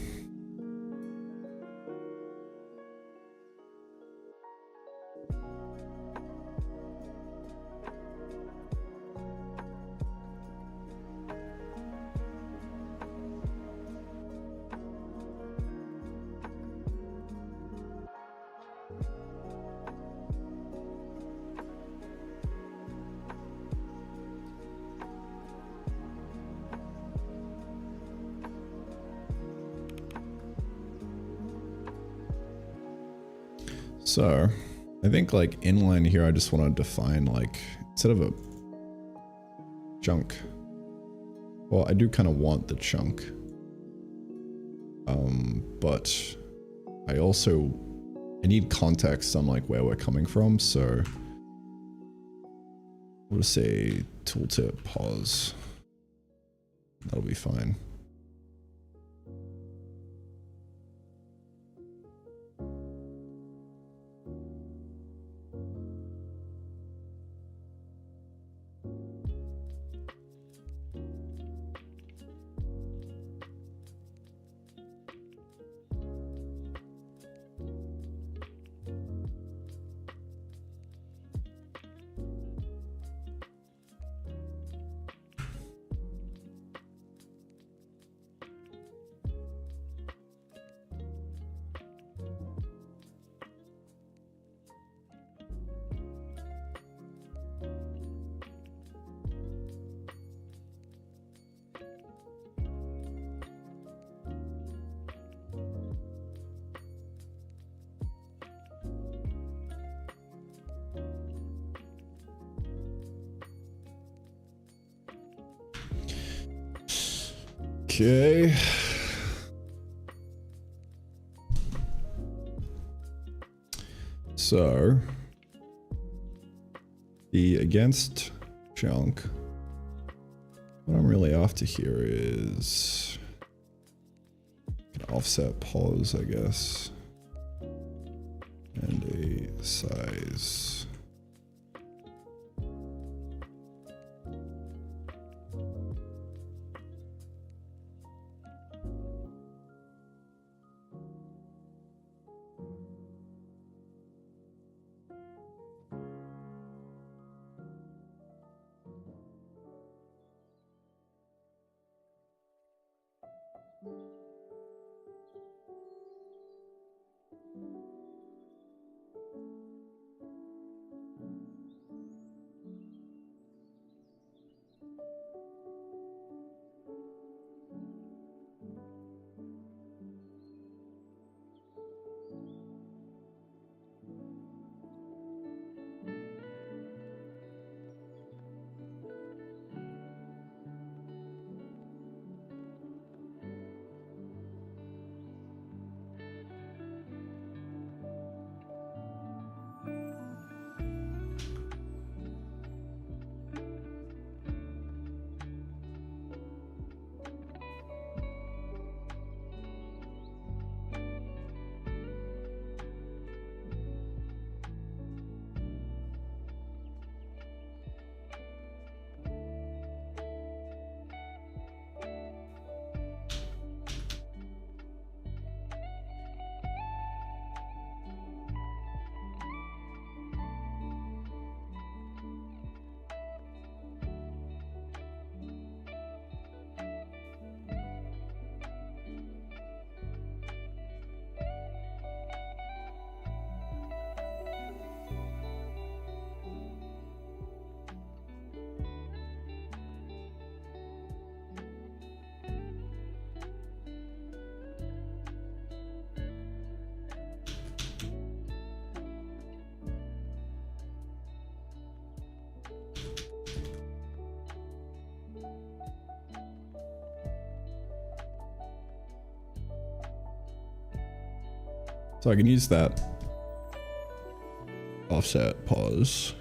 So, I think like inline here, I just want to define like, instead of a chunk, well, I do kind of want the chunk, but I need context on like where we're coming from, so we'll just say tooltip pause. That'll be fine. Okay. So the against chunk, what I'm really after here is an offset pause, I guess, and a size. So I can use that offset pause.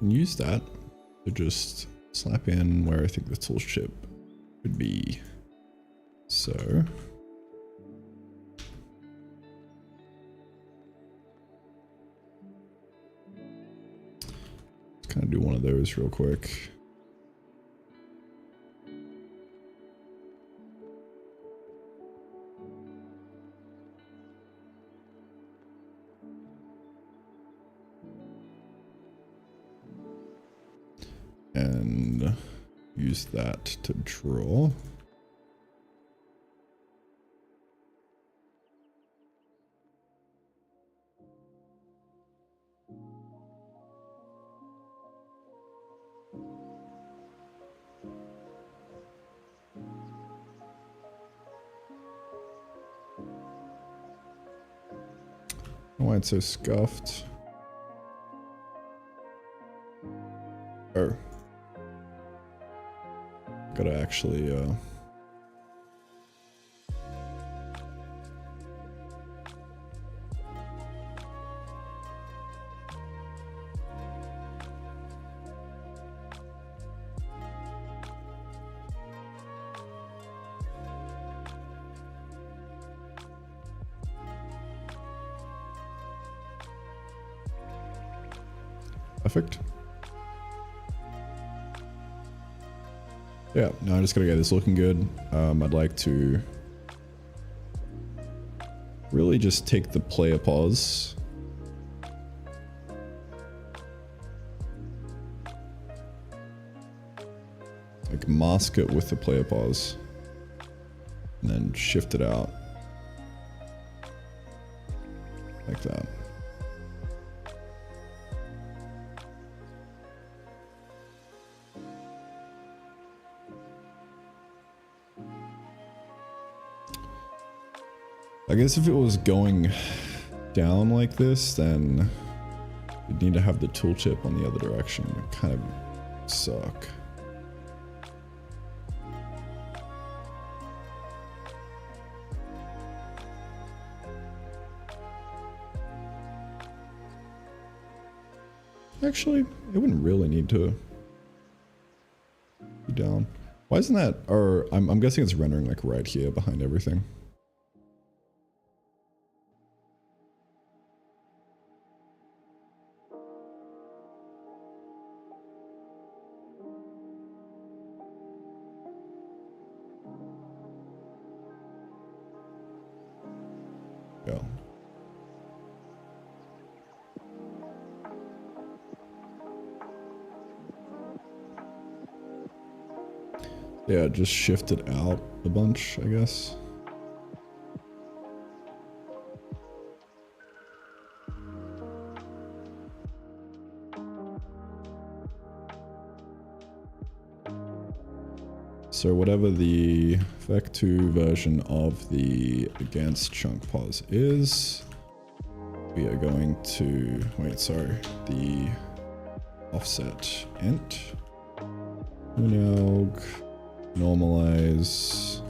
And use that to just slap in where I think the tool chip would be. So let's kind of do one of those real quick. And use that to draw. Why it's so scuffed? Oh. Gotta actually, perfect. Yeah, no, I just gotta get this looking good. I'd like to really just take the player pause. Like mask it with the player pause. And then shift it out. Like that. I guess if it was going down like this, then you'd need to have the tooltip on the other direction. It kind of suck. Actually, it wouldn't really need to be down. Why isn't that, or I'm guessing it's rendering like right here behind everything. Yeah. Yeah, just shift it out a bunch, I guess. So whatever the Vec2 version of the against chunk pause is, we are going to, wait, sorry, the offset int, unalg, normalize,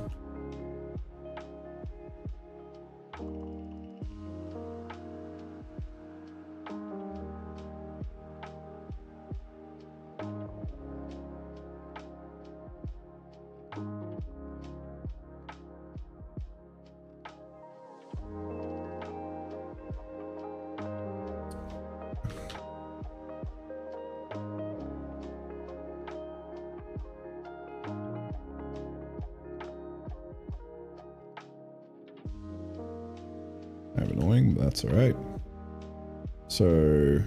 showing, but that's all right. So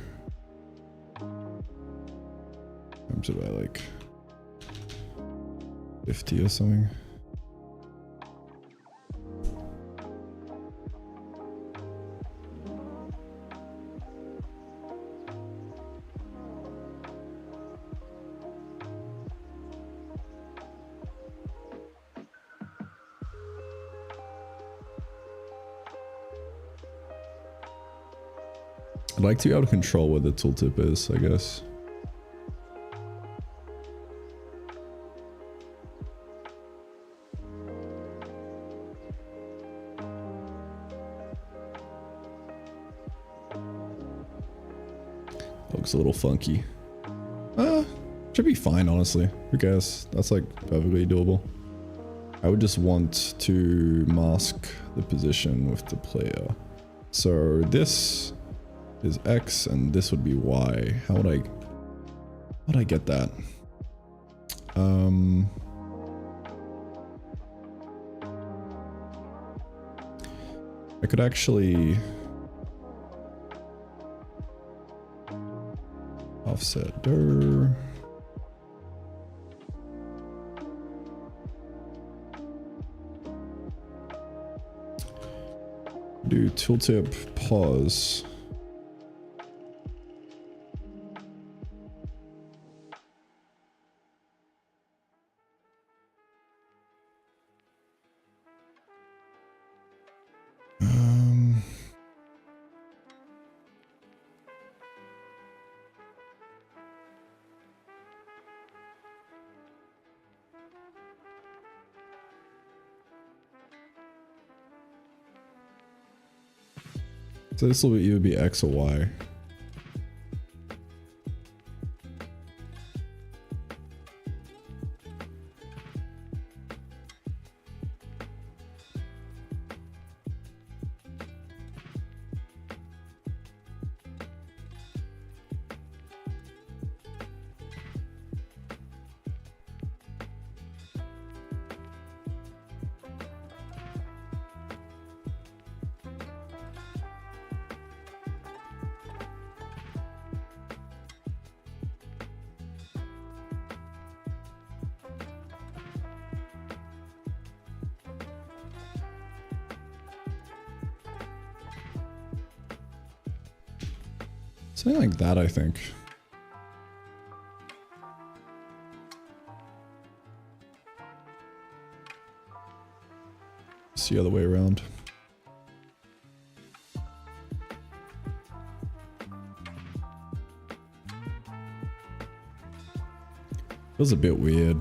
I'm to about like 50 or something. I'd like to be able to control where the tooltip is, I guess. Looks a little funky. Should be fine, honestly. Who cares? That's like perfectly doable. I would just want to mask the position with the player. So this is X and this would be Y. How would I get that? I could actually offset dir. Do tooltip pause. So this will either be X or Y. Something like that, I think. It's the other way around. Feels a bit weird.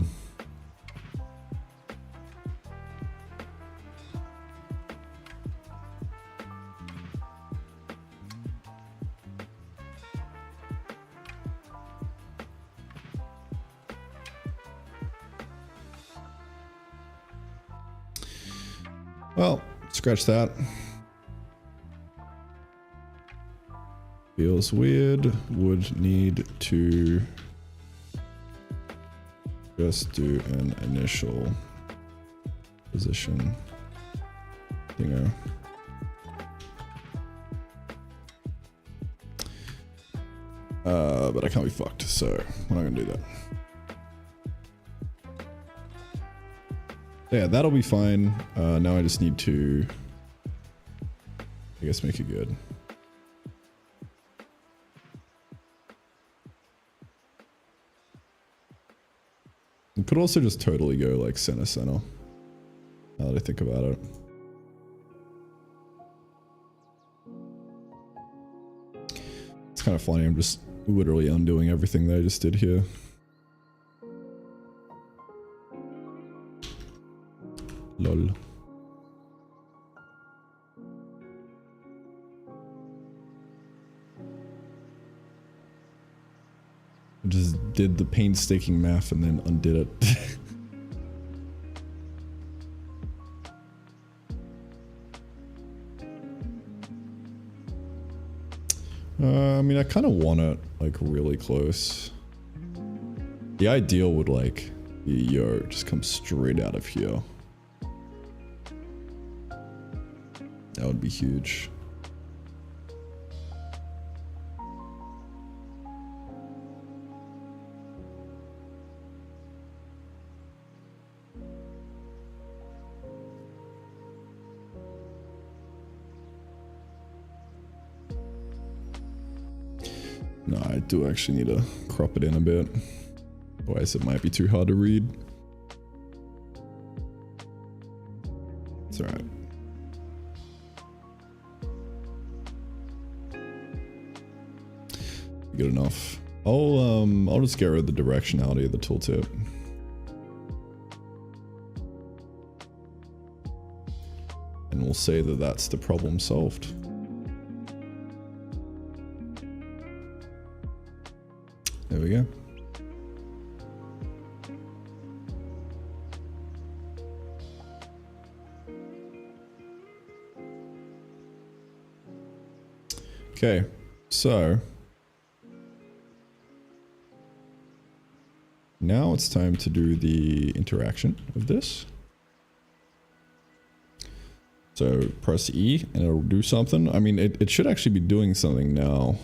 Well, scratch that. Feels weird. Would need to just do an initial position thingo. But I can't be fucked, so we're not gonna do that. Yeah, that'll be fine. Now I just need to, I guess, make it good. You could also just totally go like center. Now that I think about it. It's kind of funny. I'm just literally undoing everything that I just did here. Lol. I just did the painstaking math and then undid it. I mean, I kind of want it like really close. The ideal would like be, yo, just come straight out of here. That would be huge. No, I do actually need to crop it in a bit. Otherwise it might be too hard to read. It's alright. Good enough. I'll just get rid of the directionality of the tooltip. And we'll say that that's the problem solved. There we go. Okay, so now it's time to do the interaction of this. So press E and it'll do something. I mean, it should actually be doing something now.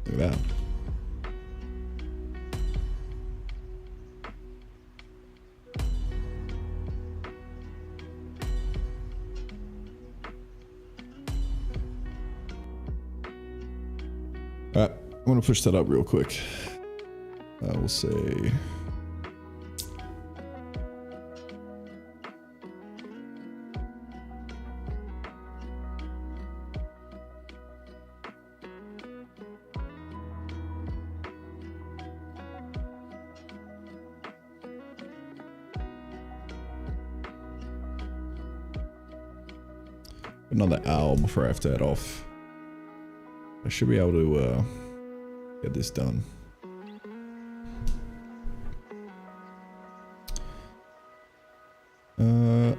Look at that. Alright, I'm gonna push that up real quick. We'll say another hour before I have to head off. I should be able to get this done.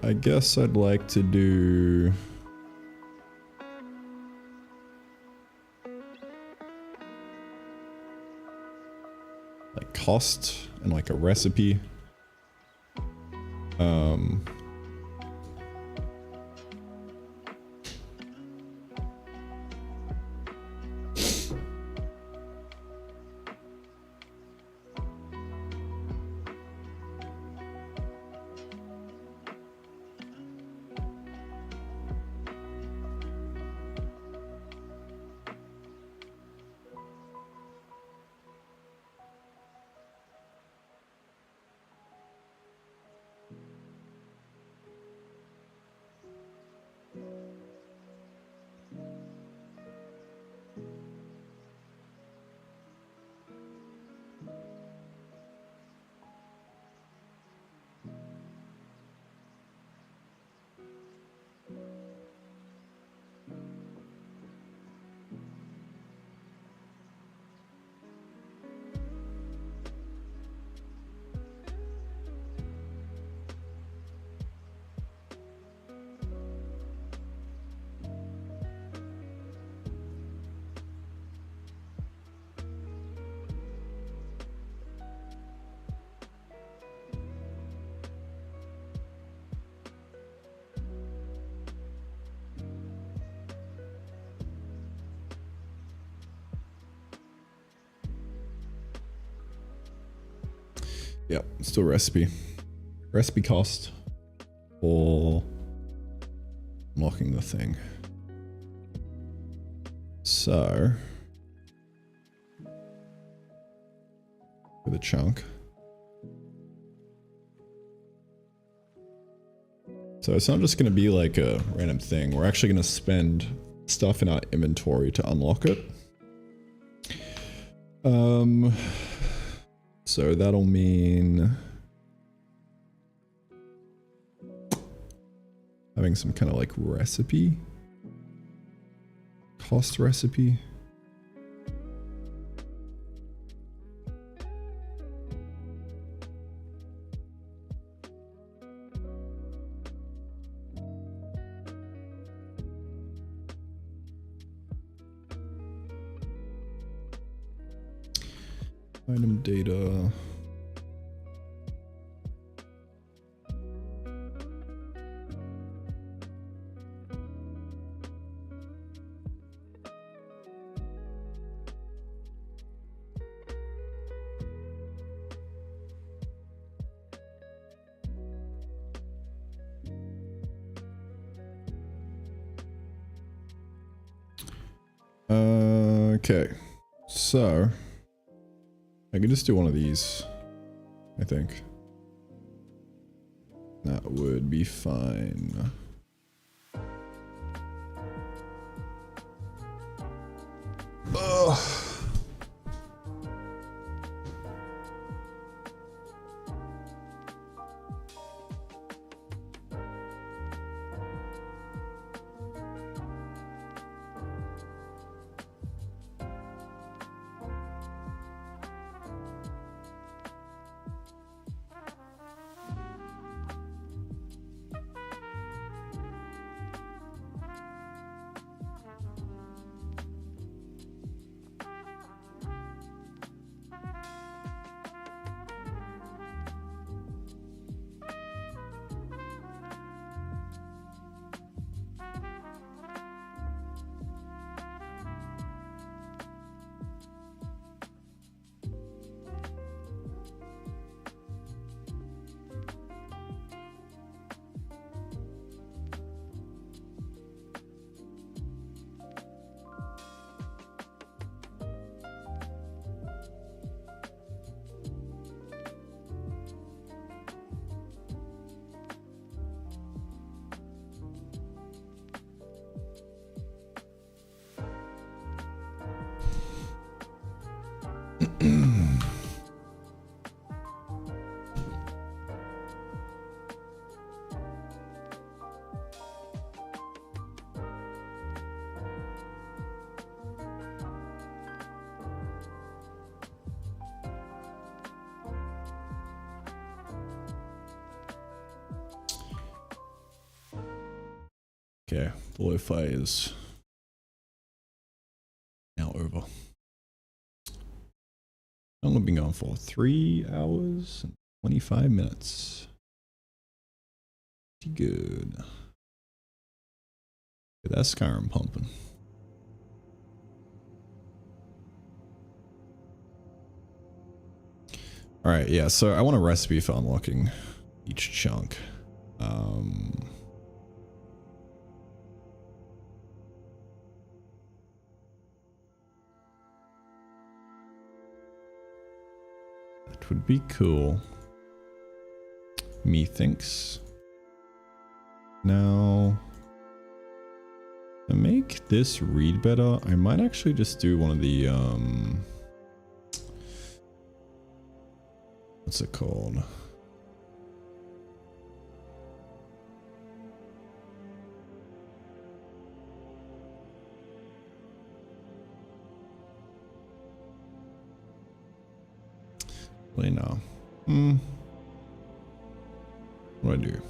I guess I'd like to do like cost and like a recipe. Yep, still recipe. Recipe cost for unlocking the thing. So for the chunk. So it's not just going to be like a random thing. We're actually going to spend stuff in our inventory to unlock it. So that'll mean having some kind of like recipe, cost recipe. Item data. Okay, so I could just do one of these, I think. That would be fine. Ugh. Okay, the lo-fi is now over. I'm gonna be going for 3 hours and 25 minutes. Pretty good. Look at that Skyrim pumping. All right, yeah, so I want a recipe for unlocking each chunk. That would be cool. Methinks. Now, to make this read better, I might actually just do one of the, what's it called? Really no. What do I do?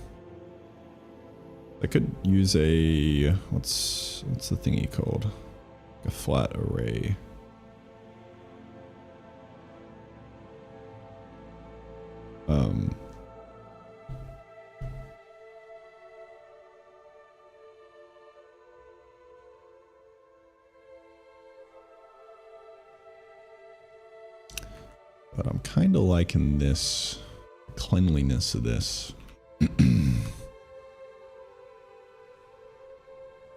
I could use a, what's the thingy called? A flat array. But I'm kind of liking this cleanliness of this. A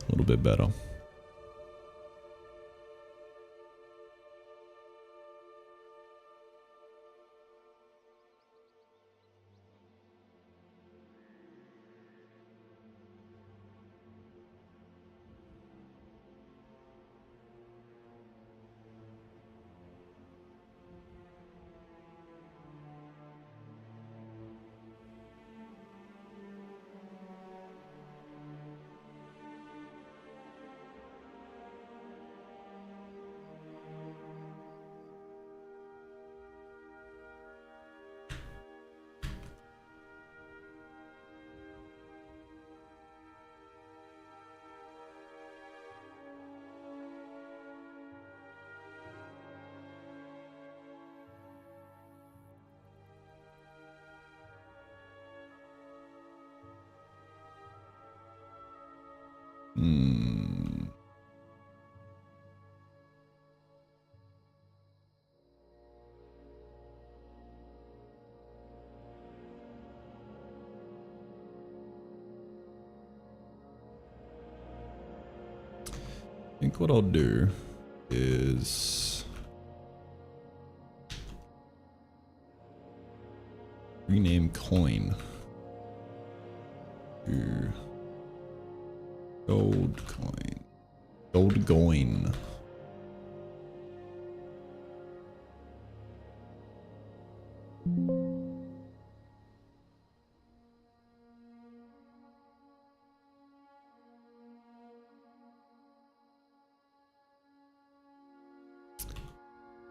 little bit better. I think what I'll do is rename coin to gold coin. Gold coin.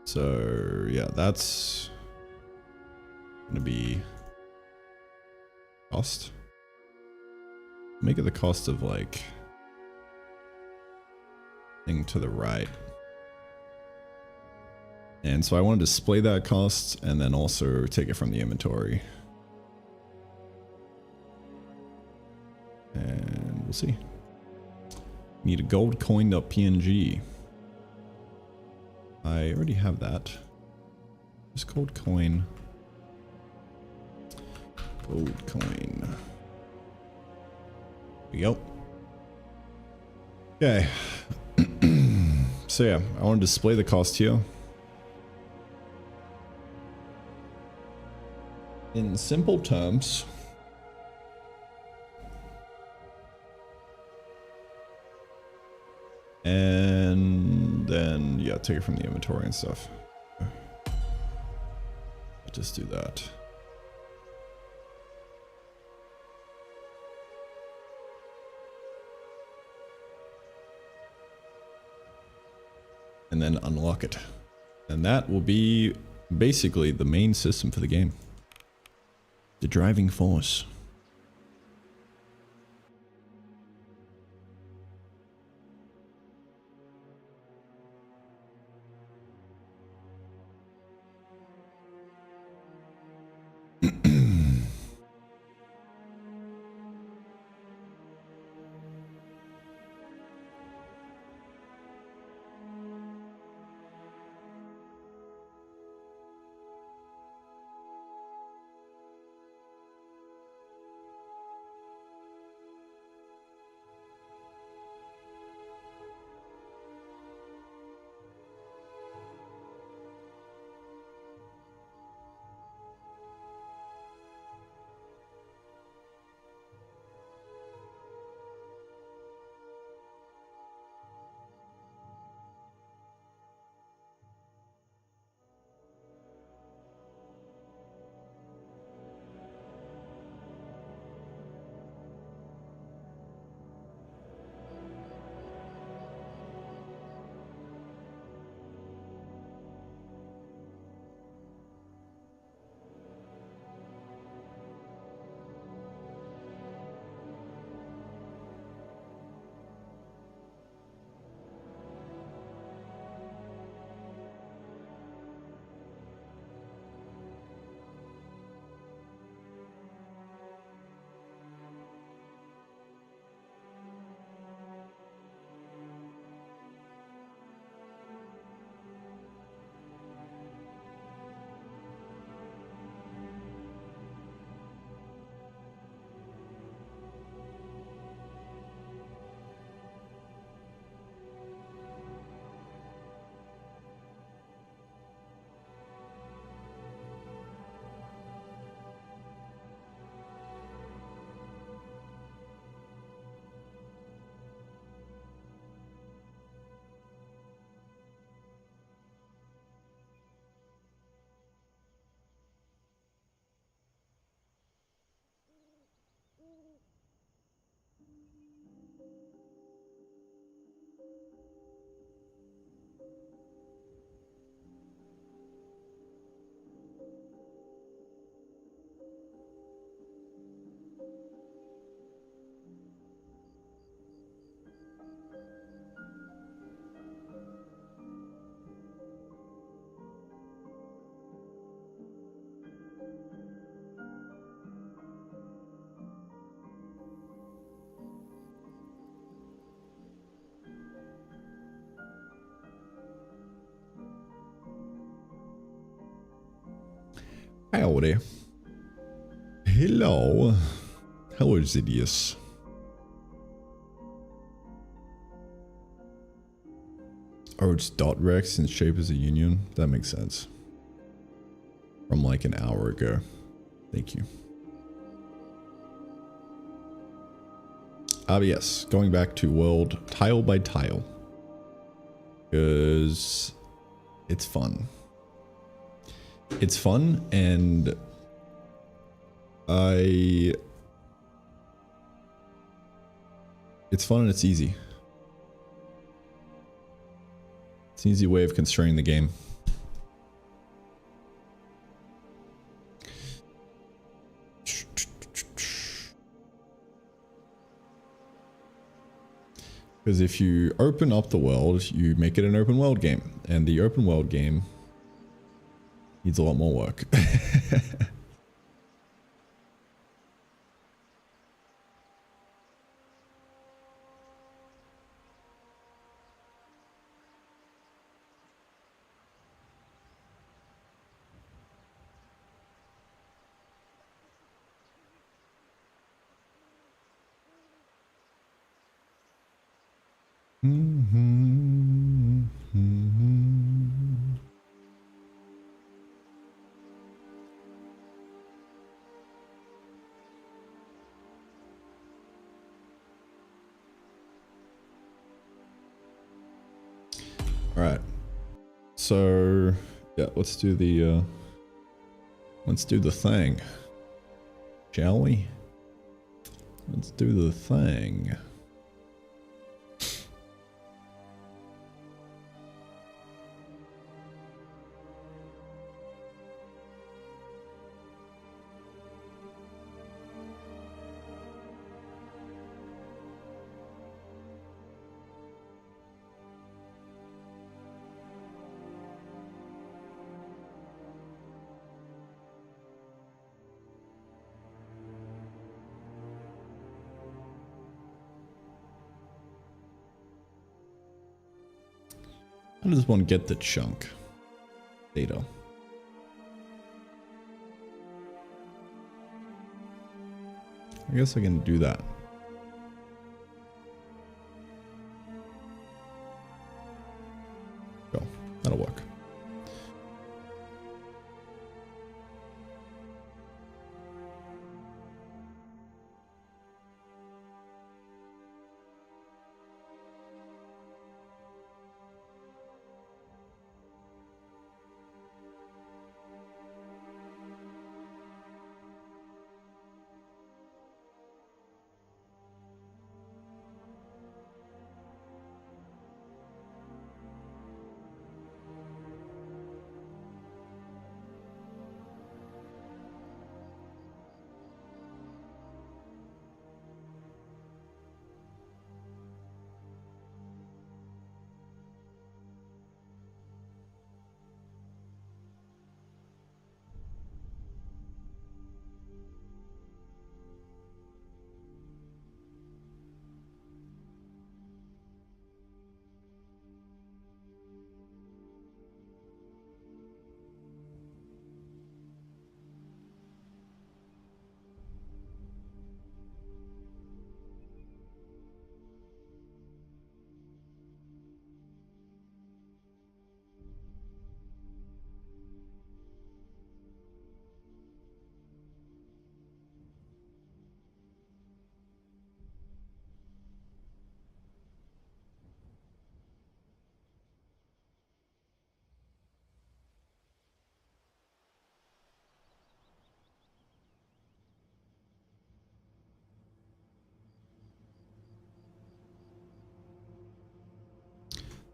So yeah, that's gonna be cost. Make it the cost of like thing to the right. And so I want to display that cost and then also take it from the inventory. And we'll see. Need a gold coin.png. I already have that. Just gold coin. Gold coin. There we go. Okay. So yeah, I want to display the cost here. In simple terms, and then yeah, take it from the inventory and stuff. I'll just do that. And then unlock it. And that will be basically the main system for the game. The driving force. Howdy. Hello. Hello, Zidius. Oh, it's dot rex in shape as a union? That makes sense. From like an hour ago. Thank you. Yes, going back to world tile by tile. Because it's fun. It's fun and it's fun and it's easy. It's an easy way of constraining the game. Because if you open up the world, you make it an open world game. And the open world game needs a lot more work. All right. So, yeah, let's do the thing. Shall we? Let's do the thing. How does one get the chunk data? I guess I can do that. Go. That'll work.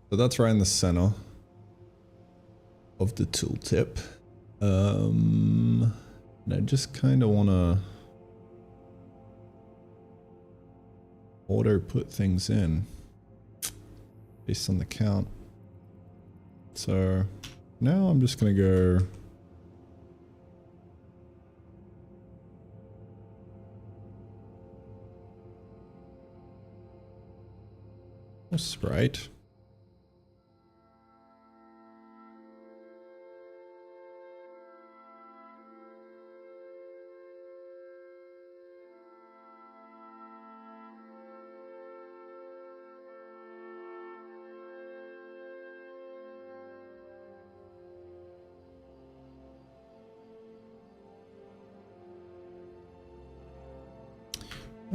So that's right in the center of the tooltip. And I just kind of want to auto put things in based on the count. So now I'm just going to go sprite.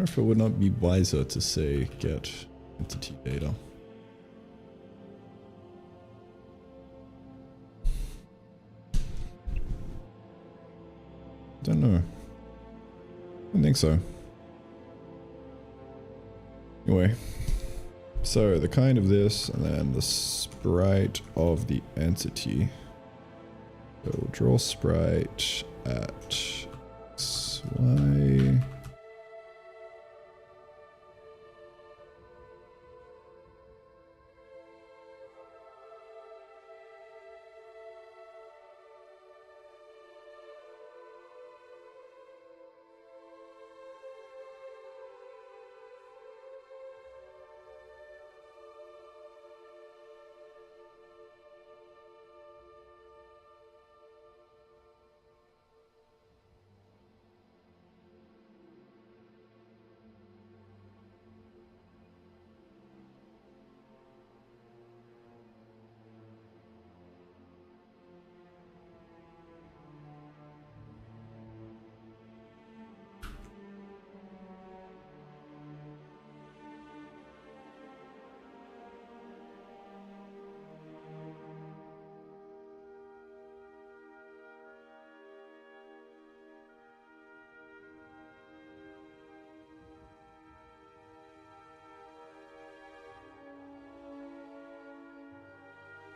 wonder if it would not be wiser to say get entity data. Don't know. I don't think so. Anyway, so the kind of this, and then the sprite of the entity. So we'll draw sprite at x, y.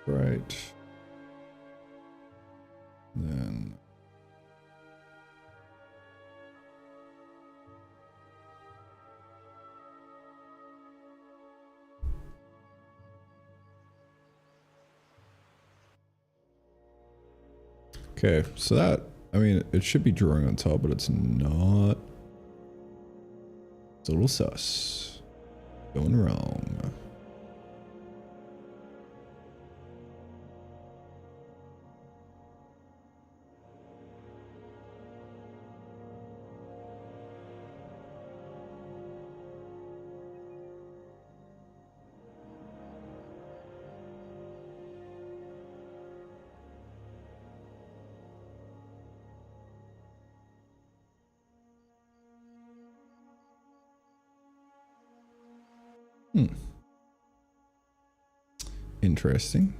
Right. Then okay, so that, I mean, it should be drawing on top, but it's not. It's a little sus. Going wrong. Interesting.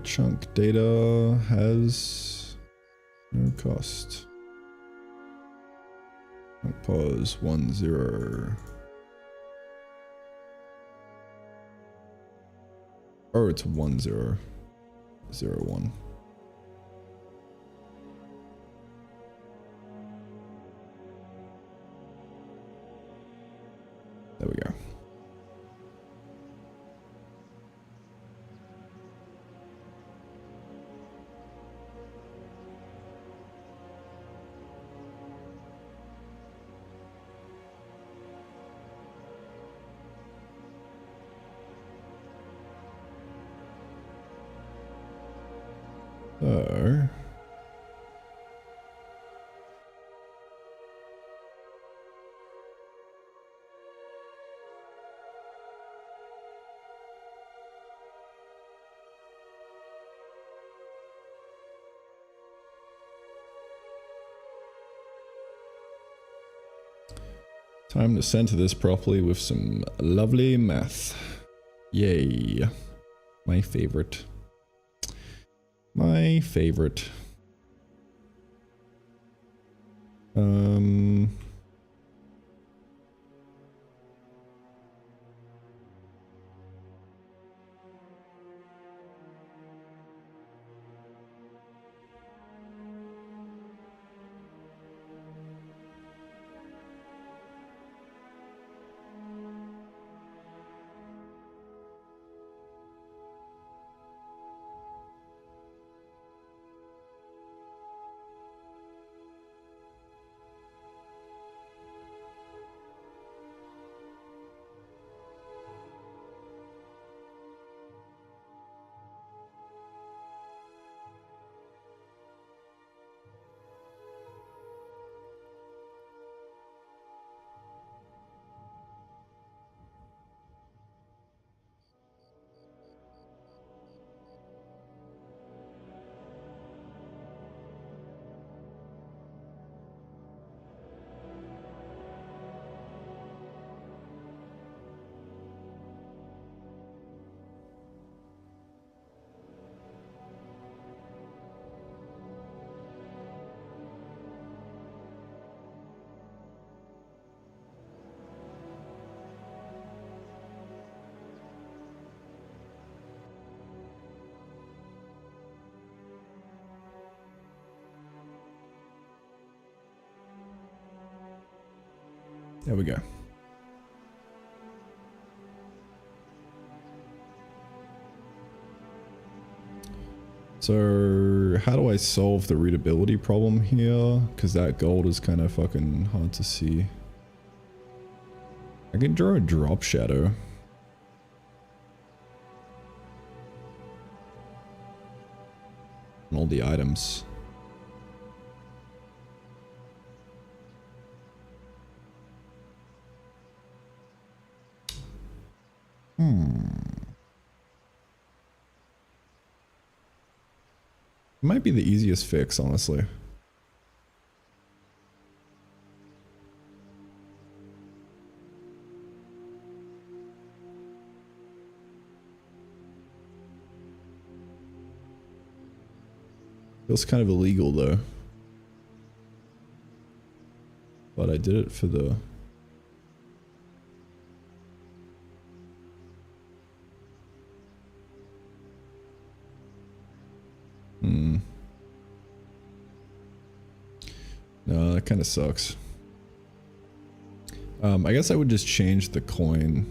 Chunk data has no cost. Pause 1 0. Oh, it's 1 0 0 1. There we go. So time to center this properly with some lovely math. Yay. My favorite. My favorite. There we go. So how do I solve the readability problem here? Because that gold is kind of fucking hard to see. I can draw a drop shadow. On all the items. Might be the easiest fix, honestly. Feels kind of illegal though. But I did it for the... No, that kind of sucks. I guess I would just change the coin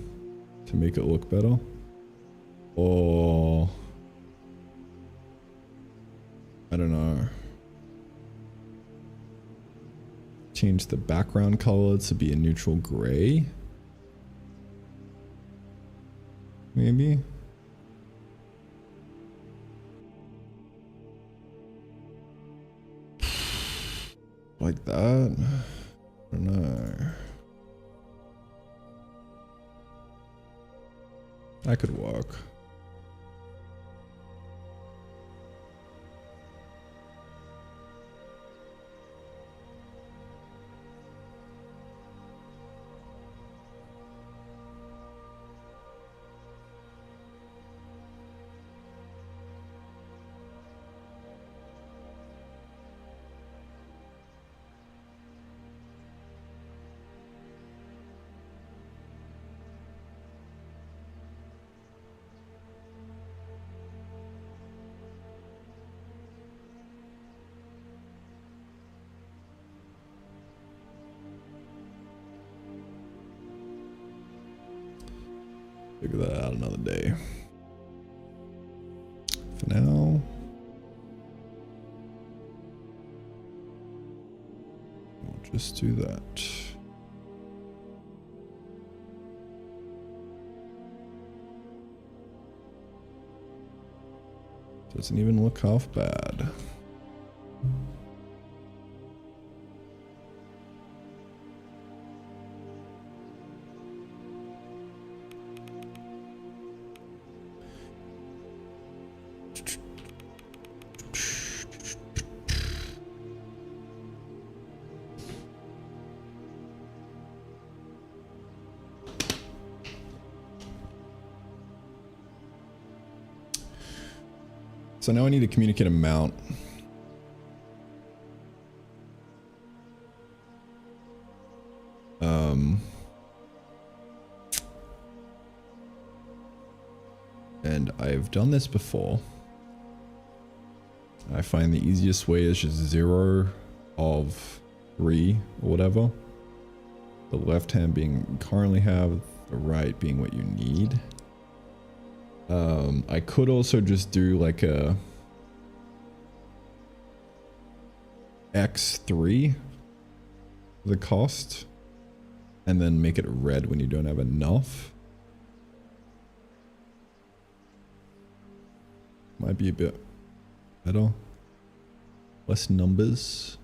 to make it look better. Or... I don't know. Change the background color to be a neutral gray. Maybe. Like that? I don't know. That could work. Figure that out another day. For now, we'll just do that. Doesn't even look half bad. So now I need to communicate a mount. And I've done this before. I find the easiest way is just 0 of 3 or whatever. The left hand being currently have, the right being what you need. I could also just do like a X3 the cost and then make it red when you don't have enough. Might be a bit better. Less numbers.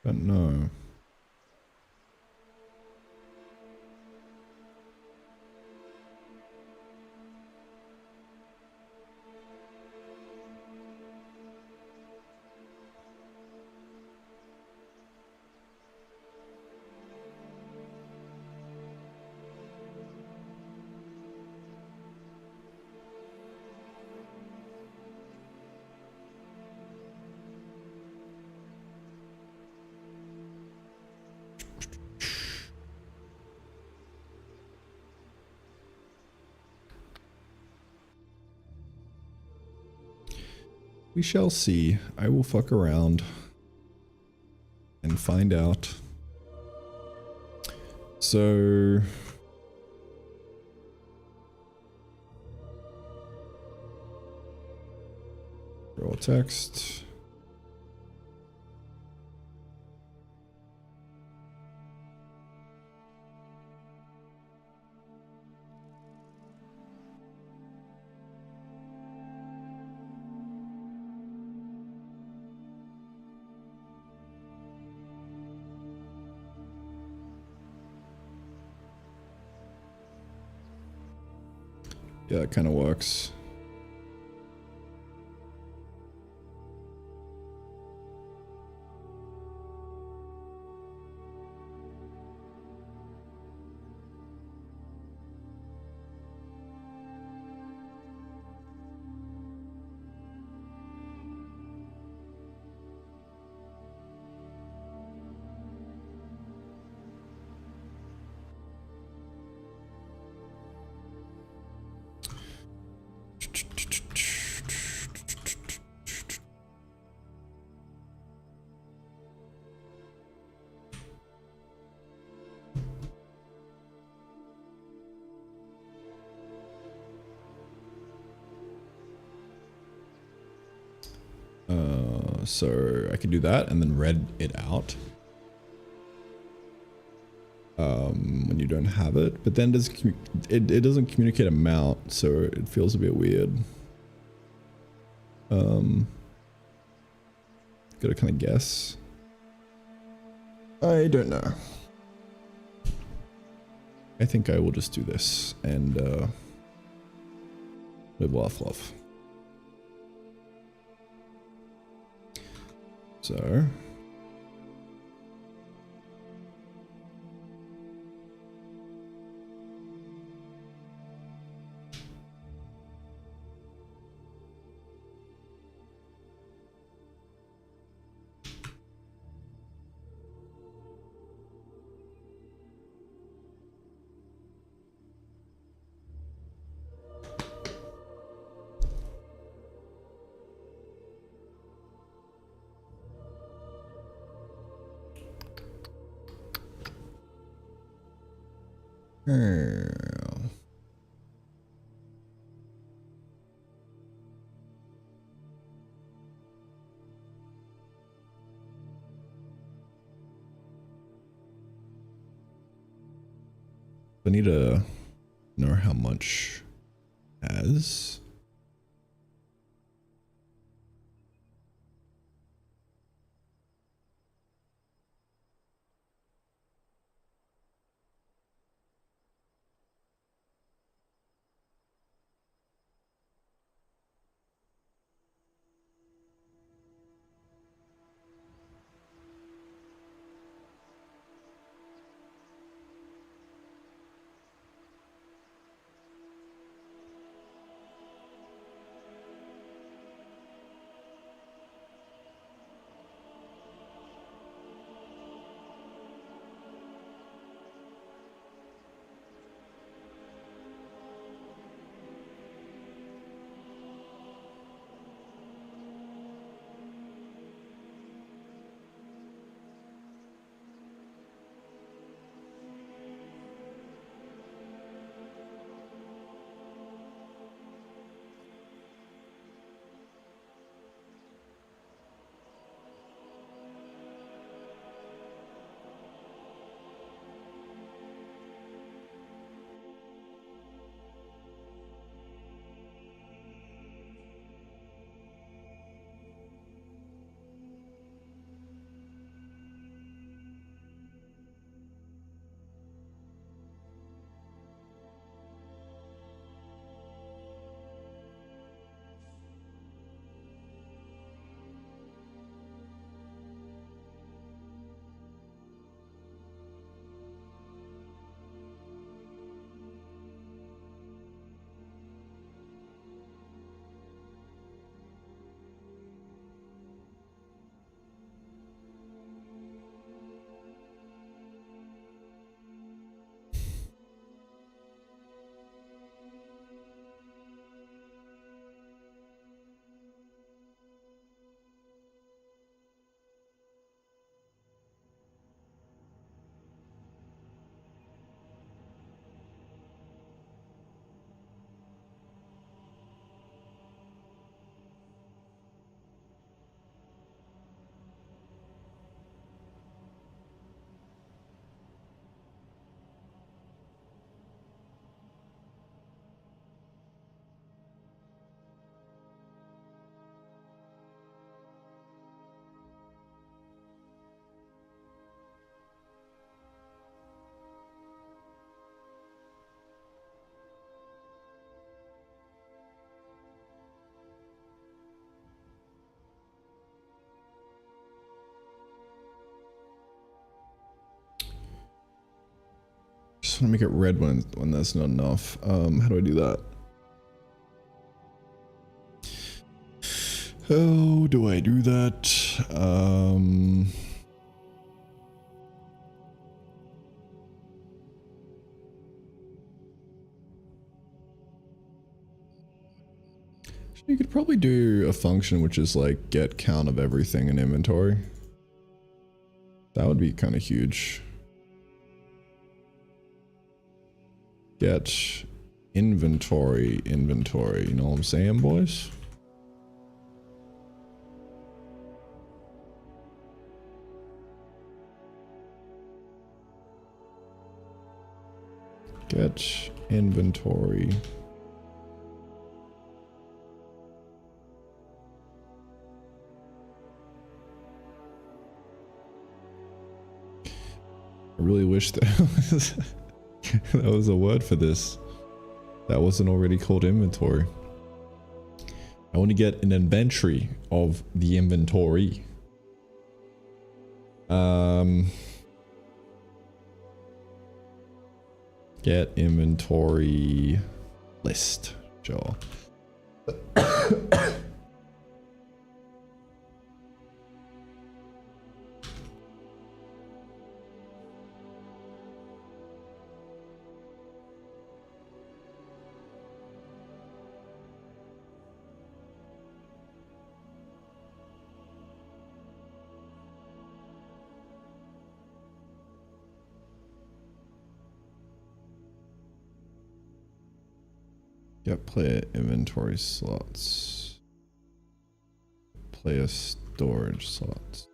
But no. We shall see. I will fuck around and find out. So raw text. Yeah, it kind of works. So I could do that and then read it out when you don't have it, but then it doesn't communicate amount, so it feels a bit weird. Gotta kind of guess. I don't know. I think I will just do this and live off love. So I need to know how much has. trying to make it red when that's not enough. How do I do that? How do I do that? You could probably do a function which is like get count of everything in inventory. That would be kind of huge. Get inventory, you know what I'm saying, boys? Get inventory. I really wish that that was a word for this. That wasn't already called inventory. I want to get an inventory of the inventory. Get inventory list. Sure. Get player inventory slots. Player storage slots.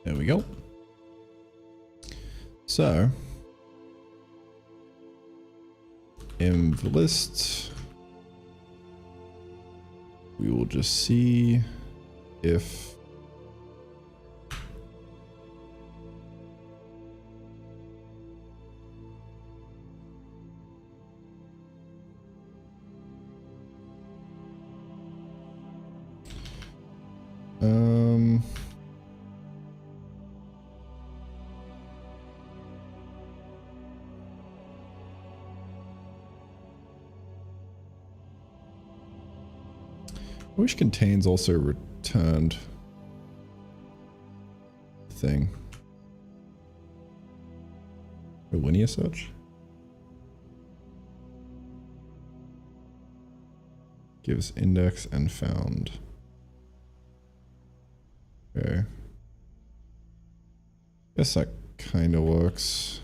There we go. So, inv list, we will just see if I wish contains also returned thing. A linear search? Gives index and found. Okay. Guess that kind of works.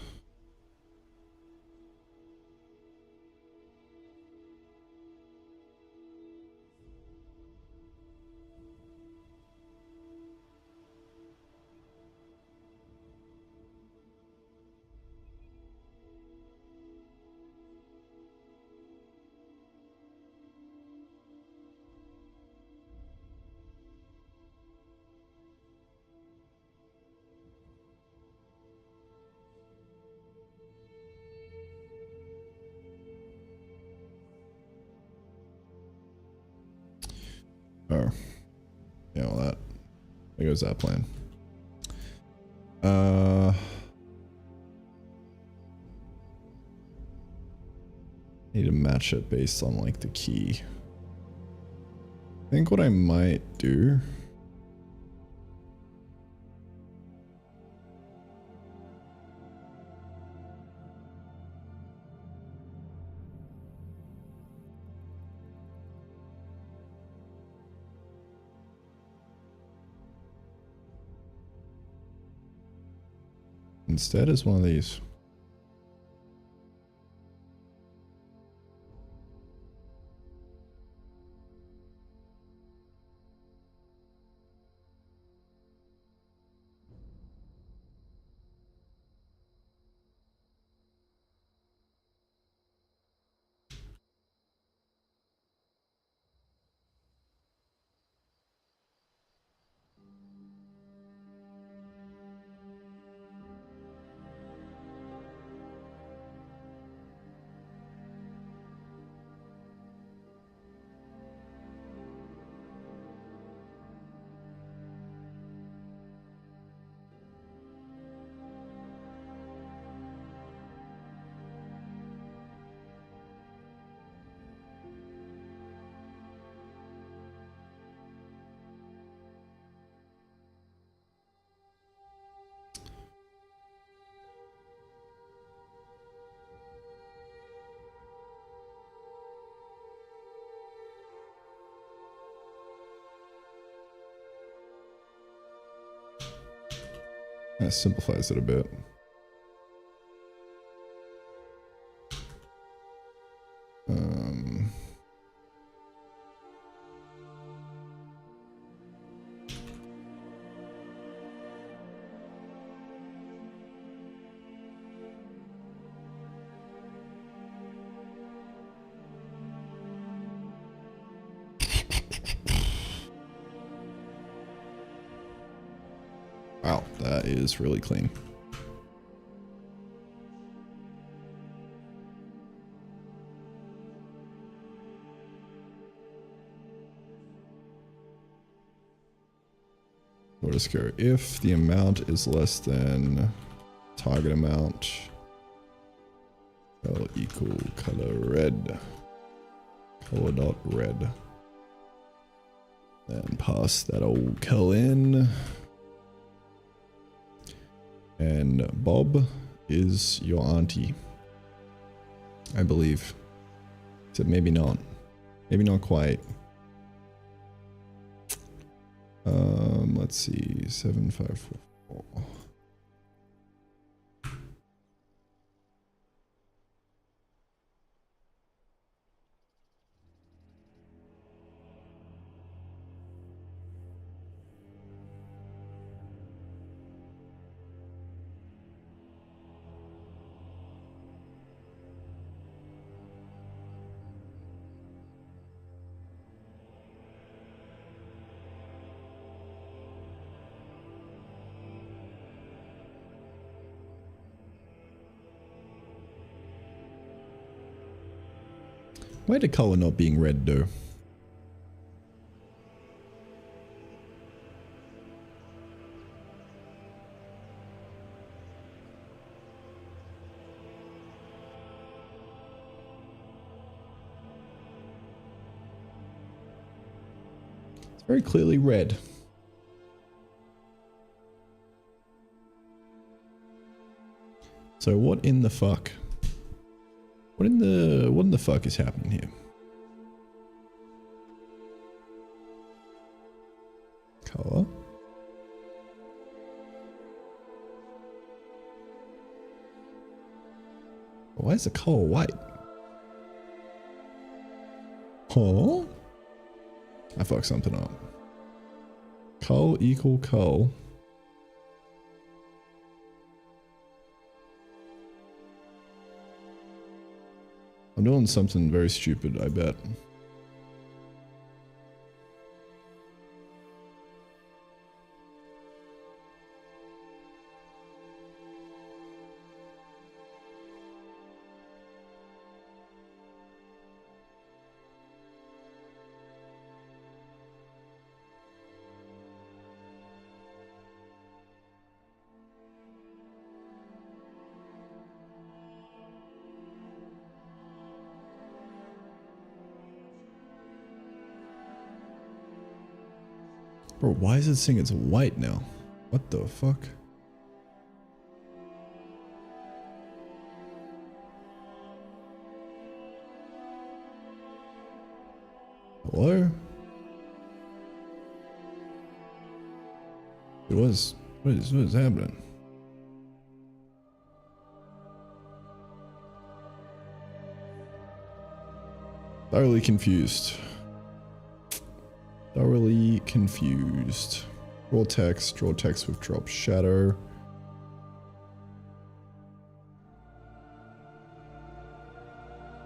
Oh, yeah, well that, there goes that plan. Need to match it based on like the key. I think what I might do instead is one of these. That simplifies it a bit. Wow, that is really clean. We'll just go if the amount is less than target amount, will equal color red. Color dot red. Then pass that old col in. And Bob is your auntie, I believe. Except maybe not. Maybe not quite. Let's see. 7544. Why the color not being red though? It's very clearly red. So what in the fuck? What in the fuck is happening here? Color. Why is the color white? Huh? I fucked something up. Cull equal cull. I'm doing something very stupid, I bet. Bro, why is it saying it's white now? What the fuck? Hello? What is happening? Thoroughly confused. Thoroughly confused. Draw text with drop shadow.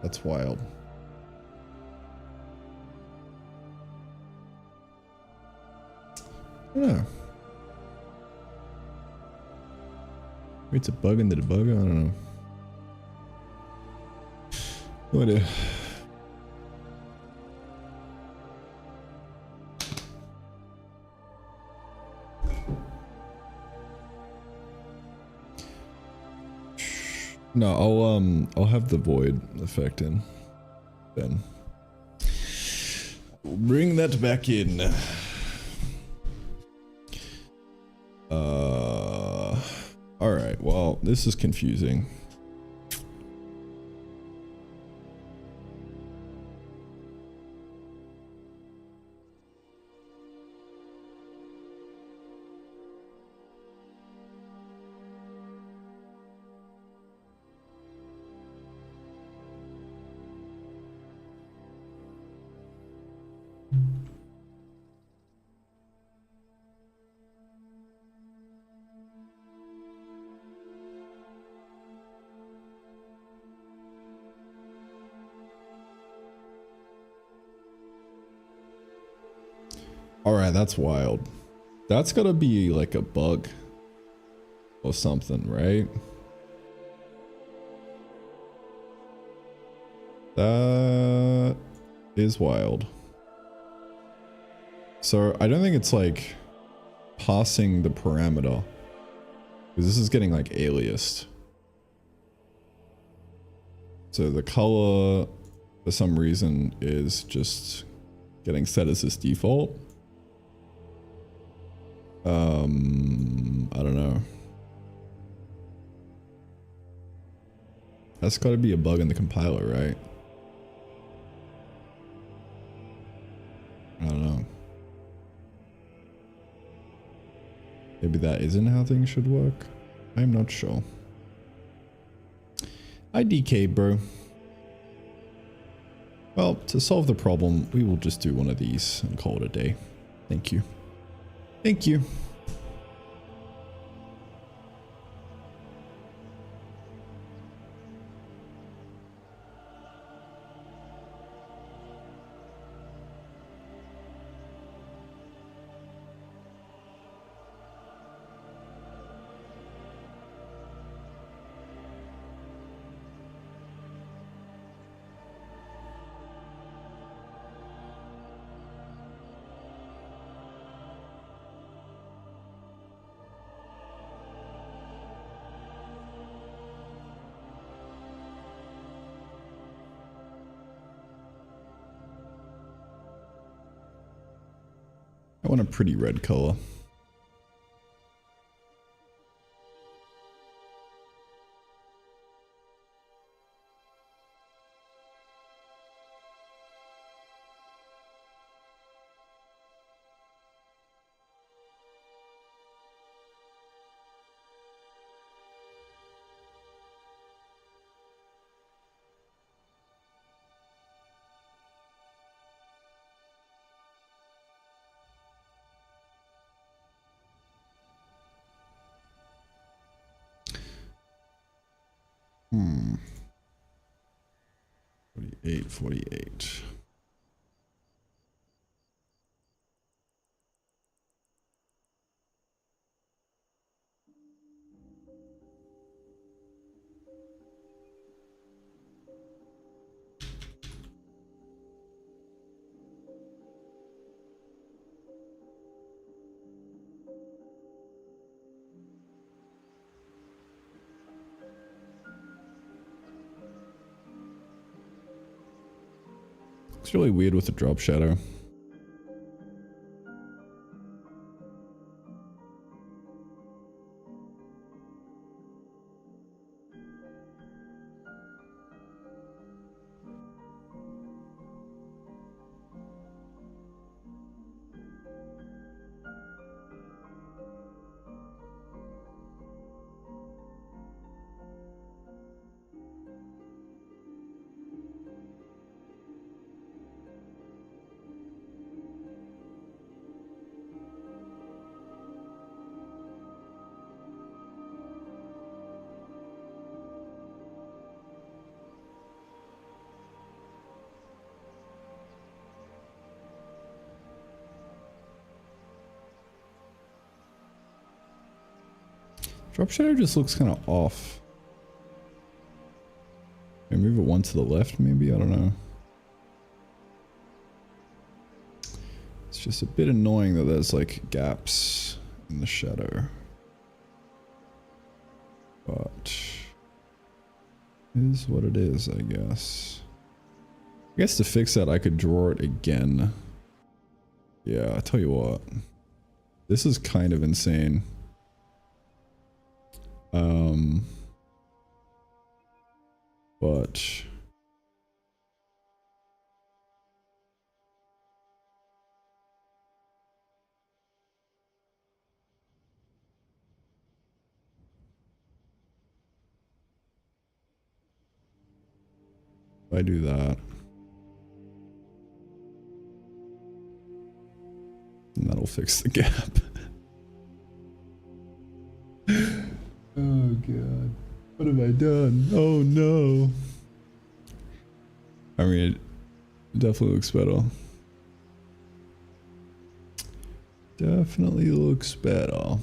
That's wild. I don't know. Maybe it's a bug in the debugger? I don't know. No idea. No, I'll have the void effect in then. We'll bring that back in. Alright, well, this is confusing. Alright, that's wild. That's gotta be like a bug or something, right? That is wild. So I don't think it's like passing the parameter, because this is getting like aliased. So the color for some reason is just getting set as this default. I don't know. That's got to be a bug in the compiler, right? I don't know. Maybe that isn't how things should work. I'm not sure. IDK, bro. Well, to solve the problem, we will just do one of these and call it a day. Thank you. Thank you. I want a pretty red color. Hmm. 48, 48. It's really weird with the drop shadow. Drop shadow just looks kind of off. Maybe move it one to the left, maybe? I don't know. It's just a bit annoying that there's like gaps in the shadow. But it is what it is, I guess. I guess to fix that, I could draw it again. Yeah, I tell you what. This is kind of insane. But if I do that, and that'll fix the gap. Oh god. What have I done? Oh no. I mean, it definitely looks better. Definitely looks better.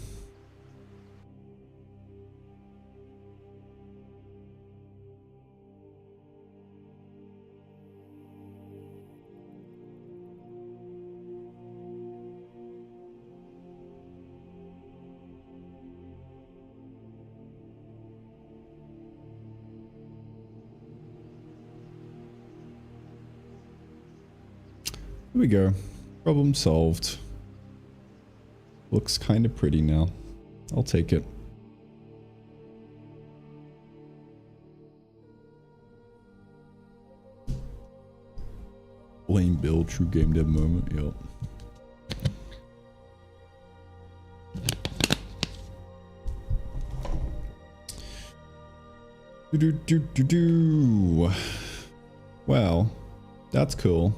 There we go. Problem solved. Looks kind of pretty now. I'll take it. Blame Bill, true game dev moment, yep. Do. Wow, that's cool.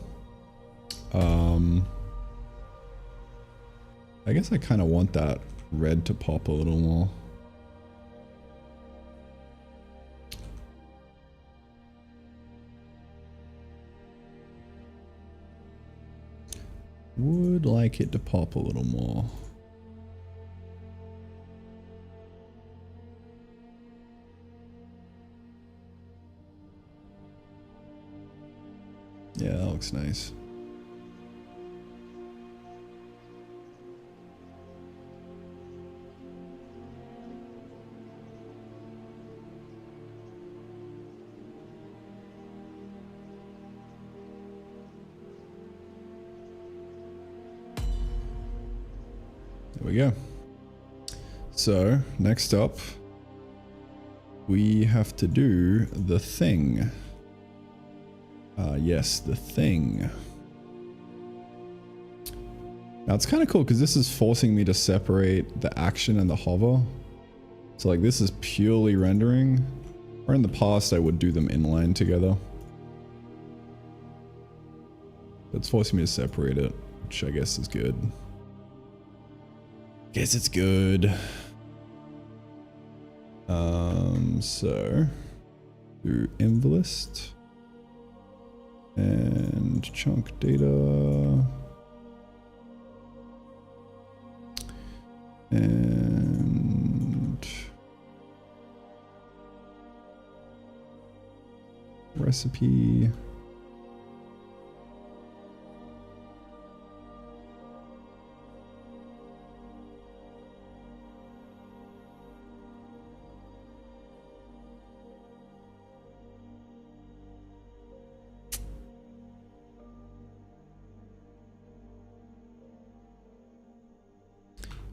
I guess I kind of want that red to pop a little more. Would like it to pop a little more. Yeah, that looks nice. There we go. So next up, we have to do the thing. Yes, the thing. Now it's kind of cool because this is forcing me to separate the action and the hover. So like this is purely rendering, or in the past I would do them inline together. It's forcing me to separate it, which I guess is good. Guess it's good. So do invalist and chunk data and recipe.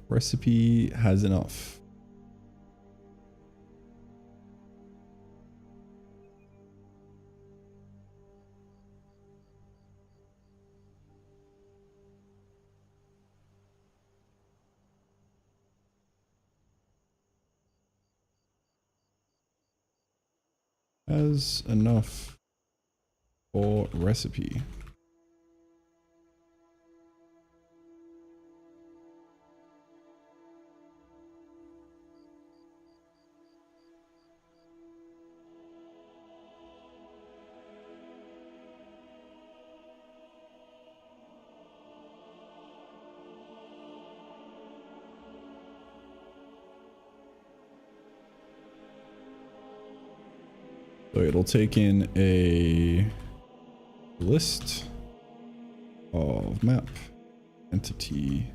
Recipe has enough. Has enough for recipe. So it'll take in a list of map entity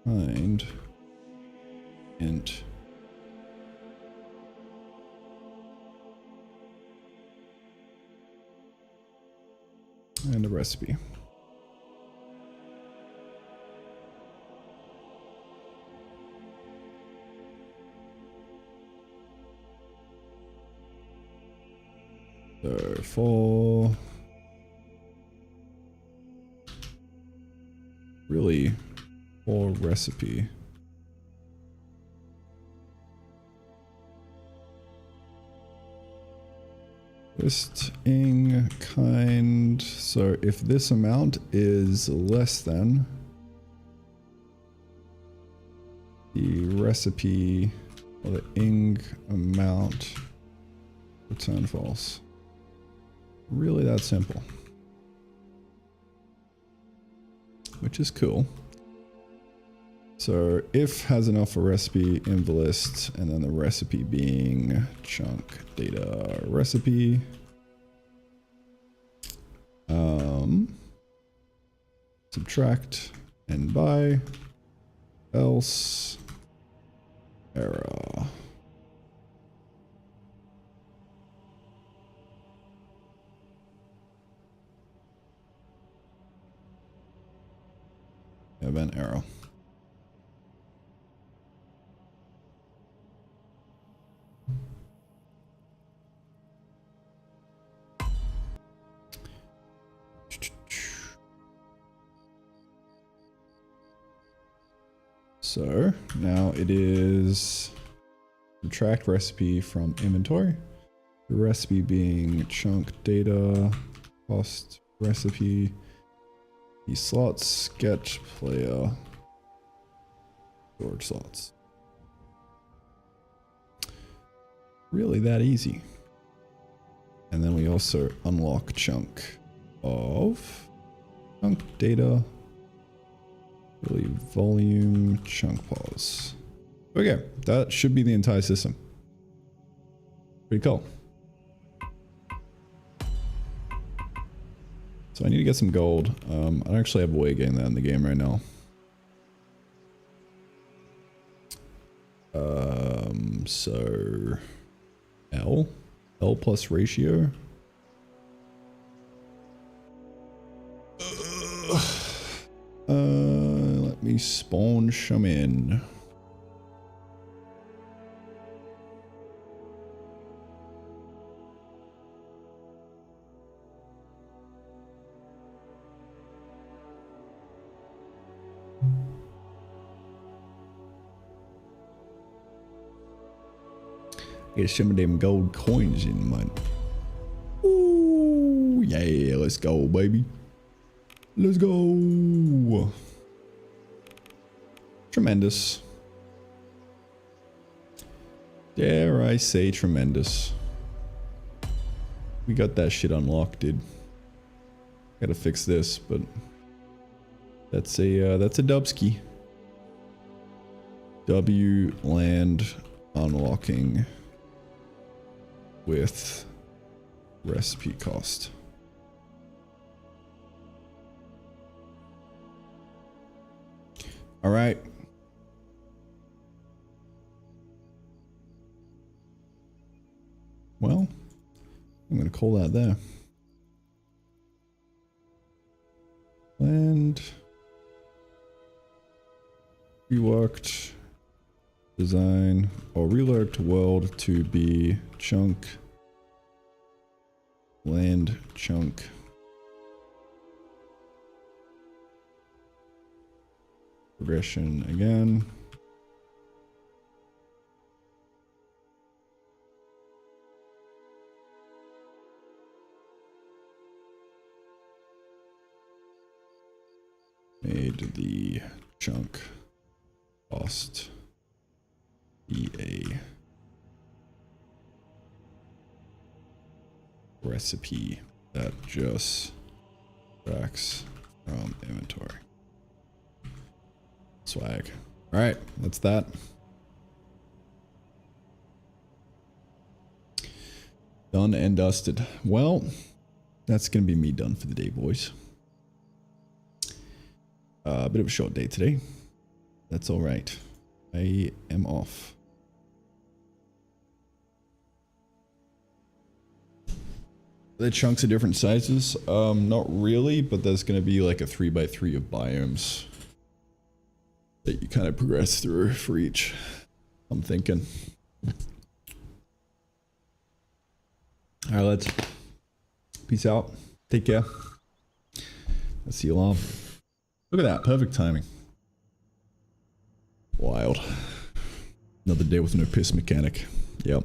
find int and a recipe. So for really for recipe, listing kind. So if this amount is less than the recipe or the ing amount, return false. Really that simple, which is cool. So if has enough for recipe, inv list, and then the recipe being chunk data recipe. Subtract and by, else error. Event arrow. So now it is subtract recipe from inventory. The recipe being chunk data cost recipe. The slots, sketch, player, storage slots. Really that easy. And then we also unlock chunk of chunk data, really volume, chunk pause. Okay, that should be the entire system. Pretty cool. So I need to get some gold. I don't actually have a way of getting that in the game right now. So L plus ratio. Let me spawn on, shaman. Get some of them gold coins in, man. Ooh, yeah, let's go, baby. Let's go. Tremendous. Dare I say tremendous. We got that shit unlocked, dude. Gotta fix this, but that's a dubski. W land unlocking with recipe cost. All right. Well, I'm going to call that there. Land reworked design or reworked world to be chunk land chunk progression again. Made the chunk cost be a recipe that just tracks from inventory. Swag. All right, that's that. Done and dusted. Well, that's gonna be me done for the day, boys. A bit of a short day today. That's all right. I am off. The chunks of different sizes? Not really, but there's gonna be like a 3x3 of biomes that you kind of progress through for each. I'm thinking. All right, let's peace out. Take care. I'll see you all. Look at that, perfect timing. Wild. Another day with no piss mechanic. Yep.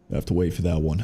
I have to wait for that one.